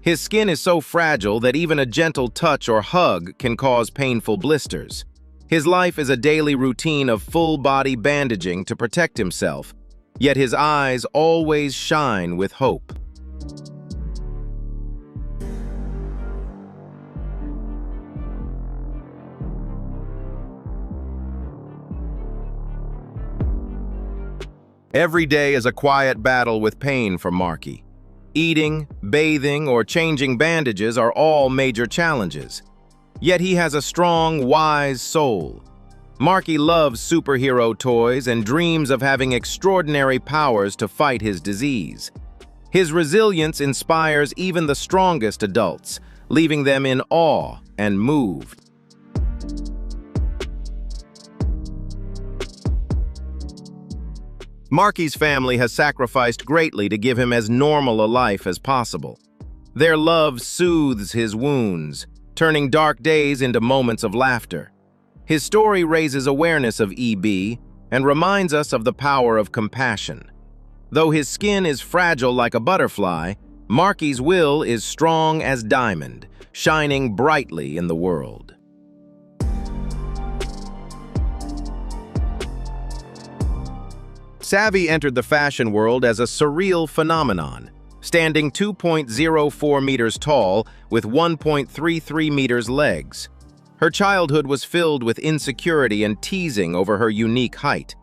His skin is so fragile that even a gentle touch or hug can cause painful blisters. His life is a daily routine of full-body bandaging to protect himself, yet his eyes always shine with hope. Every day is a quiet battle with pain for Marky. Eating, bathing, or changing bandages are all major challenges. Yet he has a strong, wise soul. Marky loves superhero toys and dreams of having extraordinary powers to fight his disease. His resilience inspires even the strongest adults, leaving them in awe and moved. Marky's family has sacrificed greatly to give him as normal a life as possible. Their love soothes his wounds, turning dark days into moments of laughter. His story raises awareness of EB and reminds us of the power of compassion. Though his skin is fragile like a butterfly, Marky's will is strong as diamond, shining brightly in the world. Savvy entered the fashion world as a surreal phenomenon, standing 2.04 meters tall with 1.33 meters legs. Her childhood was filled with insecurity and teasing over her unique height.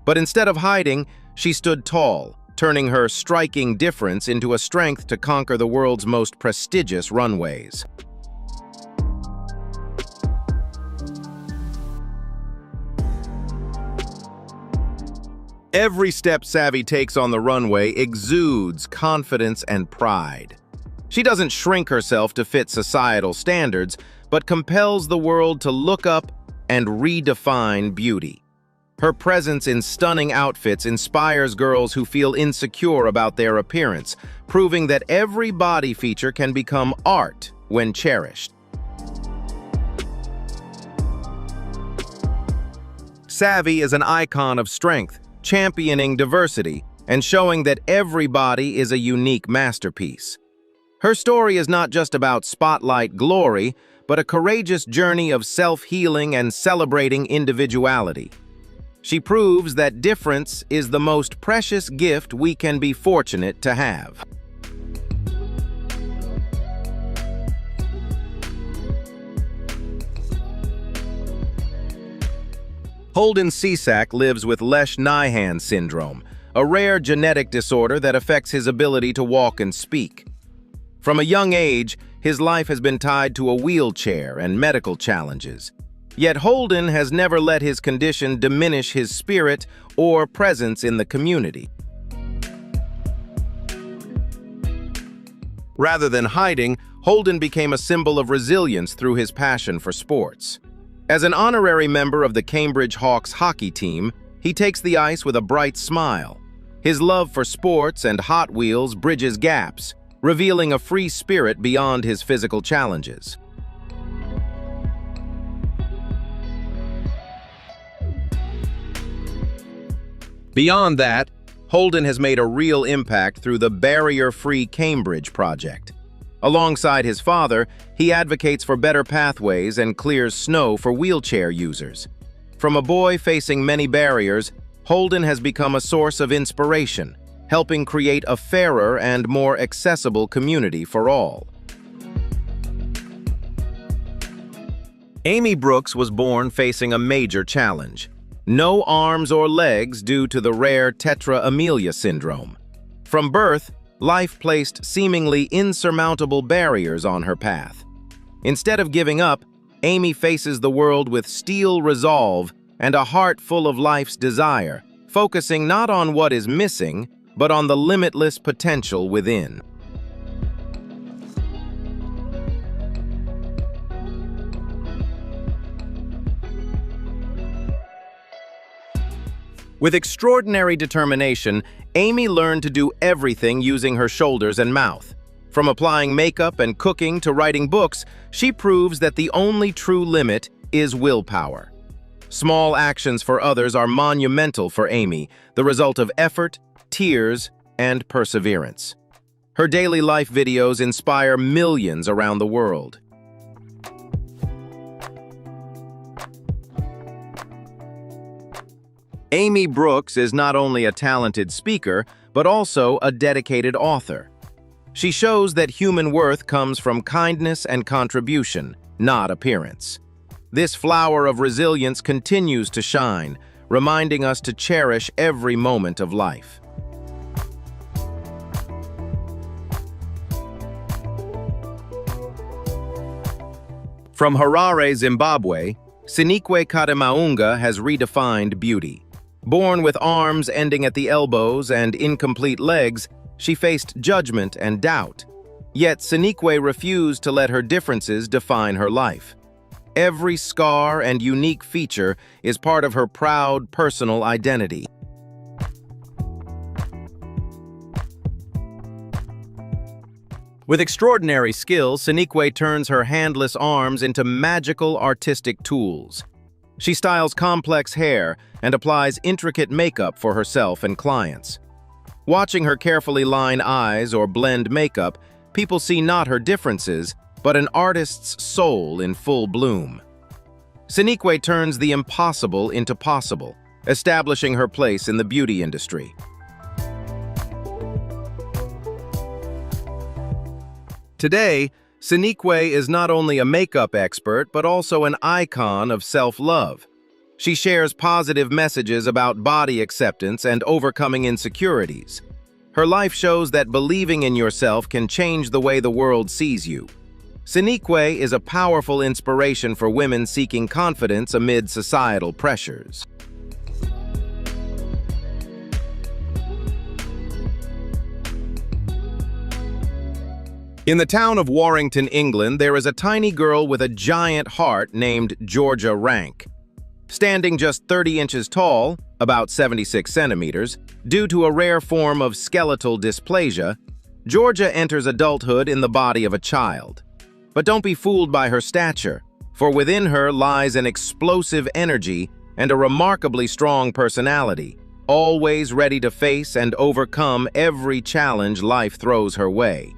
But instead of hiding, she stood tall, turning her striking difference into a strength to conquer the world's most prestigious runways. Every step Savvy takes on the runway exudes confidence and pride. She doesn't shrink herself to fit societal standards, but compels the world to look up and redefine beauty. Her presence in stunning outfits inspires girls who feel insecure about their appearance, proving that every body feature can become art when cherished. Savvy is an icon of strength, championing diversity and showing that every body is a unique masterpiece. Her story is not just about spotlight glory, but a courageous journey of self-healing and celebrating individuality. She proves that difference is the most precious gift we can be fortunate to have. Holden Cesack lives with Lesch-Nyhan syndrome, a rare genetic disorder that affects his ability to walk and speak. From a young age, his life has been tied to a wheelchair and medical challenges. Yet Holden has never let his condition diminish his spirit or presence in the community. Rather than hiding, Holden became a symbol of resilience through his passion for sports. As an honorary member of the Cambridge Hawks hockey team, he takes the ice with a bright smile. His love for sports and Hot Wheels bridges gaps, revealing a free spirit beyond his physical challenges. Beyond that, Holden has made a real impact through the Barrier-Free Cambridge project. Alongside his father, he advocates for better pathways and clears snow for wheelchair users. From a boy facing many barriers, Holden has become a source of inspiration, helping create a fairer and more accessible community for all. Amy Brooks was born facing a major challenge: no arms or legs due to the rare tetra amelia syndrome. From birth, life placed seemingly insurmountable barriers on her path. Instead of giving up, Amy faces the world with steel resolve and a heart full of life's desire, focusing not on what is missing, but on the limitless potential within. With extraordinary determination, Amy learned to do everything using her shoulders and mouth. From applying makeup and cooking to writing books, she proves that the only true limit is willpower. Small actions for others are monumental for Amy, the result of effort, tears, and perseverance. Her daily life videos inspire millions around the world. Amy Brooks is not only a talented speaker, but also a dedicated author. She shows that human worth comes from kindness and contribution, not appearance. This flower of resilience continues to shine, reminding us to cherish every moment of life. From Harare, Zimbabwe, Sinikwe Kademaunga has redefined beauty. Born with arms ending at the elbows and incomplete legs, she faced judgment and doubt. Yet Sinikwe refused to let her differences define her life. Every scar and unique feature is part of her proud personal identity. With extraordinary skill, Sinikwe turns her handless arms into magical artistic tools. She styles complex hair and applies intricate makeup for herself and clients. Watching her carefully line eyes or blend makeup, people see not her differences, but an artist's soul in full bloom. Sinikwe turns the impossible into possible, establishing her place in the beauty industry. Today, Sinikwe is not only a makeup expert, but also an icon of self-love. She shares positive messages about body acceptance and overcoming insecurities. Her life shows that believing in yourself can change the way the world sees you. Sinikwe is a powerful inspiration for women seeking confidence amid societal pressures. In the town of Warrington, England, there is a tiny girl with a giant heart named Georgia Rank. Standing just 30 inches tall, about 76 centimeters, due to a rare form of skeletal dysplasia, Georgia enters adulthood in the body of a child. But don't be fooled by her stature, for within her lies an explosive energy and a remarkably strong personality, always ready to face and overcome every challenge life throws her way.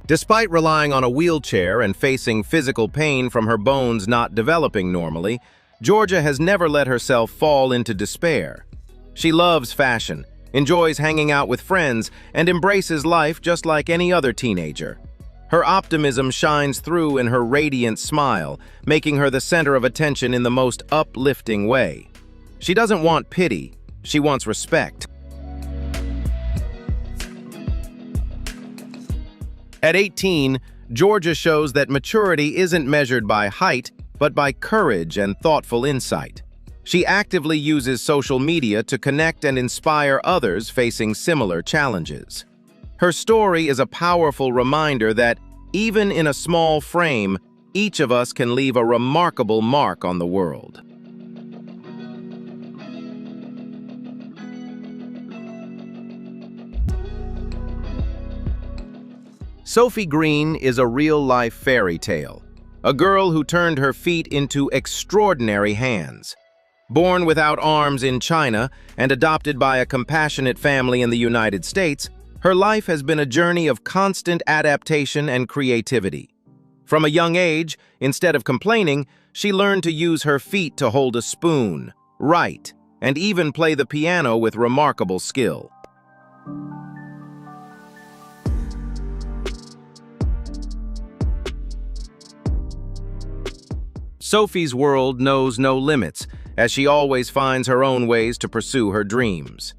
Despite relying on a wheelchair and facing physical pain from her bones not developing normally, Georgia has never let herself fall into despair. She loves fashion, enjoys hanging out with friends, and embraces life just like any other teenager. Her optimism shines through in her radiant smile, making her the center of attention in the most uplifting way. She doesn't want pity, she wants respect. At 18, Georgia shows that maturity isn't measured by height, but by courage and thoughtful insight. She actively uses social media to connect and inspire others facing similar challenges. Her story is a powerful reminder that, even in a small frame, each of us can leave a remarkable mark on the world. Sophie Green is a real-life fairy tale, a girl who turned her feet into extraordinary hands. Born without arms in China and adopted by a compassionate family in the United States, her life has been a journey of constant adaptation and creativity. From a young age, instead of complaining, she learned to use her feet to hold a spoon, write, and even play the piano with remarkable skill. Sophie's world knows no limits, as she always finds her own ways to pursue her dreams.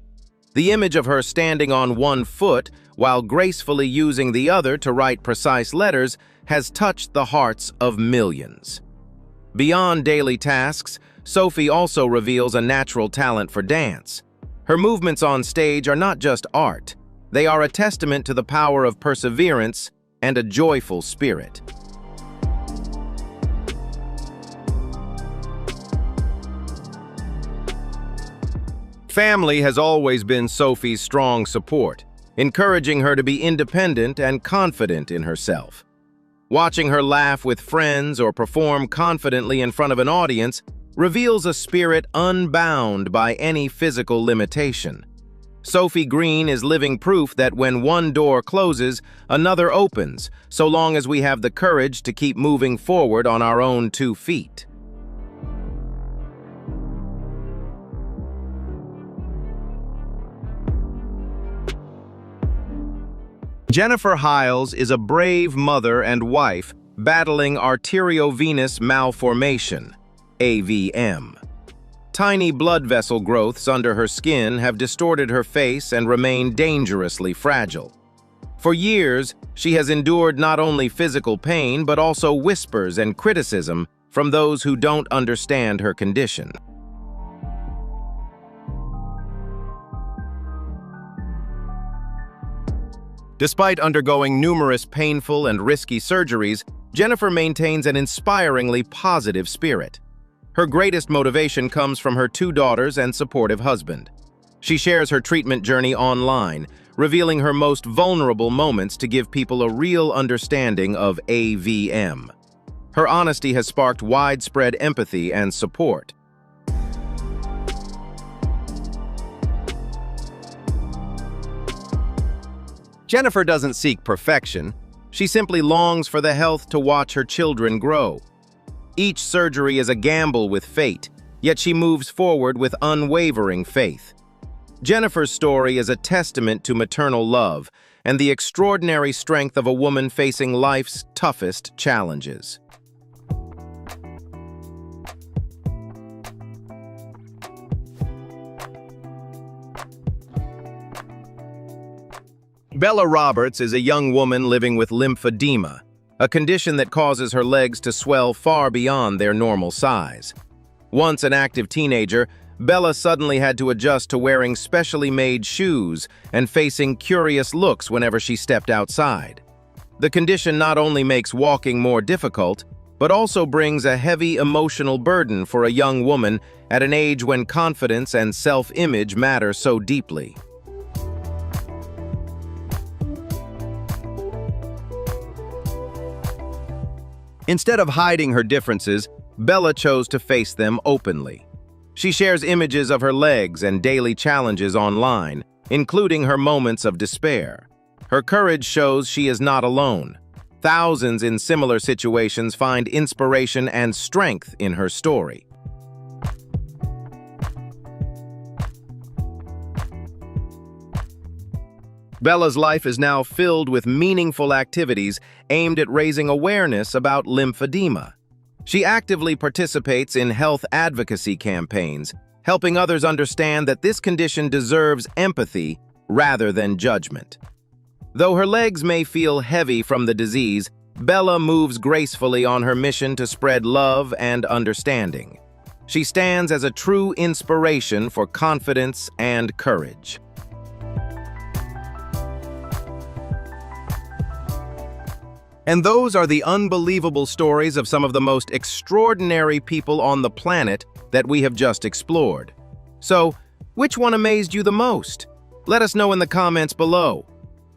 The image of her standing on one foot while gracefully using the other to write precise letters has touched the hearts of millions. Beyond daily tasks, Sophie also reveals a natural talent for dance. Her movements on stage are not just art, they are a testament to the power of perseverance and a joyful spirit. Family has always been Sophie's strong support, encouraging her to be independent and confident in herself. Watching her laugh with friends or perform confidently in front of an audience reveals a spirit unbound by any physical limitation. Sophie Green is living proof that when one door closes, another opens, so long as we have the courage to keep moving forward on our own 2 feet. Jennifer Hiles is a brave mother and wife battling arteriovenous malformation, AVM. Tiny blood vessel growths under her skin have distorted her face and remain dangerously fragile. For years, she has endured not only physical pain but also whispers and criticism from those who don't understand her condition. Despite undergoing numerous painful and risky surgeries, Jennifer maintains an inspiringly positive spirit. Her greatest motivation comes from her 2 daughters and supportive husband. She shares her treatment journey online, revealing her most vulnerable moments to give people a real understanding of AVM. Her honesty has sparked widespread empathy and support. Jennifer doesn't seek perfection. She simply longs for the health to watch her children grow. Each surgery is a gamble with fate, yet she moves forward with unwavering faith. Jennifer's story is a testament to maternal love and the extraordinary strength of a woman facing life's toughest challenges. Bella Roberts is a young woman living with lymphedema, a condition that causes her legs to swell far beyond their normal size. Once an active teenager, Bella suddenly had to adjust to wearing specially made shoes and facing curious looks whenever she stepped outside. The condition not only makes walking more difficult, but also brings a heavy emotional burden for a young woman at an age when confidence and self-image matter so deeply. Instead of hiding her differences, Bella chose to face them openly. She shares images of her legs and daily challenges online, including her moments of despair. Her courage shows she is not alone. Thousands in similar situations find inspiration and strength in her story. Bella's life is now filled with meaningful activities aimed at raising awareness about lymphedema. She actively participates in health advocacy campaigns, helping others understand that this condition deserves empathy rather than judgment. Though her legs may feel heavy from the disease, Bella moves gracefully on her mission to spread love and understanding. She stands as a true inspiration for confidence and courage. And those are the unbelievable stories of some of the most extraordinary people on the planet that we have just explored. So, which one amazed you the most? Let us know in the comments below.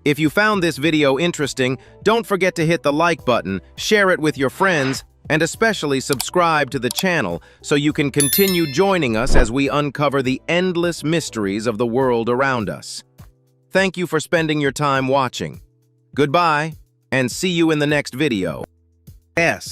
If you found this video interesting, don't forget to hit the like button, share it with your friends, and especially subscribe to the channel so you can continue joining us as we uncover the endless mysteries of the world around us. Thank you for spending your time watching. Goodbye, and see you in the next video.